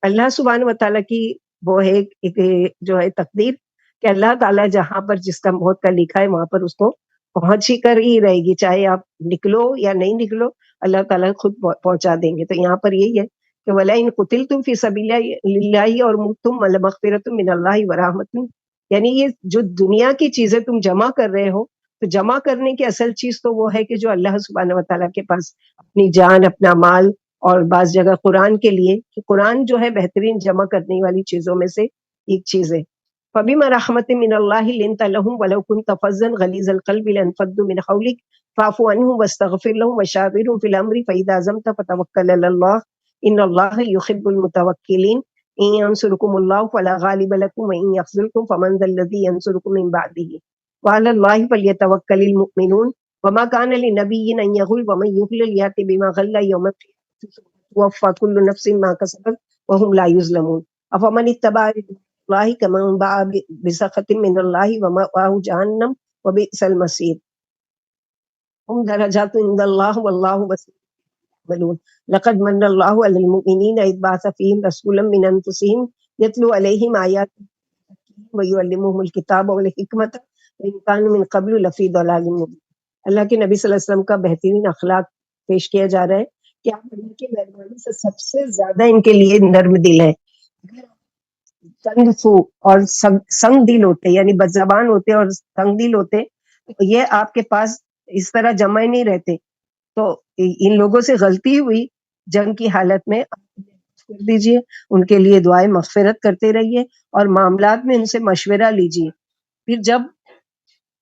اللہ سبحانہ و تعالیٰ کی وہ ہے ایک جو ہے تقدیر کہ اللہ تعالیٰ جہاں پر جس کا موت کا لکھا ہے وہاں پر اس کو پہنچ ہی کر ہی رہے گی، چاہے آپ نکلو یا نہیں نکلو اللہ تعالیٰ خود پہنچا دیں گے. تو یہاں پر یہی ہے کہ وَلَئِن قُتِلْتُمْ فِي سَبِيلِ اللَّهِ اور مُتُّمْ لَمَغْفِرَةٌ مِّنَ اللَّهِ وَرَحْمَةٌ. یعنی یہ جو دنیا کی چیزیں تم جمع کر رہے ہو، تو جمع کرنے کی اصل چیز تو وہ ہے کہ جو اللہ سبحانہ و تعالیٰ کے پاس اپنی جان، اپنا مال، اور بعض جگہ قرآن کے لیے کہ قرآن جو ہے بہترین جمع کرنے والی چیزوں میں سے ایک چیز ہے. فَبِمَا رَحْمَةٍ مِّنَ اللَّهِ لِنتَ لَهُمْ وَلَوْ كُنتَ فَظًّا غَلِيظَ الْقَلْبِ لَانفَضُّوا مِنْ حَوْلِكَ فَاعْفُ عَنْهُمْ وَاسْتَغْفِرْ لَهُمْ وَشَاوِرْهُمْ فِي الْأَمْرِ فَإِذَا عَزَمْتَ فَتَوَكَّلْ عَلَى اللَّهِ إِنَّ اللَّهَ يُحِبُّ الْمُتَوَكِّلِينَ. إِن يَنصُرْكُمُ اللَّهُ فَلَا غَالِبَ لَكُمْ وَإِن يَخْذُلْكُمْ فَمَنْ ذَا الَّذِي يَنصُرُكُم مِّن بَعْدِهِ وَعَلَى اللَّهِ فَلْيَتَوَكَّلِ الْمُؤْمِنُونَ. وَمَا كَانَ لِنَبِيٍّ أَن يَغُلَّ وَمَن يُغْلِلْ يَأْتِ بِمَا غَلَّ يَوْمَ الْقِيَامَةِ توفى كل نفس ما كسبت وهم لا يظلمون. أفمن اتبع اللہ کمن باء بسخط من اللہ ومأواہ جہنم وبئس المصیر ہم درجات عند اللہ واللہ بصیر بما يعملون لقد من اللہ علی المؤمنین اذ بعث فیہم رسولا من انفسہم یتلو علیہم آیات ویعلمہم الکتاب والحکمۃ وإن كانوا من قبل لفی ضلال مبین۔ اللہ کے نبی صلی اللہ علیہ وسلم کا بہترین اخلاق پیش کیا جا رہا ہے کہ آپ اللہ کی مہربانی سے سب سے زیادہ ان کے لیے نرم دل ہیں۔ اگر تنگ سو اور سنگ دل ہوتے یعنی بد زبان ہوتے اور تنگ دل ہوتے تو یہ آپ کے پاس اس طرح جمع ہی نہیں رہتے۔ تو ان لوگوں سے غلطی ہوئی جنگ کی حالت میں کر دیجئے، ان کے لیے دعائیں مغفرت کرتے رہیے اور معاملات میں ان سے مشورہ لیجئے۔ پھر جب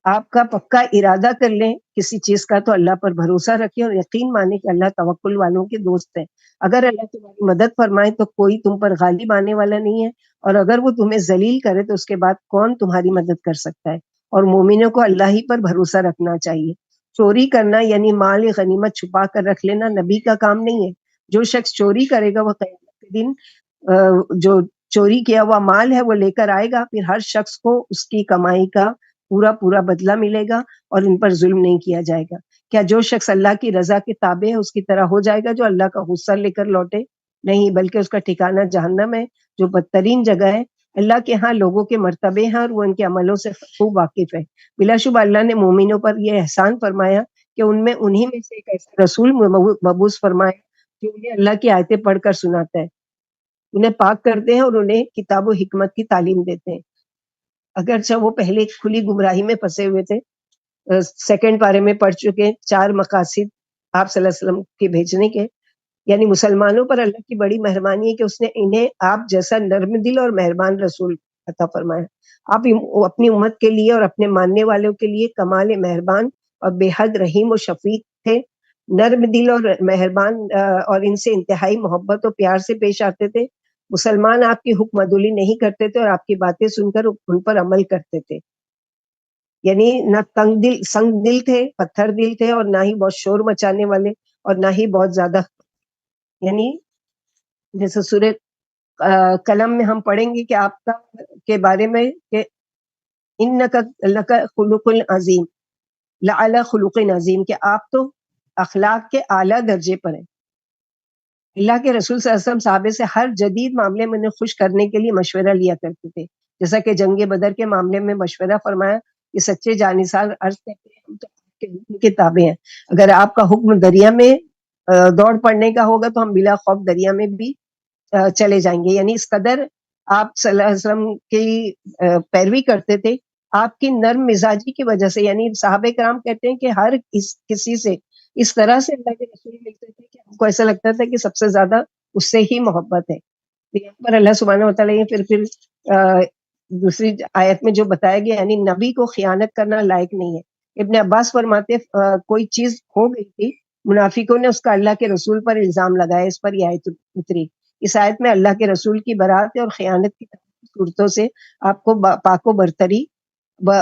آپ کا پکا ارادہ کر لیں کسی چیز کا تو اللہ پر بھروسہ رکھیں اور یقین مانیں کہ اللہ توکل والوں کے دوست ہے۔ اگر اللہ تمہاری مدد فرمائے تو کوئی تم پر غالب آنے والا نہیں ہے، اور اگر وہ تمہیں ذلیل کرے تو اس کے بعد کون تمہاری مدد کر سکتا ہے۔ اور مومنوں کو اللہ ہی پر بھروسہ رکھنا چاہیے۔ چوری کرنا یعنی مال غنیمت چھپا کر رکھ لینا نبی کا کام نہیں ہے۔ جو شخص چوری کرے گا وہ قیامت کے دن جو چوری کیا ہوا مال ہے وہ لے کر آئے گا، پھر ہر شخص کو اس کی کمائی کا پورا بدلہ ملے گا اور ان پر ظلم نہیں کیا جائے گا۔ کیا جو شخص اللہ کی رضا کے تابع ہے اس کی طرح ہو جائے گا جو اللہ کا غصہ لے کر لوٹے؟ نہیں، بلکہ اس کا ٹھکانہ جہنم ہے جو بدترین جگہ ہے۔ اللہ کے ہاں لوگوں کے مرتبے ہیں اور وہ ان کے عملوں سے خوب واقف ہے۔ بلا شبہ اللہ نے مومنوں پر یہ احسان فرمایا کہ انہی میں سے ایک ایسا رسول مبعوث فرمایا جو انہیں اللہ کی آیتیں پڑھ کر سناتا ہے، انہیں پاک کرتے ہیں اور انہیں کتاب و حکمت کی تعلیم دیتے ہیں۔ اگرچہ وہ پہلے کھلی گمراہی میں پھنسے ہوئے تھے، سیکنڈ پارے میں پڑھ چکے 4 مقاصد آپ صلی اللہ علیہ وسلم کے بھیجنے کے، یعنی مسلمانوں پر اللہ کی بڑی مہربانی ہے کہ اس نے انہیں آپ جیسا نرم دل اور مہربان رسول عطا فرمایا۔ آپ اپنی امت کے لیے اور اپنے ماننے والوں کے لیے کمال مہربان اور بے حد رحیم و شفیق تھے، نرم دل اور مہربان اور ان سے انتہائی محبت اور پیار سے پیش آتے تھے۔ مسلمان آپ کی حکم عدولی نہیں کرتے تھے اور آپ کی باتیں سن کر ان پر عمل کرتے تھے، یعنی نہ سنگ دل تھے، پتھر دل تھے، اور نہ ہی بہت شور مچانے والے اور نہ ہی بہت زیادہ، یعنی جیسے سورہ قلم میں ہم پڑھیں گے کہ آپ کا کے بارے میں کہ انک لک خلق عظیم لعلی خلق عظیم، کہ آپ تو اخلاق کے اعلیٰ درجے پر ہیں۔ اللہ کے رسول صلی اللہ علیہ وسلم صحابے سے ہر جدید معاملے میں انہیں خوش کرنے کے لیے مشورہ لیا کرتے تھے، جیسا کہ جنگ بدر کے معاملے میں مشورہ فرمایا کہ سچے جانثار عرض کرتے ہیں ہم تو آپ کے حکم کے تابع ہیں، اگر آپ کا حکم دریا میں دوڑ پڑنے کا ہوگا تو ہم بلا خوف دریا میں بھی چلے جائیں گے۔ یعنی اس قدر آپ صلی اللہ علیہ وسلم کی پیروی کرتے تھے آپ کی نرم مزاجی کی وجہ سے، یعنی صحابہ کرام کہتے ہیں کہ ہر کسی سے اس طرح سے اللہ کے رسول ملتے تھے کہ ہم کو ایسا لگتا تھا کہ سب سے زیادہ اس سے ہی محبت ہے۔ تو یہاں پر اللہ سبحانہ و تعالیٰ پھر دوسری آیت میں جو بتایا گیا، یعنی نبی کو خیانت کرنا لائق نہیں ہے۔ ابن عباس فرماتے کوئی چیز کھو گئی تھی، منافقوں نے اس کا اللہ کے رسول پر الزام لگایا، اس پر یہ آیت اتری۔ اس آیت میں اللہ کے رسول کی برات اور خیانت کی صورتوں سے آپ کو پاک و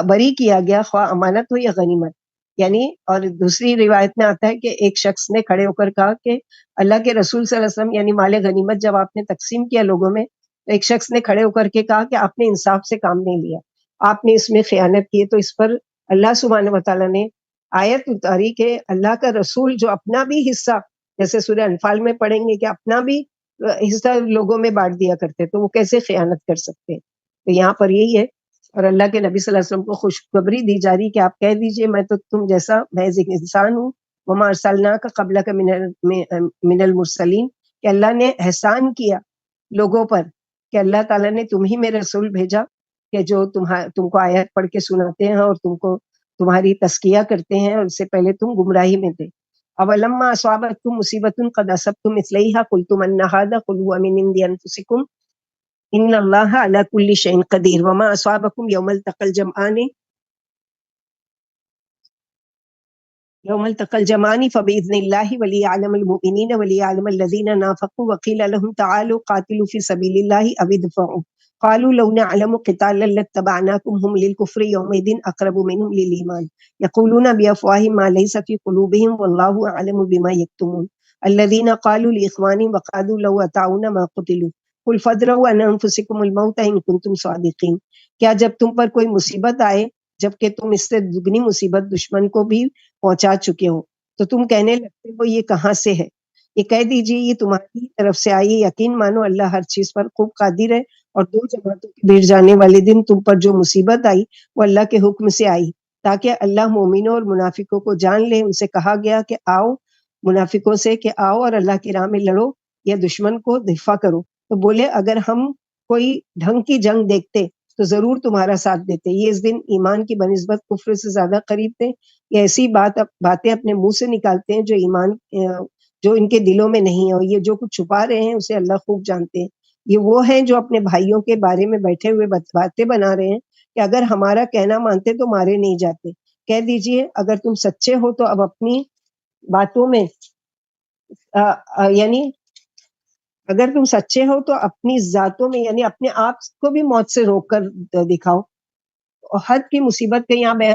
بری کیا گیا، خواہ امانت ہو یا غنیمت۔ یعنی اور دوسری روایت میں آتا ہے کہ ایک شخص نے کھڑے ہو کر کہا کہ اللہ کے رسول صلی اللہ علیہ وسلم، یعنی مال غنیمت جب آپ نے تقسیم کیا لوگوں میں، تو ایک شخص نے کھڑے ہو کر کے کہا کہ آپ نے انصاف سے کام نہیں لیا، آپ نے اس میں خیانت کی ہے۔ تو اس پر اللہ سبحانہ و تعالیٰ نے آیت اتاری کہ اللہ کا رسول جو اپنا بھی حصہ، جیسے سورہ انفال میں پڑھیں گے کہ اپنا بھی حصہ لوگوں میں بانٹ دیا کرتے، تو وہ کیسے خیانت کر سکتے ہیں۔ تو یہاں پر یہی ہے، اور اللہ کے نبی صلی اللہ علیہ وسلم کو خوشخبری دی جا رہی کہ آپ کہہ دیجئے میں تو تم جیسا محض ایک انسان ہوں، وما ارسلناک قبلک من المرسلین، کہ اللہ نے احسان کیا لوگوں پر کہ اللہ تعالیٰ نے تم ہی میں رسول بھیجا کہ جو تم کو آیت پڑھ کے سناتے ہیں اور تم کو تمہاری تزکیہ کرتے ہیں، اور اس سے پہلے تم گمراہی میں تھے۔ اولما اصابتکم مصیبۃ قد اصبتم مثلیہا قلتم ان ھذا قل ھو من عند انفسکم ان اللہ علی کل شیء قدیر وما اصابکم یوم التقى الجمعان فبإذن الله وليعلم المؤمنين وليعلم الذين نافقوا وقيل لهم تعالوا قاتلوا في سبيل الله أو ادفعوا قالوا لو نعلم قتالا لاتبعناكم هم للكفر يومئذ أقرب منهم للإيمان يقولون بأفواههم ما ليس في قلوبهم والله أعلم بما يكتمون الذين قالوا لإخوانهم وقعدوا لو أطاعونا ما قتلوا قل فادرؤوا عن انفسکم الموت ان کنتم صادقین، کیا جب تم پر کوئی مصیبت آئے جبکہ تم اس سے دگنی مصیبت دشمن کو بھی پہنچا چکے ہو تو تم کہنے لگتے ہو یہ کہاں سے ہے؟ یہ کہہ دیجئے یہ تمہاری طرف سے آئی، یقین مانو اللہ ہر چیز پر خوب قادر ہے، اور دو جماعتوں کے بیچ جانے والے دن تم پر جو مصیبت آئی وہ اللہ کے حکم سے آئی، تاکہ اللہ مومنوں اور منافقوں کو جان لے۔ ان سے کہا گیا کہ آؤ، منافقوں سے کہ آؤ اور اللہ کی راہ میں لڑو یا دشمن کو دفاع کرو، تو بولے اگر ہم کوئی ڈھنگ کی جنگ دیکھتے تو ضرور تمہارا ساتھ دیتے۔ یہ اس دن ایمان کی بنسبت کفر سے زیادہ قریب تھے، یہ ایسی باتیں اپنے منہ سے نکالتے ہیں جو ایمان جو ان کے دلوں میں نہیں ہے، اور یہ جو کچھ چھپا رہے ہیں اسے اللہ خوب جانتے ہیں۔ یہ وہ ہیں جو اپنے بھائیوں کے بارے میں بیٹھے ہوئے باتیں بنا رہے ہیں کہ اگر ہمارا کہنا مانتے تو مارے نہیں جاتے۔ کہہ دیجئے اگر تم سچے ہو تو اب اپنی باتوں میں یعنی اگر تم سچے ہو تو اپنی ذاتوں میں یعنی اپنے آپ کو بھی موت سے روک کر دکھاؤ۔ اور حد کی مصیبت کے یہاں بیان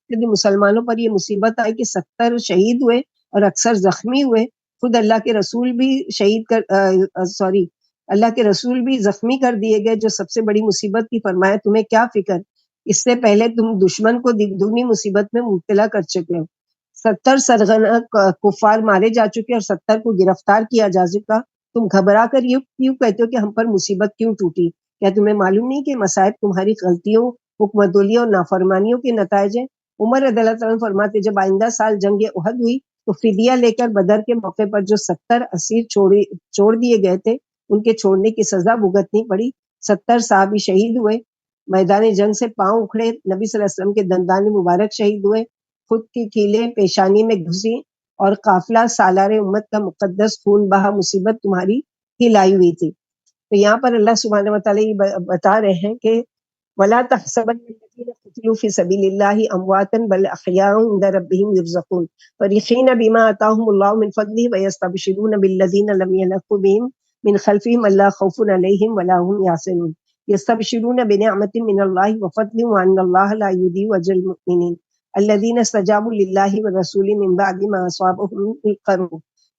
کہ مسلمانوں پر یہ مصیبت آئی کہ 70 شہید ہوئے اور اکثر زخمی ہوئے، خود اللہ کے رسول بھی اللہ کے رسول بھی زخمی کر دیے گئے، جو سب سے بڑی مصیبت کی۔ فرمایا تمہیں کیا فکر، اس سے پہلے تم دشمن کو دگنی مصیبت میں مبتلا کر چکے ہو۔ 70 سرغنہ کفار مارے جا چکے اور 70 کو گرفتار کیا جا چکا، تم گھبرا کر کیوں کہتے ہو کہ ہم پر مصیبت کیوں ٹوٹی؟ کیا تمہیں معلوم نہیں کہ مصائب تمہاری غلطیوں، حکمتولیوں اور نافرمانیوں کے نتائج ہیں؟ عمر رضی اللہ تعالیٰ فرماتے جب آئندہ سال جنگ احد ہوئی تو فدیہ لے کر بدر کے موقع پر جو 70 اسیر چھوڑ دیے گئے تھے ان کے چھوڑنے کی سزا بھگتنی پڑی۔ 70 صحابی شہید ہوئے، میدان جنگ سے پاؤں اکھڑے، نبی صلی اللہ علیہ وسلم کے دندان مبارک شہید ہوئے، خود کی کیلیں پیشانی میں گھسی، اور قافلہ سالار امت کا مقدس خون بہا، مصیبت تمہاری ہی لائی ہوئی تھی۔ تو یہاں پر اللہ سبحانہ وتعالیٰ یہ بتا رہے ہیں کہ وَلَا تَحْسَبَنَّ الَّذِينَ قُتِلُوا فِي سَبِيلِ اللَّهِ أَمْوَاتًا بَلْ أَحْيَاءٌ عِندَ رَبِّهِمْ يُرْزَقُونَ فَرِحِينَ بِمَا آتَاهُمُ اللَّهُ مِنْ فَضْلِهِ وَيَسْتَبْشِرُونَ بِالَّذِينَ لَمْ يَلْحَقُوا بِهِمْ مِنْ خَلْفِهِمْ أَلَّا خَوْفٌ عَلَيْهِمْ وَلَا هُمْ يَحْزَنُونَ يَسْتَبْشِرُونَ بِنِعْمَةٍ مِّنَ اللَّهِ وَفَضْلٍ وَأَنَّ اللَّهَ لَا يُضِيعُ أَجْرَ الْمُؤْمِنِينَ الَّذِينَ اسْتَجَابُوا لِلَّهِ وَرَسُولِهِ مِنْ بَعْدِ مَا أَصَابَهُمُ الْقَرْحُ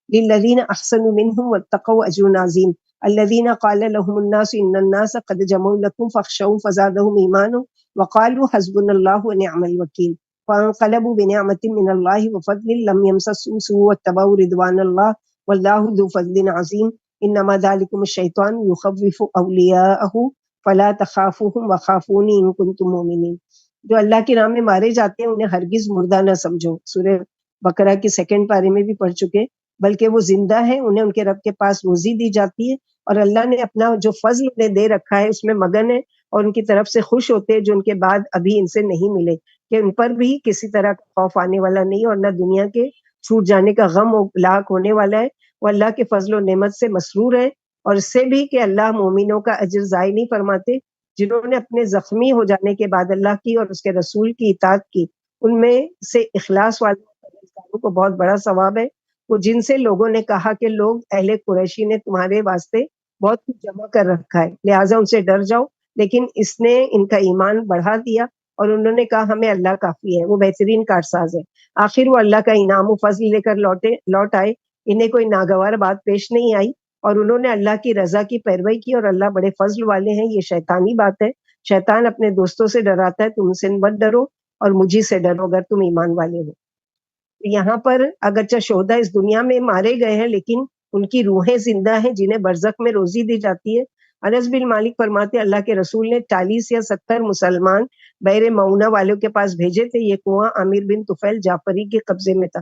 لِلَّذِينَ أَحْسَنُوا مِنْهُمْ وَاتَّقَوْا أَجْرٌ عَظِيمٌ الذين قال لهم الناس إن الناس قد جمعوا لكم فاخشوهم فزادهم إيمانا وقالوا حسبنا الله ونعم الوكيل فانقلبوا بنعمة من الله وفضل لم يمسسهم سوء واتبعوا رضوان الله والله ذو فضل عظيم إنما ذلكم الشيطان يخوف أولياءه فلا تخافوهم وخافوني إن كنتم مؤمنين۔ جو اللہ کی راہ میں مارے جاتے ہیں انہیں ہرگز مردہ نہ سمجھو، سورہ بقرہ کی 2 پارے میں بھی پڑھ چکے، بلکہ وہ زندہ ہیں، انہیں ان کے رب کے پاس روزی دی جاتی ہے، اور اللہ نے اپنا جو فضل انہیں دے رکھا ہے اس میں مگن ہے، اور ان کی طرف سے خوش ہوتے ہیں جو ان کے بعد ابھی ان سے نہیں ملے، کہ ان پر بھی کسی طرح کا خوف آنے والا نہیں، اور نہ دنیا کے چھوٹ جانے کا غم لاحق ہونے والا ہے۔ وہ اللہ کے فضل و نعمت سے مسرور ہے، اور اس سے بھی کہ اللہ مومنوں کا اجر ضائع نہیں فرماتے، جنہوں نے اپنے زخمی ہو جانے کے بعد اللہ کی اور اس کے رسول کی اطاعت کی، ان میں سے اخلاص والوں کو بہت بڑا ثواب ہے۔ وہ جن سے لوگوں نے کہا کہ لوگ اہل قریشی نے تمہارے واسطے بہت کچھ جمع کر رکھا ہے لہٰذا ان سے ڈر جاؤ، لیکن اس نے ان کا ایمان بڑھا دیا اور انہوں نے کہا ہمیں اللہ کافی ہے، وہ بہترین کارساز ہے۔ آخر وہ اللہ کا انعام و فضل لے کر لوٹ آئے، انہیں کوئی ناگوار بات پیش نہیں آئی، اور انہوں نے اللہ کی رضا کی پیروی کی، اور اللہ بڑے فضل والے ہیں۔ یہ شیطانی بات ہے، شیطان اپنے دوستوں سے ڈراتا ہے، تم سے مت ڈرو اور مجھے سے ڈرو اگر تم ایمان والے ہو۔ یہاں پر اگرچہ شہداء اس دنیا میں مارے گئے ہیں لیکن ان کی روحیں زندہ ہیں جنہیں برزخ میں روزی دی جاتی ہے۔ انس بن مالک فرماتے اللہ کے رسول نے 40 یا 70 مسلمان بحر معونہ والوں کے پاس بھیجے تھے، یہ کنواں عامر بن طفیل جعفری کے قبضے میں تھا۔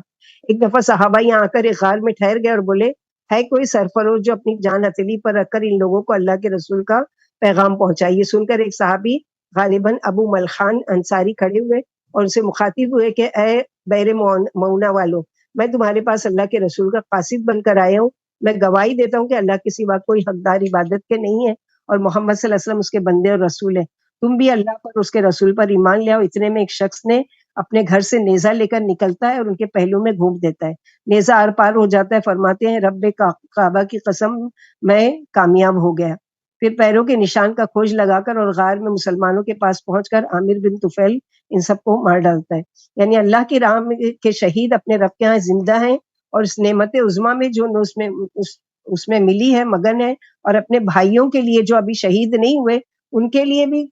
ایک دفعہ صحابہ یہاں آ کر ایک غار میں ٹھہر گئے اور بولے ہے کوئی سرفروش جو اپنی جان ہتھیلی پر رکھ کر ان لوگوں کو اللہ کے رسول کا پیغام پہنچائے۔ یہ سن کر ایک صحابی غالباً ابو ملخان انصاری کھڑے ہوئے اور ان سے مخاطب ہوئے کہ اے بحر معونہ والو، میں تمہارے پاس اللہ کے رسول کا قاصد بن کر آیا ہوں، میں گواہی دیتا ہوں کہ اللہ کے سوا کوئی حقدار عبادت کے نہیں ہے اور محمد صلی اللہ علیہ وسلم اس کے بندے اور رسول ہیں، تم بھی اللہ پر اس کے رسول پر ایمان لے آؤ۔ اتنے میں ایک شخص نے اپنے گھر سے نیزہ لے کر نکلتا ہے اور ان کے پہلو میں گھونپ دیتا ہے، نیزہ آر پار ہو جاتا ہے۔ فرماتے ہیں رب کعبہ کی قسم میں کامیاب ہو گیا۔ پھر پیروں کے نشان کا کھوج لگا کر اور غار میں مسلمانوں کے پاس پہنچ کر عامر بن طفیل ان سب کو مار ڈالتا ہے۔ یعنی اللہ کی راہ کے شہید اپنے رب کے ہاں زندہ ہیں، اور اس نعمت عظمیٰ میں جو اس اس میں ملی ہے، مگن ہے، اور اپنے بھائیوں کے لیے جو ابھی شہید نہیں ہوئے ان کے لیے بھی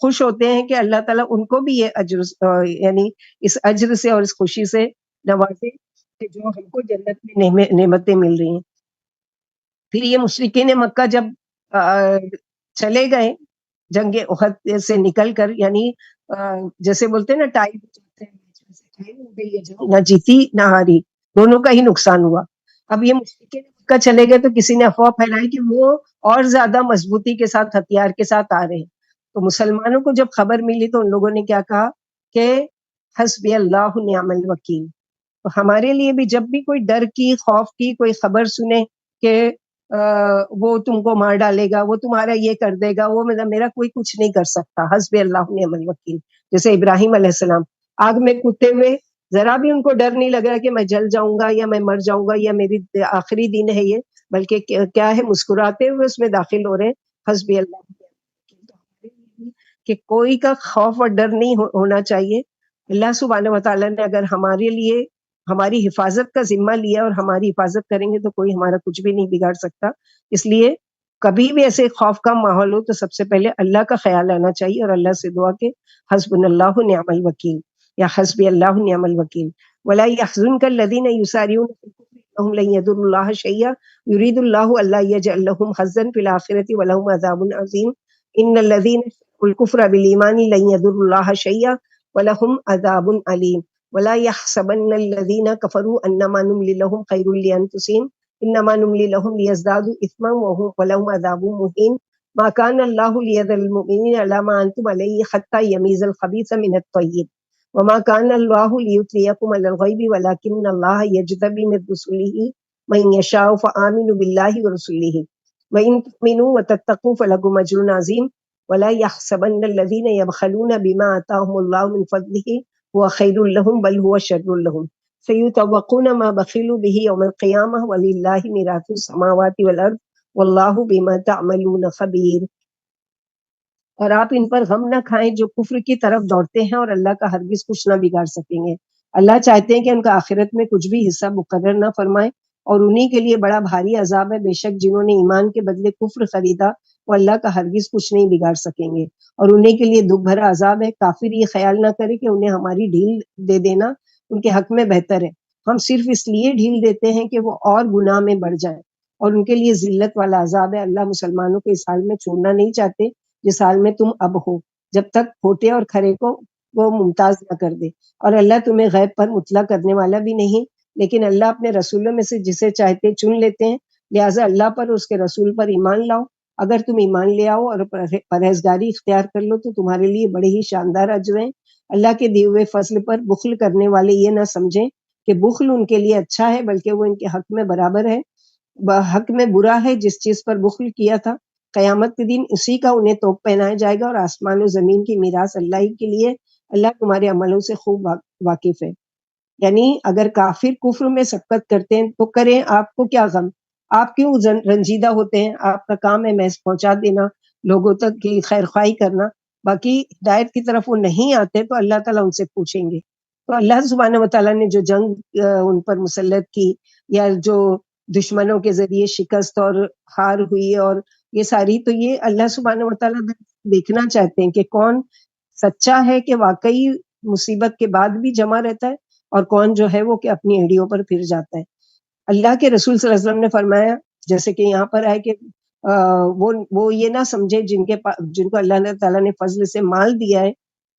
خوش ہوتے ہیں کہ اللہ تعالیٰ ان کو بھی یہ اجر یعنی اس اجر سے اور اس خوشی سے نوازے کہ جو ہم کو جنت میں نعمتیں مل رہی ہیں۔ پھر یہ مشرکین مکہ جب چلے گئے جنگ احد سے نکل کر، یعنی جیسے بولتے ہیں نا ٹائی ہو جاتے ہیں، ٹائی ہو گئی ہے، جنگ نہ جیتی نہ ہاری، دونوں کا ہی نقصان ہوا۔ اب یہ مشرکین مکہ چلے گئے تو کسی نے افواہ پھیلائی کہ وہ اور زیادہ مضبوطی کے ساتھ ہتھیار کے ساتھ آ رہے ہیں۔ تو مسلمانوں کو جب خبر ملی تو ان لوگوں نے کیا کہا کہ حسبی اللہ نعم الوکیل۔ تو ہمارے لیے بھی جب بھی کوئی ڈر کی، خوف کی کوئی خبر سنیں کہ وہ تم کو مار ڈالے گا، وہ تمہارا یہ کر دے گا، وہ میرا کوئی کچھ نہیں کر سکتا، حسبی اللہ نعم الوکیل۔ جیسے ابراہیم علیہ السلام آگ میں کودتے ہوئے ذرا بھی ان کو ڈر نہیں لگ رہا کہ میں جل جاؤں گا یا میں مر جاؤں گا یا میری آخری دن ہے یہ، بلکہ کیا ہے مسکراتے ہوئے اس میں داخل ہو رہے ہیں، حسبی اللہ۔ کہ کوئی کا خوف اور ڈر نہیں ہونا چاہیے۔ اللہ سبحانہ وتعالیٰ نے اگر ہمارے لیے ہماری حفاظت کا ذمہ لیا اور ہماری حفاظت کریں گے تو کوئی ہمارا کچھ بھی نہیں بگاڑ سکتا۔ اس لیے کبھی بھی ایسے خوف کا ماحول ہو تو سب سے پہلے اللہ کا خیال آنا چاہیے اور اللہ سے دعا کہ حسبنا اللہ نعم الوکیل یا حسبی اللہ نعم الوکیل۔ ولا يحزنك الذين يسارعون في الكفر انهم لن يضروا الله شيئا يريد الله الا يجعل لهم حظا في الاخره ولهم عذاب عظيم ان الذين الكفر بالایمان لن يضروا الله شيئا ولهم عذاب علیم ولا يحسبن الذين كفروا انما نملي لهم خير لانفسهم انما نملي لهم ليزدادوا اثما ولهم عذاب مهين ما كان الله ليذر المؤمنين على ما انتم عليه حتى يميز الخبيث من الطيب وما كان الله ليطلعكم على الغيب ولكن الله يجتبي من رسله من يشاء فآمنوا بالله ورسله وإن تؤمنوا وتتقوا فلكم أجر عظيم ولا يحسبن الذين يبخلون بما آتاهم الله من فضله هو خير لهم بل هو شر لهم سيطوقون ما بخلوا به يوم القيامة ولله ميراث السماوات والأرض والله بما تعملون خبير۔ اور آپ ان پر غم نہ کھائیں جو کفر کی طرف دوڑتے ہیں اور اللہ کا ہرگز کچھ نہ بگاڑ سکیں گے۔ اللہ چاہتے ہیں کہ ان کا آخرت میں کچھ بھی حصہ مقرر نہ فرمائے اور انہی کے لیے بڑا بھاری عذاب ہے، بے شک جنہوں نے ایمان کے بدلے کفر خریدا وہ اللہ کا ہرگز کچھ نہیں بگاڑ سکیں گے اور انہی کے لیے دکھ بھرا عذاب ہے۔ کافر یہ خیال نہ کرے کہ انہیں ہماری ڈھیل دے دینا ان کے حق میں بہتر ہے، ہم صرف اس لیے ڈھیل دیتے ہیں کہ وہ اور گناہ میں بڑھ جائیں اور ان کے لیے ذلت والا عذاب ہے۔ اللہ مسلمانوں کو اس حال میں چھوڑنا نہیں چاہتے جس حال میں تم اب ہو، جب تک کھوٹے اور کھرے کو وہ ممتاز نہ کر دے، اور اللہ تمہیں غیب پر مطلع کرنے والا بھی نہیں، لیکن اللہ اپنے رسولوں میں سے جسے چاہتے چن لیتے ہیں، لہٰذا اللہ پر اور اس کے رسول پر ایمان لاؤ۔ اگر تم ایمان لے آؤ اور پرہیزگاری اختیار کر لو تو تمہارے لیے بڑے ہی شاندار اجر ہیں۔ اللہ کے دیے ہوئے فضل پر بخل کرنے والے یہ نہ سمجھیں کہ بخل ان کے لیے اچھا ہے، بلکہ وہ ان کے حق میں برابر ہے، حق میں برا ہے جس چیز پر بخل کیا تھا۔ قیامت کے دن اسی کا انہیں توق پہنایا جائے گا اور آسمان و زمین کی میراث اللہ ہی کے لیے، اللہ تمہارے عملوں سے خوب واقف ہے۔ یعنی اگر کافر کفر میں سبقت کرتے ہیں تو کریں، آپ کو کیا غم، آپ کیوں رنجیدہ ہوتے ہیں؟ آپ کا کام ہے محض پہنچا دینا، لوگوں تک کی خیر خواہی کرنا، باقی ہدایت کی طرف وہ نہیں آتے تو اللہ تعالیٰ ان سے پوچھیں گے۔ تو اللہ سبحانہ وتعالیٰ نے جو جنگ ان پر مسلط کی یا جو دشمنوں کے ذریعے شکست اور ہار ہوئی اور یہ ساری، تو یہ اللہ سبحانہ وتعالیٰ دیکھنا چاہتے ہیں کہ کون سچا ہے کہ واقعی مصیبت کے بعد بھی جمع رہتا ہے اور کون جو ہے وہ کہ اپنی ایڑیوں پر پھر جاتا ہے۔ اللہ کے رسول صلی اللہ علیہ وسلم نے فرمایا، جیسے کہ یہاں پر ہے کہ وہ یہ نہ سمجھے جن کو اللہ تعالیٰ نے فضل سے مال دیا ہے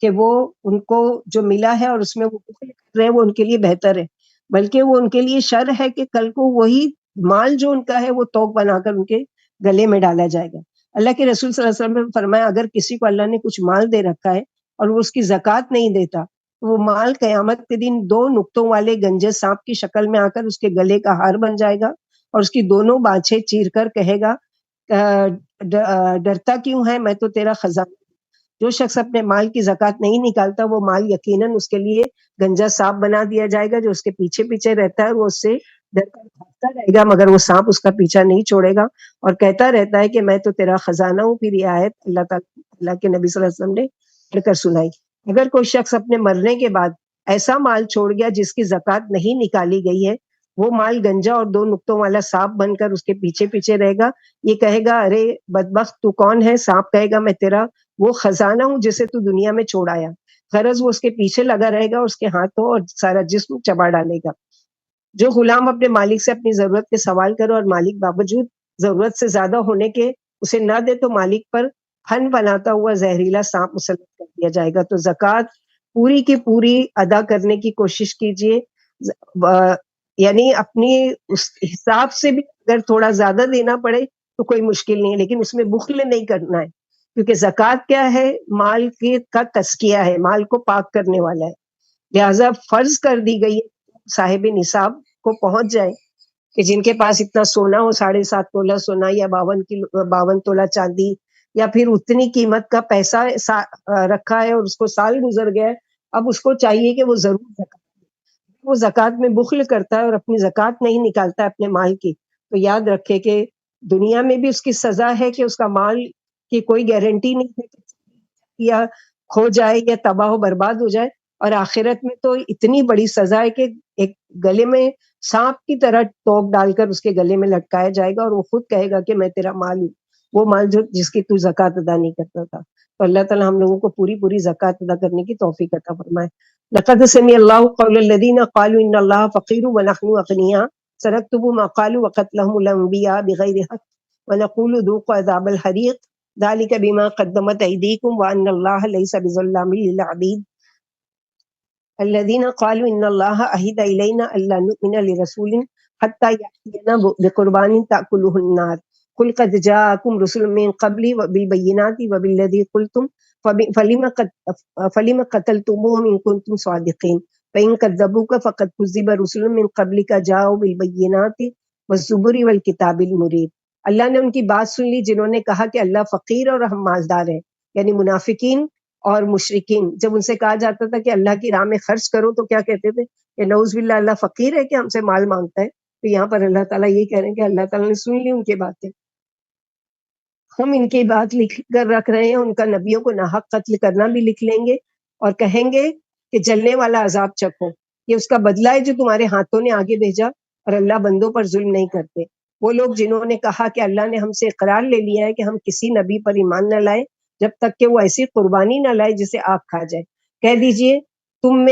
کہ وہ ان کو جو ملا ہے اور اس میں وہ بخل کر رہے ہیں وہ ان کے لیے بہتر ہے، بلکہ وہ ان کے لیے شر ہے کہ کل کو وہی مال جو ان کا ہے وہ توق بنا کر ان کے گلے میں ڈالا جائے گا۔ اللہ کے رسول صلی اللہ علیہ وسلم نے فرمایا اگر کسی کو اللہ نے کچھ مال دے رکھا ہے اور وہ اس کی زکوٰۃ نہیں دیتا تو وہ مال قیامت کے دن 2 نقطوں والے گنجے سانپ کی شکل میں آ کر اس کے گلے کا ہار بن جائے گا اور اس کی دونوں بانچھیں چیر کر کہے گا ڈرتا کیوں ہے، میں تو تیرا خزانہ۔ جو شخص اپنے مال کی زکوٰۃ نہیں نکالتا وہ مال یقیناً اس کے لیے گنجا سانپ بنا دیا جائے گا جو اس کے پیچھے پیچھے رہتا ہے، وہ اس سے ڈر کر بھاگتا رہے گا مگر وہ سانپ اس کا پیچھا نہیں چھوڑے گا اور کہتا رہتا ہے کہ میں تو تیرا خزانہ ہوں۔ پھر یہ آیت اللہ کے نبی صلی اللہ علیہ وسلم نے پڑھ کر سنائی۔ اگر کوئی شخص اپنے مرنے کے بعد ایسا مال چھوڑ گیا جس کی زکوٰۃ نہیں نکالی گئی ہے وہ مال گنجا اور 2 نقطوں والا سانپ بن کر اس کے پیچھے پیچھے رہے گا. یہ کہے گا ارے بدبخت تو کون ہے؟ سانپ کہے گا میں تیرا وہ خزانہ ہوں جسے تو دنیا میں چھوڑ آیا. غرض وہ اس کے پیچھے لگا رہے گا، اس کے ہاتھوں اور سارا جسم چبا ڈالے گا. جو غلام اپنے مالک سے اپنی ضرورت کے سوال کرو اور مالک باوجود ضرورت سے زیادہ ہونے کے اسے نہ دے تو مالک پر پھن بناتا ہوا زہریلا سانپ مسلط کر دیا جائے گا. تو زکوٰۃ پوری کی پوری ادا کرنے کی کوشش کیجیے. یعنی اپنی اس حساب سے بھی اگر تھوڑا زیادہ دینا پڑے تو کوئی مشکل نہیں ہے، لیکن اس میں بخل نہیں کرنا ہے، کیونکہ زکوٰۃ کیا ہے؟ مال کا تزکیہ ہے، مال کو پاک کرنے والا ہے. لہٰذا فرض کر دی گئی صاحب نصاب کو پہنچ جائے کہ جن کے پاس اتنا سونا ہو، 7.5 تولہ سونا یا 52 تولہ چاندی، یا پھر اتنی قیمت کا پیسہ رکھا ہے اور اس کو سال گزر گیا ہے، اب اس کو چاہیے کہ وہ ضرور زکوٰۃ، وہ زکوٰۃ میں بخل کرتا ہے اور اپنی زکوٰۃ نہیں نکالتا ہے اپنے مال کی، تو یاد رکھے کہ دنیا میں بھی اس کی سزا ہے کہ اس کا مال کی کوئی گارنٹی نہیں ہے یا کھو جائے یا تباہ و برباد ہو جائے، اور آخرت میں تو اتنی بڑی سزا ہے کہ ایک گلے میں سانپ کی طرح ٹوک ڈال کر اس کے گلے میں لٹکایا جائے گا اور وہ خود کہے گا کہ میں تیرا مال ہوں، وہ مال جس کی تو زکوٰۃ ادا نہیں کرتا تھا. تو اللہ تعالیٰ ہم لوگوں کو پوری پوری زکوٰۃ ادا کرنے کی توفیق عطا فرمائے. لقد سمع اللہ قول الذین قالوا ان اللہ فقیر ونحن اغنیاء سنکتب ما قالوا وقتلهم الانبیاء بغیر حق ونقول ذوقوا عذاب الحریق ذلك بما قدمت ایدیکم وان اللہ لیس بظلام للعبید الذین قالوا ان اللہ عہد الینا الا نؤمن لرسول حتی یأتینا بقربان تأکلہ النار قل قد جاءکم رسل من قبلی بالبینات وبالذی قلتم فلم قتلتموہم ان کنتم صادقین فإن كذبوك فقد كذب رسل من قبلك جاءوا بالبينات والزبر والکتاب المنیر. اللہ نے ان کی بات سن لی جنہوں نے کہا کہ اللہ فقیر اور ہم مالدار ہیں، یعنی منافقین اور مشرکین. جب ان سے کہا جاتا تھا کہ اللہ کی راہ میں خرچ کرو تو کیا کہتے تھے کہ نعوذ باللہ اللہ فقیر ہے کہ ہم سے مال مانگتا ہے. تو یہاں پر اللہ تعالیٰ یہ کہہ رہے ہیں کہ اللہ تعالیٰ نے سن لی ان کی باتیں، ہم ان کی بات لکھ کر رکھ رہے ہیں، ان کا نبیوں کو ناحق قتل کرنا بھی لکھ لیں گے اور کہیں گے کہ جلنے والا عذاب چکھو، یہ اس کا بدلہ ہے جو تمہارے ہاتھوں نے آگے بھیجا، اور اللہ بندوں پر ظلم نہیں کرتے. وہ لوگ جنہوں نے کہا کہ اللہ نے ہم سے اقرار لے لیا ہے کہ ہم کسی نبی پر ایمان نہ لائے جب تک کہ وہ ایسی قربانی نہ لائے جسے آگ کھا جائے. کہہ دیجئے تم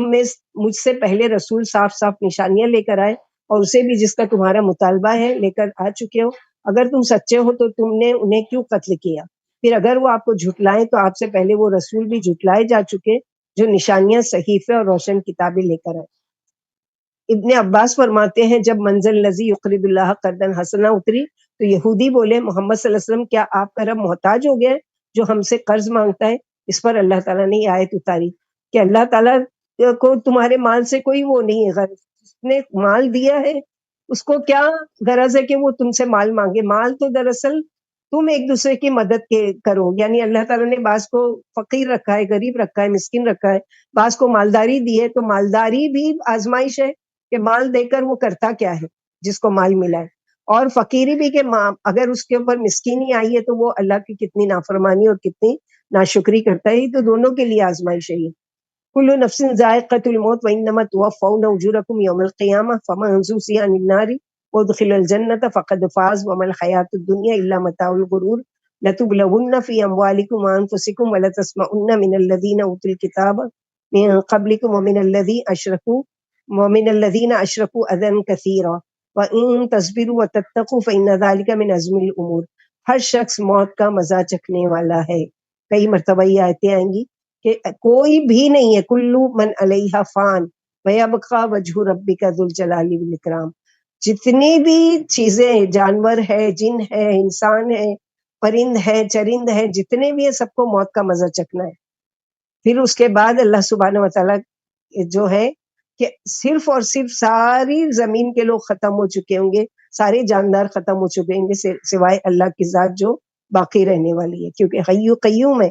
میں مجھ سے پہلے رسول صاف صاف نشانیاں لے کر آئے اور اسے بھی جس کا تمہارا مطالبہ ہے لے کر آ چکے ہو. اگر تم سچے ہو تو تم نے انہیں کیوں قتل کیا؟ پھر اگر وہ آپ کو جھٹلائیں تو آپ سے پہلے وہ رسول بھی جھٹلائے جا چکے جو نشانیاں، صحیفے اور روشن کتابیں لے کر آئے. ابن عباس فرماتے ہیں جب منزل لذی یقرض اللہ قرضا حسنا اتری تو یہودی بولے محمد صلی اللہ علیہ وسلم کیا آپ کا رب محتاج ہو گیا ہے جو ہم سے قرض مانگتا ہے؟ اس پر اللہ تعالیٰ نے یہ آیت اتاری کہ اللہ تعالیٰ کو تمہارے مال سے کوئی وہ نہیں ہے غرض، اس نے مال دیا ہے اس کو کیا غرض ہے کہ وہ تم سے مال مانگے؟ مال تو دراصل تم ایک دوسرے کی مدد کے کرو. یعنی اللہ تعالیٰ نے بعض کو فقیر رکھا ہے، غریب رکھا ہے، مسکین رکھا ہے، بعض کو مالداری دی ہے، تو مالداری بھی آزمائش ہے کہ مال دے کر وہ کرتا کیا ہے جس کو مال ملا ہے، اور فقیری بھی کہ اگر اس کے اوپر مسکینی آئی ہے تو وہ اللہ کی کتنی نافرمانی اور کتنی ناشکری کرتا ہے. تو دونوں کے لیے آزمائش ہے. کل نفس ذائقۃ الموت وانما توفون اجورکم یوم القیامہ فمن زحزح عن النار وادخل الجنۃ فقد فاز وما الحیاۃ الدنیا الا متاع الغرور لتبلون فی اموالکم وانفسکم ولتسمعن من الذین اوتوا الکتاب من قبلکم ومن الذین اشرکوا اذى کثیرا وان تصبروا وتتقوا فان ذلک من عزم الامور. ہر شخص موت کا مزہ چکھنے والا ہے. کئی مرتبہ یہ آیتیں آئیں گی کہ کوئی بھی نہیں ہے، کلو من علیہا فان ویبقی وجہ ربک ذو الجلال والاکرام. جتنی بھی چیزیں، جانور ہے، جن ہے، انسان ہے، پرند ہے، چرند ہے، جتنے بھی ہیں سب کو موت کا مزہ چکھنا ہے. پھر اس کے بعد اللہ سبحانہ وتعالیٰ جو ہے کہ صرف اور صرف ساری زمین کے لوگ ختم ہو چکے ہوں گے، سارے جاندار ختم ہو چکے ہوں گے سوائے اللہ کی ذات جو باقی رہنے والی ہے، کیونکہ حی قیوم ہے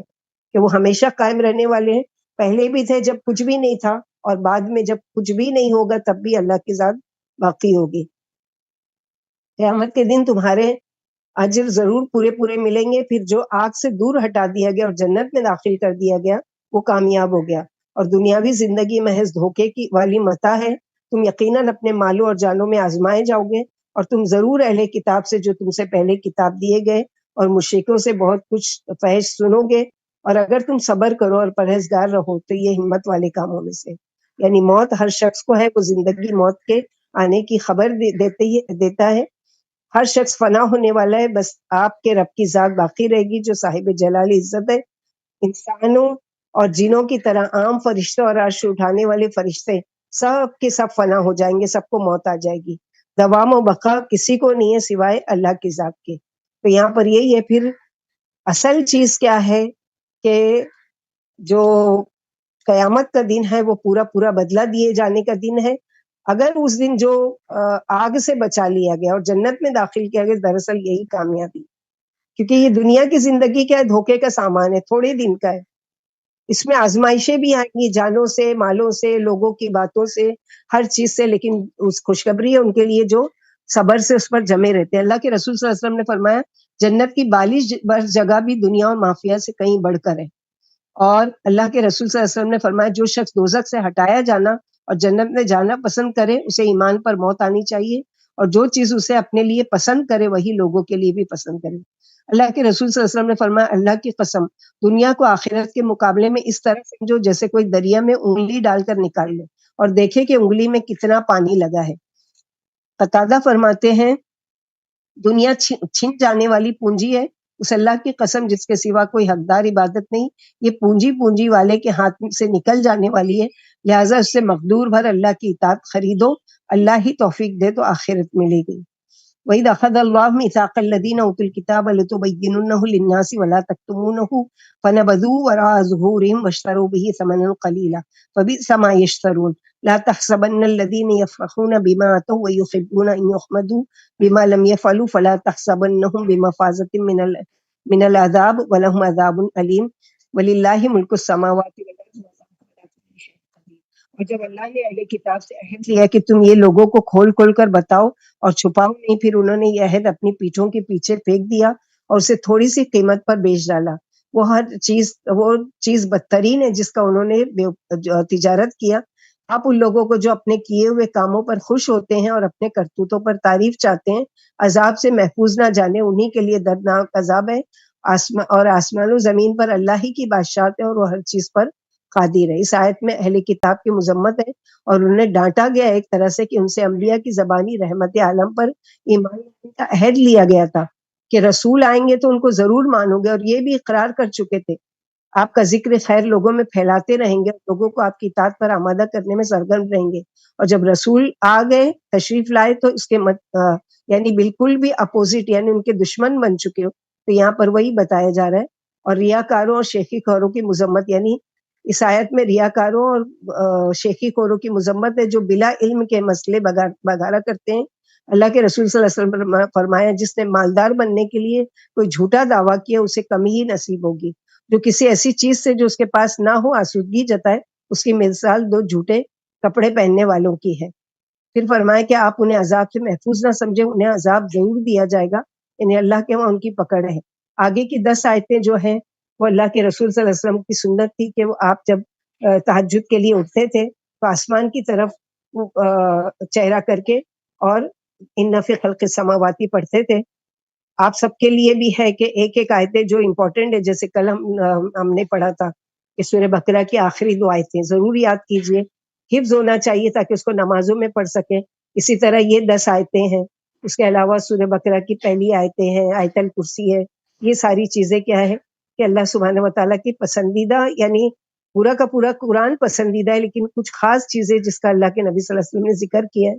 کہ وہ ہمیشہ قائم رہنے والے ہیں. پہلے بھی تھے جب کچھ بھی نہیں تھا، اور بعد میں جب کچھ بھی نہیں ہوگا تب بھی اللہ کی ذات باقی ہوگی. قیامت کے دن تمہارے اجر ضرور پورے ملیں گے. پھر جو آگ سے دور ہٹا دیا گیا اور جنت میں داخل کر دیا گیا وہ کامیاب ہو گیا، اور دنیاوی زندگی محض دھوکے کی والی متاع ہے تم یقیناً اپنے مالوں اور جانوں میں آزمائے جاؤ گے، اور تم ضرور اہل کتاب سے جو تم سے پہلے کتاب دیے گئے اور مشرکوں سے بہت کچھ فحش سنو گے، اور اگر تم صبر کرو اور پرہیزگار رہو تو یہ ہمت والے کاموں میں سے۔ یعنی موت ہر شخص کو ہے، وہ زندگی موت کے آنے کی خبر دیتا ہے۔ ہر شخص فنا ہونے والا ہے، بس آپ کے رب کی ذات باقی رہے گی جو صاحب جلال عزت ہے۔ انسانوں اور جنوں کی طرح عام فرشتے اور عرش اٹھانے والے فرشتے سب کے سب فنا ہو جائیں گے، سب کو موت آ جائے گی۔ دوام و بقا کسی کو نہیں ہے سوائے اللہ کی ذات کے۔ تو یہاں پر یہی ہے، پھر اصل چیز کیا ہے کہ جو قیامت کا دن ہے وہ پورا پورا بدلہ دیے جانے کا دن ہے۔ اگر اس دن جو آگ سے بچا لیا گیا اور جنت میں داخل کیا گیا، دراصل یہی کامیابی، کیونکہ یہ دنیا کی زندگی کیا ہے، دھوکے کا سامان ہے، تھوڑے دن کا ہے۔ اس میں آزمائشیں بھی آئیں گی، جانوں سے، مالوں سے، لوگوں کی باتوں سے، ہر چیز سے، لیکن اس خوشخبری ہے ان کے لیے جو صبر سے اس پر جمے رہتے ہیں۔ اللہ کے رسول صلی اللہ علیہ وسلم نے فرمایا جنت کی 42 جگہ بھی دنیا اور مافیا سے کہیں بڑھ کر ہے۔ اور اللہ کے رسول صلی اللہ علیہ وسلم نے فرمایا جو شخص دوزخ سے ہٹایا جانا اور جنت میں جانا پسند کرے اسے ایمان پر موت آنی چاہیے، اور جو چیز اسے اپنے لیے پسند کرے وہی لوگوں کے لیے بھی پسند کرے۔ اللہ کے رسول صلی اللہ علیہ وسلم نے فرمایا اللہ کی قسم دنیا کو آخرت کے مقابلے میں اس طرح سمجھو جیسے کوئی دریا میں انگلی ڈال کر نکال لے اور دیکھے کہ انگلی میں کتنا پانی لگا ہے۔ قتادہ فرماتے ہیں دنیا چھن جانے والی پونجی ہے، اس اللہ کی قسم جس کے سوا کوئی حقدار عبادت نہیں، یہ پونجی والے کے ہاتھ سے نکل جانے والی ہے، لہٰذا اس سے مقدور بھر اللہ کی اطاعت خریدو، اللہ ہی توفیق دے تو آخرت ملے گی۔ وَإِذْ أَخَذَ اللَّهُ مِيثَاقَ الَّذِينَ أُوتُوا الْكِتَابَ لَتُبَيِّنُنَّهُ لِلنَّاسِ وَلَا تَكْتُمُونَهُ فَنَبَذُوهُ وَرَاءَ ظُهُورِهِمْ وَاشْتَرَوْا بِهِ ثَمَنًا قَلِيلًا فَبِئْسَ مَا يَشْتَرُونَ لَا تَحْسَبَنَّ الَّذِينَ يَفْرَحُونَ بِمَا أَتَوْا وَيُحِبُّونَ أَن يُحْمَدُوا بِمَا لَمْ يَفْعَلُوا فَلَا تَحْسَبَنَّهُم بِمَفَازَةٍ مِّنَ الْعَذَابِ وَلَهُمْ عَذَابٌ أَلِيمٌ وَلِلَّهِ مُلْكُ السَّمَاوَاتِ وَالْأَرْضِ اور جب اللہ نے اہل کتاب سے عہد لیا کہ تم یہ لوگوں کو کھول کھول کر بتاؤ اور چھپاؤ نہیں، پھر انہوں نے یہ عہد اپنی پیٹھوں کے پیچھے پھینک دیا اور اسے تھوڑی سی قیمت پر بیچ ڈالا۔ وہ چیز بدترین ہے جس کا انہوں نے تجارت کیا۔ آپ ان لوگوں کو جو اپنے کیے ہوئے کاموں پر خوش ہوتے ہیں اور اپنے کرتوتوں پر تعریف چاہتے ہیں عذاب سے محفوظ نہ جانے، انہی کے لیے دردناک عذاب ہے۔ اور آسمان و زمین پر اللہ ہی کی بادشاہت ہے اور وہ ہر چیز پر قادر ہے۔ اس آیت میں اہل کتاب کی مذمت ہے اور انہیں ڈانٹا گیا ایک طرح سے کہ ان سے انبیاء کی زبانی رحمت عالم پر ایمان کا عہد لیا گیا تھا کہ رسول آئیں گے تو ان کو ضرور مانو گے، اور یہ بھی اقرار کر چکے تھے آپ کا ذکر خیر لوگوں میں پھیلاتے رہیں گے، لوگوں کو آپ کی اطاعت پر آمادہ کرنے میں سرگرم رہیں گے، اور جب رسول آ گئے تشریف لائے تو اس کے یعنی بالکل بھی اپوزٹ، یعنی ان کے دشمن بن چکے ہو۔ تو یہاں پر وہی بتایا جا رہا ہے۔ اور ریاکاروں اور شیخی خوروں کی مذمت، یعنی اس آیت میں ریاکاروں اور شیخی خوروں کی مذمت ہے جو بلا علم کے مسئلے بگارا کرتے ہیں۔ اللہ کے رسول صلی اللہ علیہ وسلم نے فرمایا جس نے مالدار بننے کے لیے کوئی جھوٹا دعویٰ کیا اسے کمی ہی نصیب ہوگی۔ جو کسی ایسی چیز سے جو اس کے پاس نہ ہو آسودگی جتائے، اس کی مثال دو جھوٹے کپڑے پہننے والوں کی ہے۔ پھر فرمایا کہ آپ انہیں عذاب سے محفوظ نہ سمجھے، انہیں عذاب ضرور دیا جائے گا، یعنی اللہ کے وہاں ان کی پکڑ ہے۔ آگے کی 10 آیتیں جو ہیں وہ اللہ کے رسول صلی اللہ علیہ وسلم کی سنت تھی کہ وہ آپ جب تہجد کے لیے اٹھتے تھے تو آسمان کی طرف چہرہ کر کے اور ان فی خلق السماوات پڑھتے تھے۔ آپ سب کے لیے بھی ہے کہ ایک ایک آیتیں جو امپورٹنٹ ہے، جیسے کل ہم نے پڑھا تھا کہ سورہ بقرہ کی آخری 2 آیتیں ضرور یاد کیجئے، حفظ ہونا چاہیے تاکہ اس کو نمازوں میں پڑھ سکیں۔ اسی طرح یہ 10 آیتیں ہیں، اس کے علاوہ سورہ بقرہ کی پہلی آیتیں ہیں، آیت الکرسی ہے۔ یہ ساری چیزیں کیا ہے کہ اللہ سبحانہ وتعالیٰ کی پسندیدہ، یعنی پورا کا پورا قرآن پسندیدہ ہے، لیکن کچھ خاص چیزیں جس کا اللہ کے نبی صلی اللہ علیہ وسلم نے ذکر کیا ہے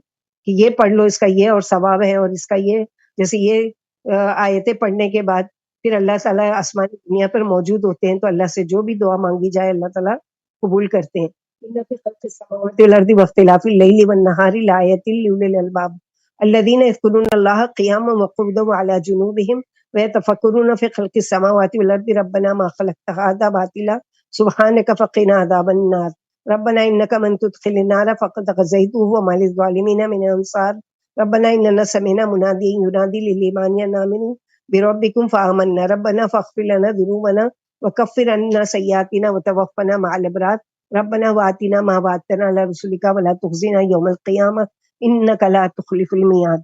کہ یہ پڑھ لو، اس کا یہ اور ثواب ہے، اور اس کا یہ، جیسے یہ آیتیں پڑھنے کے بعد پھر اللہ تعالیٰ آسمانی دنیا پر موجود ہوتے ہیں تو اللہ سے جو بھی دعا مانگی جائے اللہ تعالیٰ قبول کرتے ہیں۔ إِنَّ فِي خَلْقِ السَّمَاوَاتِ وَالْأَرْضِ وَاخْتِلَافِ اللَّيْلِ وَالنَّهَارِ لَآيَاتٍ لِأُولِي الْأَلْبَابِ الَّذِينَ يَذْكُرُونَ اللَّهَ قِيَامًا وَقُعُودًا وَعَلَىٰ جُنُوبِهِمْ وَيَتَفَكَّرُونَ فِي خَلْقِ السَّمَاوَاتِ وَالْأَرْضِ رَبَّنَا مَا خَلَقْتَ هَٰذَا بَاطِلًا سُبْحَانَكَ فَقِنَا عَذَابَ النَّارِ رَبَّنَا إِنَّكَ مَن تُدْخِلِ النَّارَ فَقَدْ أَخْزَيْتَهُ وَمَا لِلظَّالِمِينَ مِنْ أَنصَارٍ رَبَّنَا إِنَّنَا سَمِعْنَا مُنَادِيًا يُنَادِي لِلْإِيمَانِ أَنْ آمِنُوا بربكم فآمنا ربنا فاغفر لنا ذنوبنا وكفر عنا سيئاتنا وتوفنا مع الأبرار ربنا وآتنا ما وعدتنا علی رسولک ولا تخزنا یوم القیامہ انک لا تخلف المیعاد۔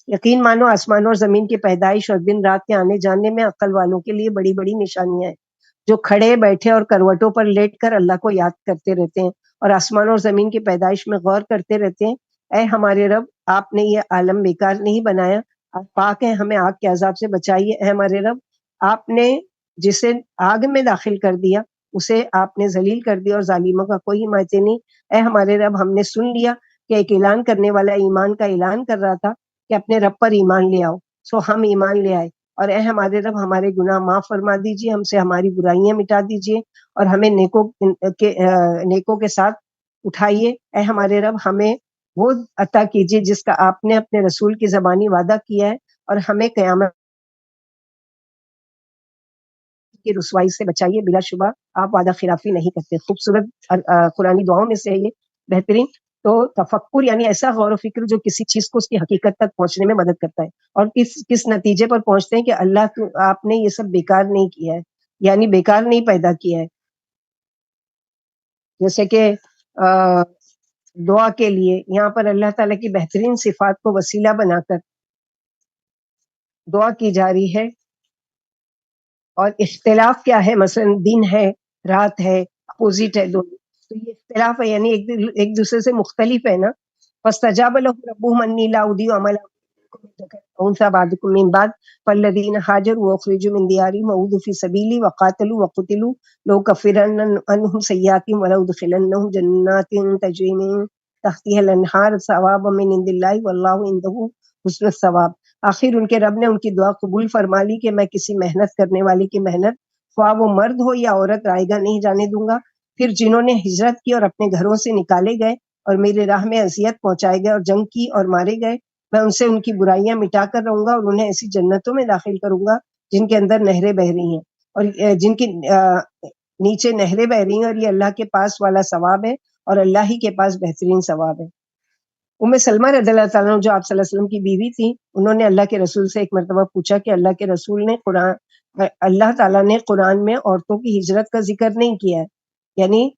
یقین مانو آسمانوں اور زمین کی پیدائش اور دن رات کے آنے جانے میں عقل والوں کے لیے بڑی بڑی نشانیاں ہیں، جو کھڑے بیٹھے اور کروٹوں پر لیٹ کر اللہ کو یاد کرتے رہتے ہیں اور آسمانوں اور زمین کی پیدائش میں غور کرتے رہتے ہیں۔ اے ہمارے رب، آپ نے یہ عالم بیکار نہیں بنایا، آپ پاک ہیں، ہمیں آگ کے عذاب سے بچائیے۔ اے ہمارے رب، آپ نے جسے آگ میں داخل کر دیا اسے آپ نے ذلیل کر دیا اور ظالموں کا کوئی حمایتی نہیں۔ اے ہمارے رب، ہم نے سن لیا کہ ایک اعلان کرنے والا ایمان کا اعلان کر رہا تھا کہ اپنے رب پر ایمان لے آؤ، سو ہم ایمان لے آئے، اور اے ہمارے رب ہمارے گناہ معاف فرما دیجیے، ہم سے ہماری برائیاں مٹا دیجیے اور ہمیں نیکوں کے ساتھ اٹھائیے۔ اے ہمارے رب، ہمیں وہ عطا کیجیے جس کا آپ نے اپنے رسول کی زبانی وعدہ کیا ہے، اور ہمیں قیامت کی رسوائی سے بچائیے، بلا شبہ آپ وعدہ خلافی نہیں کرتے۔ خوبصورت قرآنی دعاؤں میں سے ہے یہ بہترین۔ تو تفکر یعنی ایسا غور و فکر جو کسی چیز کو اس کی حقیقت تک پہنچنے میں مدد کرتا ہے، اور کس نتیجے پر پہنچتے ہیں کہ اللہ آپ نے یہ سب بیکار نہیں کیا ہے، یعنی بیکار نہیں پیدا کیا ہے۔ جیسے کہ دعا کے لیے یہاں پر اللہ تعالیٰ کی بہترین صفات کو وسیلہ بنا کر دعا کی جا رہی ہے، اور اختلاف کیا ہے، مثلا دن ہے، رات ہے، اپوزٹ ہے دونوں، تو یہ اختلاف ہے، یعنی ایک دوسرے سے مختلف ہے نا۔ فاستجاب له ربهم انی لا اضیع عمل انثى بعضکم من بعض فالذین هاجروا واخرجوا من دیارهم وأوذوا في سبیلی وقاتلوا وقتلوا لأکفرن عنهم سیئاتهم ولأدخلنهم جنات تجری من تحتها الانہار ثوابا من عند اللہ واللہ عنده حسن الثواب۔ آخر ان کے رب نے ان کی دعا قبول فرما لی کہ میں کسی محنت کرنے والے کی محنت، خواہ وہ مرد ہو یا عورت، رائے گاہ نہیں جانے دوں گا۔ پھر جنہوں نے ہجرت کی اور اپنے گھروں سے نکالے گئے اور میرے راہ میں اذیت پہنچائے گئے اور جنگ کی اور مارے گئے، میں ان سے ان کی برائیاں مٹا کر رہوں گا اور انہیں ایسی جنتوں میں داخل کروں گا جن کے اندر نہریں بہ رہی ہیں، اور جن کی نیچے نہریں بہ رہی ہیں، اور یہ اللہ کے پاس والا ثواب ہے، اور اللہ ہی کے پاس بہترین ثواب ہے۔ ام سلمہ رضی اللہ تعالیٰ عنہ جو آپ صلی اللہ علیہ وسلم کی بیوی تھی، انہوں نے اللہ کے رسول سے ایک مرتبہ پوچھا کہ اللہ تعالیٰ نے قرآن میں عورتوں کی ہجرت کا ذکر نہیں کیا ہے، یعنی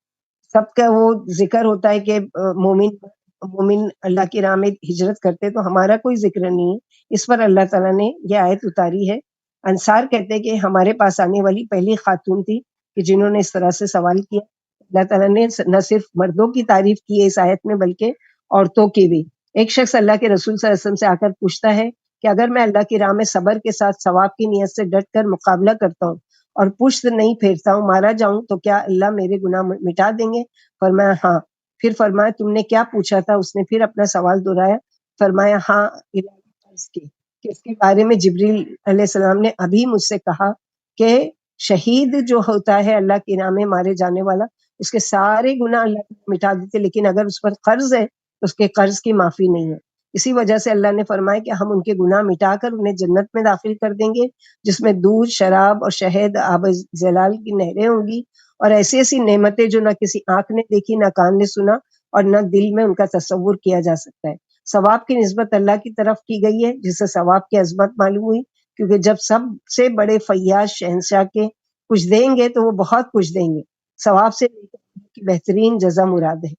سب کا وہ ذکر ہوتا ہے کہ مومن اللہ کی راہ میں ہجرت کرتے، تو ہمارا کوئی ذکر نہیں ہے۔ اس پر اللہ تعالیٰ نے یہ آیت اتاری ہے۔ انصار کہتے ہیں کہ ہمارے پاس آنے والی پہلی خاتون تھی کہ جنہوں نے اس طرح سے سوال کیا۔ اللہ تعالیٰ نے نہ صرف مردوں کی تعریف کی ہے اس آیت میں بلکہ عورتوں کی بھی۔ ایک شخص اللہ کے رسول صلی اللہ علیہ وسلم سے آ کر پوچھتا ہے کہ اگر میں اللہ کی راہ میں صبر کے ساتھ ثواب کی نیت سے ڈٹ کر مقابلہ کرتا ہوں اور پشت نہیں پھیرتا ہوں، مارا جاؤں، تو کیا اللہ میرے گناہ مٹا دیں گے؟ فرمایا ہاں۔ پھر فرمایا تم نے کیا پوچھا تھا؟ اس نے پھر اپنا سوال دہرایا، فرمایا ہاں قرض کی، کہ اس کے بارے میں جبریل علیہ السلام نے ابھی مجھ سے کہا کہ شہید جو ہوتا ہے اللہ کی راہ میں مارے جانے والا، اس کے سارے گناہ اللہ مٹا دیتے، لیکن اگر اس پر قرض ہے تو اس کے قرض کی معافی نہیں ہے۔ اسی وجہ سے اللہ نے فرمایا کہ ہم ان کے گناہ مٹا کر انہیں جنت میں داخل کر دیں گے جس میں دودھ، شراب اور شہد، آب زلال کی نہریں ہوں گی، اور ایسی ایسی نعمتیں جو نہ کسی آنکھ نے دیکھی، نہ کان نے سنا، اور نہ دل میں ان کا تصور کیا جا سکتا ہے۔ ثواب کی نسبت اللہ کی طرف کی گئی ہے، جس سے ثواب کی عظمت معلوم ہوئی، کیونکہ جب سب سے بڑے فیاض شہنشاہ کے کچھ دیں گے تو وہ بہت کچھ دیں گے، ثواب سے کی بہترین جزا مراد ہے۔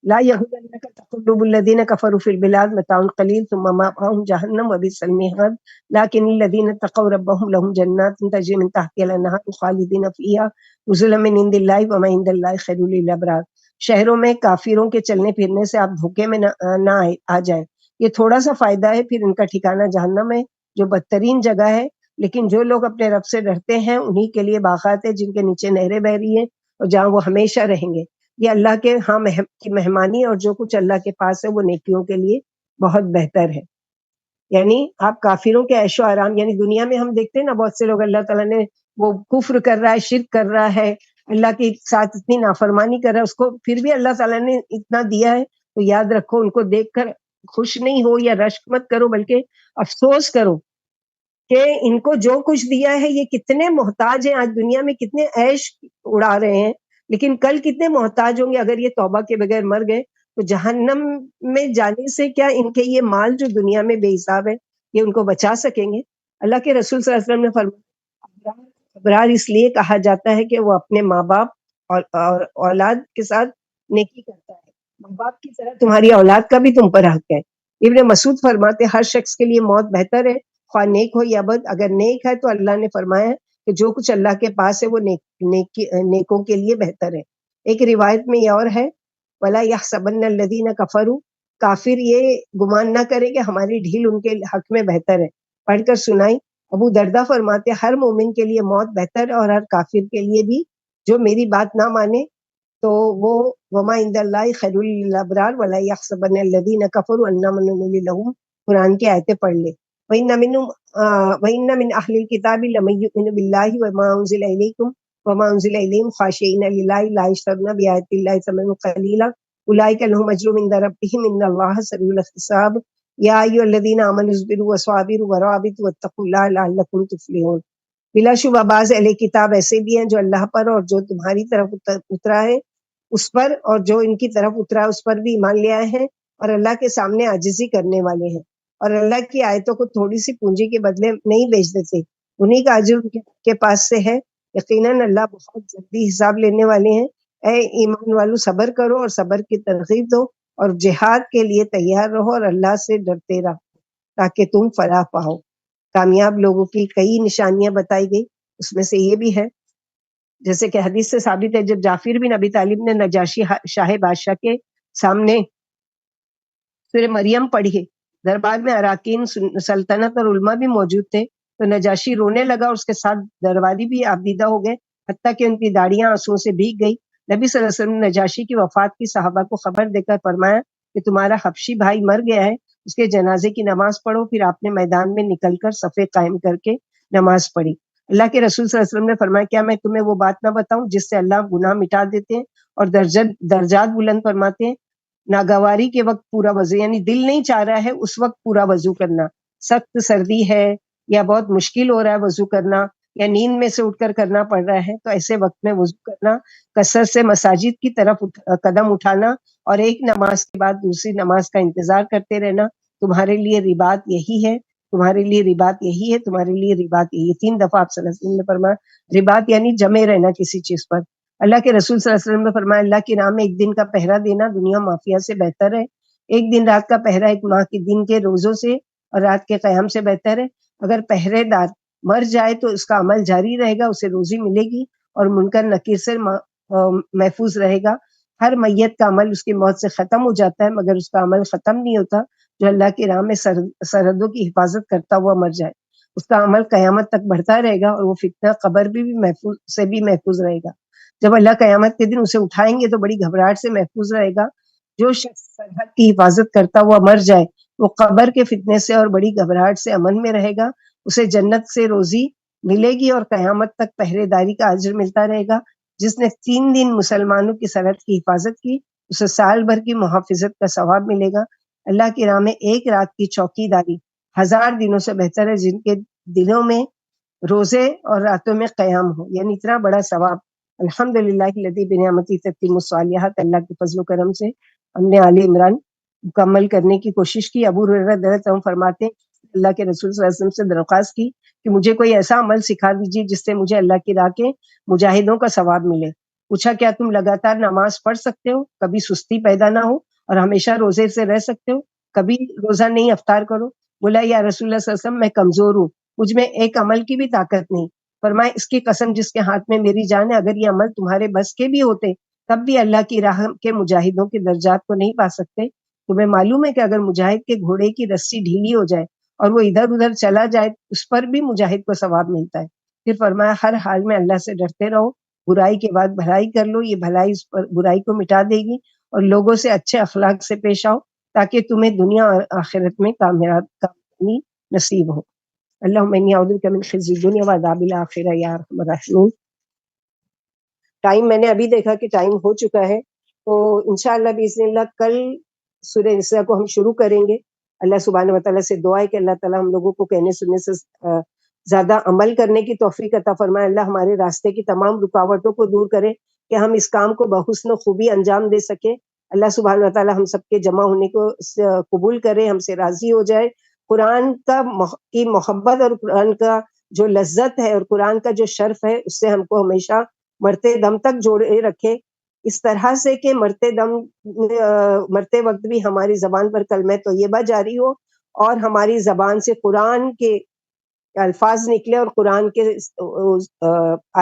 لا يغرنك تقلب الذين كفروا في البلاد متاع قليل ثم مأواهم جهنم وبئس المهاد لكن الذين اتقوا ربهم لهم جنات تجري من تحتها الأنهار خالدين فيها نزلا من عند الله وما عند الله خير للأبرار۔ شہروں میں کافروں کے چلنے پھرنے سے آپ دھوکے میں نہ آ جائیں، یہ تھوڑا سا فائدہ ہے، پھر ان کا ٹھکانہ جہنم ہے جو بدترین جگہ ہے۔ لیکن جو لوگ اپنے رب سے ڈرتے ہیں انہی کے لیے باغات ہیں جن کے نیچے نہریں بہ رہی ہیں اور جہاں وہ ہمیشہ رہیں گے۔ یہ اللہ کے ہاں کی مہمانی، اور جو کچھ اللہ کے پاس ہے وہ نیکیوں کے لیے بہت بہتر ہے۔ یعنی آپ کافروں کے عیش و آرام، یعنی دنیا میں ہم دیکھتے ہیں نا بہت سے لوگ اللہ تعالیٰ نے وہ کفر کر رہا ہے، شرک کر رہا ہے، اللہ کے ساتھ اتنی نافرمانی کر رہا ہے، اس کو پھر بھی اللہ تعالیٰ نے اتنا دیا ہے، تو یاد رکھو ان کو دیکھ کر خوش نہیں ہو یا رشک مت کرو، بلکہ افسوس کرو کہ ان کو جو کچھ دیا ہے یہ کتنے محتاج ہیں، آج دنیا میں کتنے عیش اڑا رہے ہیں، لیکن کل کتنے محتاج ہوں گے اگر یہ توبہ کے بغیر مر گئے تو جہنم میں جانے سے کیا ان کے یہ مال جو دنیا میں بے حساب ہے یہ ان کو بچا سکیں گے؟ اللہ کے رسول صلی اللہ علیہ وسلم نے فرمایا ابرار اس لیے کہا جاتا ہے کہ وہ اپنے ماں باپ اور اولاد کے ساتھ نیکی کرتا ہے، ماں باپ کی طرح تمہاری اولاد کا بھی تم پر حق ہے۔ ابن مسعود فرماتے ہر شخص کے لیے موت بہتر ہے، خواہ نیک ہو یا بد۔ اگر نیک ہے تو اللہ نے فرمایا ہے کہ جو کچھ اللہ کے پاس ہے وہ نیکوں کے لیے بہتر ہے۔ ایک روایت میں یہ اور ہے وَلَا يَحْسَبَنَّ الَّذِينَ كَفَرُوا، کافر یہ گمان نہ کرے کہ ہماری ڈھیل ان کے حق میں بہتر ہے۔ پڑھ کر سنائی۔ ابو دردہ فرماتے ہر مومن کے لیے موت بہتر ہے اور ہر کافر کے لیے بھی، جو میری بات نہ مانے تو وہ وما عند اللہ خیر للابرار ولا یحسبن الذین کفروا انما نملی لهم، قرآن کی آیتیں پڑھ لے۔ وَإِنَّ مِنْ أَهْلِ الْكِتَابِ لَمَن يُؤْمِنُ بِاللَّهِ وَمَا أُنزِلَ إِلَيْكُمْ وَمَا أُنزِلَ إِلَيْهِمْ خَاشِعِينَ لِلَّهِ لَا يَشْتَرُونَ بِآيَاتِ اللَّهِ ثَمَنًا قَلِيلًا أُولَٰئِكَ لَهُمْ أَجْرُهُمْ عِندَ رَبِّهِمْ إِنَّ اللَّهَ سَرِيعُ الْحِسَابِ يَا أَيُّهَا الَّذِينَ آمَنُوا اصْبِرُوا وَصَابِرُوا وَرَابِطُوا وَاتَّقُوا اللَّهَ لَعَلَّكُمْ تُفْلِحُونَ۔ بلا شبہ بعض اہل کتاب ایسے بھی ہیں جو اللہ پر اور جو تمہاری طرف اترا ہے اس پر اور جو ان کی طرف اترا اس پر بھی ایمان لے آئے ہیں اور اللہ کے سامنے عاجزی کرنے والے ہیں اور اللہ کی آیتوں کو تھوڑی سی پونجی کے بدلے نہیں بیچ دیتے، انہی کا اجر ان کے پاس سے ہے، یقیناً اللہ بہت جلدی حساب لینے والے ہیں۔ اے ایمان والو صبر کرو اور صبر کی ترغیب دو اور جہاد کے لیے تیار رہو اور اللہ سے ڈرتے رہو تاکہ تم فلاح پاؤ۔ کامیاب لوگوں کی کئی نشانیاں بتائی گئی، اس میں سے یہ بھی ہے جیسے کہ حدیث سے ثابت ہے جب جعفر بن ابی طالب نے نجاشی شاہ بادشاہ کے سامنے سورہ مریم پڑھی، دربار میں اراکین سلطنت اور علماء بھی موجود تھے، تو نجاشی رونے لگا اور اس کے ساتھ درباری بھی آبدیدہ ہو گئے، حتیٰ کہ ان کی داڑیاں آنسوؤں سے بھیگ گئی۔ نبی صلی اللہ علیہ وسلم نے نجاشی کی وفات کی صحابہ کو خبر دے کر فرمایا کہ تمہارا حبشی بھائی مر گیا ہے، اس کے جنازے کی نماز پڑھو۔ پھر آپ نے میدان میں نکل کر صفیں قائم کر کے نماز پڑھی۔ اللہ کے رسول صلی اللہ علیہ وسلم نے فرمایا کیا میں تمہیں وہ بات نہ بتاؤں جس سے اللہ گناہ مٹا دیتے ہیں اور درجات بلند فرماتے ہیں؟ ناگواری کے وقت پورا وضو، یعنی دل نہیں چاہ رہا ہے اس وقت پورا وضو کرنا، سخت سردی ہے یا بہت مشکل ہو رہا ہے وضو کرنا یا نیند میں سے اٹھ کر کرنا پڑ رہا ہے تو ایسے وقت میں وضو کرنا، کثرت سے مساجد کی طرف قدم اٹھانا اور ایک نماز کے بعد دوسری نماز کا انتظار کرتے رہنا، تمہارے لیے رباط یہی ہے، تمہارے لیے رباط یہی ہے، تمہارے لیے رباط یہی ہے۔ 3 دفعہ آپ صلی اللہ علیہ وسلم نے فرمایا رباط یعنی جمے رہنا کسی چیز پر۔ اللہ کے رسول صلی اللہ علیہ وسلم نے فرمایا اللہ کی راہ میں ایک دن کا پہرا دینا دنیا مافیا سے بہتر ہے، ایک دن رات کا پہرا ایک ماہ کے دن کے روزوں سے اور رات کے قیام سے بہتر ہے۔ اگر پہرے دار مر جائے تو اس کا عمل جاری رہے گا، اسے روزی ملے گی اور منکر نکیر سے محفوظ رہے گا۔ ہر میت کا عمل اس کی موت سے ختم ہو جاتا ہے مگر اس کا عمل ختم نہیں ہوتا جو اللہ کی راہ میں سرحدوں کی حفاظت کرتا ہوا مر جائے، اس کا عمل قیامت تک بڑھتا رہے گا اور وہ فتنہ قبر بھی محفوظ رہے گا۔ جب اللہ قیامت کے دن اسے اٹھائیں گے تو بڑی گھبراہٹ سے محفوظ رہے گا۔ جو شخص سرحد کی حفاظت کرتا ہوا مر جائے وہ قبر کے فتنے سے اور بڑی گھبراہٹ سے امن میں رہے گا، اسے جنت سے روزی ملے گی اور قیامت تک پہرے داری کا اجر ملتا رہے گا۔ جس نے 3 دن مسلمانوں کی سرحد کی حفاظت کی اسے سال بھر کی محافظت کا ثواب ملے گا۔ اللہ کی راہ میں ایک رات کی چوکی داری 1000 دنوں سے بہتر ہے جن کے دنوں میں روزے اور راتوں میں قیام ہو، یعنی اتنا بڑا ثواب۔ الحمدللہ الذی بنعمتہ تتم الصالحات، اللہ کے فضل و کرم سے ہم نے آل عمران مکمل کرنے کی کوشش کی۔ ابو ہریرہ رضی اللہ عنہ فرماتے ہیں اللہ کے رسول صلی اللہ علیہ وسلم سے درخواست کی کہ مجھے کوئی ایسا عمل سکھا دیجیے جس سے مجھے اللہ کی راہ کے مجاہدوں کا ثواب ملے۔ پوچھا کیا تم لگاتار نماز پڑھ سکتے ہو، کبھی سستی پیدا نہ ہو اور ہمیشہ روزے سے رہ سکتے ہو، کبھی روزہ نہیں افطار کرو؟ بولا یا رسول اللہ صلی اللہ علیہ وسلم میں کمزور ہوں، مجھ میں ایک عمل کی بھی طاقت نہیں۔ فرمائے اس کی قسم جس کے ہاتھ میں میری جان ہے اگر یہ عمل تمہارے بس کے بھی ہوتے تب بھی اللہ کی راہ کے مجاہدوں کے درجات کو نہیں پا سکتے۔ تمہیں معلوم ہے کہ اگر مجاہد کے گھوڑے کی رسی ڈھیلی ہو جائے اور وہ ادھر ادھر چلا جائے اس پر بھی مجاہد کو ثواب ملتا ہے۔ پھر فرمایا ہر حال میں اللہ سے ڈرتے رہو، برائی کے بعد بھلائی کر لو، یہ بھلائی اس پر برائی کو مٹا دے گی، اور لوگوں سے اچھے اخلاق سے پیش آؤ تاکہ تمہیں دنیا اور آخرت میں کامیابی نصیب ہو۔ اللہم انی اعوذ بک من خزی الدنیا وعذاب الآخرہ یا ارحم الراحمین۔ ٹائم میں نے ابھی دیکھا کہ ٹائم ہو چکا ہے، تو انشاءاللہ باذن اللہ کل سورہ نساء کو ہم شروع کریں گے۔ اللہ سبحانہ وتعالیٰ سے دعا ہے کہ اللہ تعالیٰ ہم لوگوں کو کہنے سننے سے زیادہ عمل کرنے کی توفیق عطا فرمائے، اللہ ہمارے راستے کی تمام رکاوٹوں کو دور کرے کہ ہم اس کام کو بحسن و خوبی انجام دے سکیں۔ اللہ سبحانہ وتعالیٰ ہم سب کے جمع ہونے کو قبول کرے، ہم سے راضی ہو جائے۔ قرآن کی محبت اور قرآن کا جو لذت ہے اور قرآن کا جو شرف ہے اس سے ہم کو ہمیشہ مرتے دم تک جوڑے رکھے، اس طرح سے کہ مرتے وقت بھی ہماری زبان پر کلمہ طیبہ جاری ہو، اور ہماری زبان سے قرآن کے الفاظ نکلے، اور قرآن کے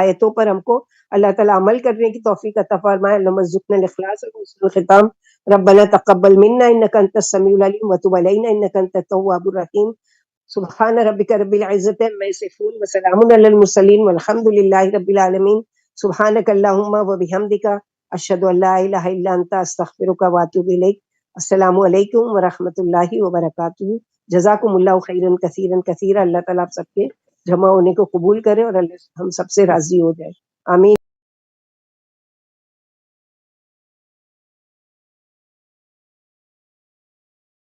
آیتوں پر ہم کو اللہ تعالیٰ عمل کرنے کی توفیق عطا فرمائے۔ اللہم ارزقنا الاخلاص وحسن الختام۔ ربنا تقبل منا انک انت السمیع العلیم وتب علینا انک انت التواب الرحیم۔ سبحان ربک رب العزۃ عما یصفون وسلام علی المرسلین والحمد للہ رب العالمین۔ سبحانک اللہم وبحمدک، اشہد ان لا الہ الا انت، استغفرک واتوب الیک۔ السلام علیکم ورحمۃ اللہ وبرکاتہ۔ جزاکم اللہ خیرا کثیرا کثیرا۔ اللہ تعالیٰ آپ سب کے جمع ہونے کو قبول کرے اور اللہ ہم سب سے راضی ہو جائے، آمین۔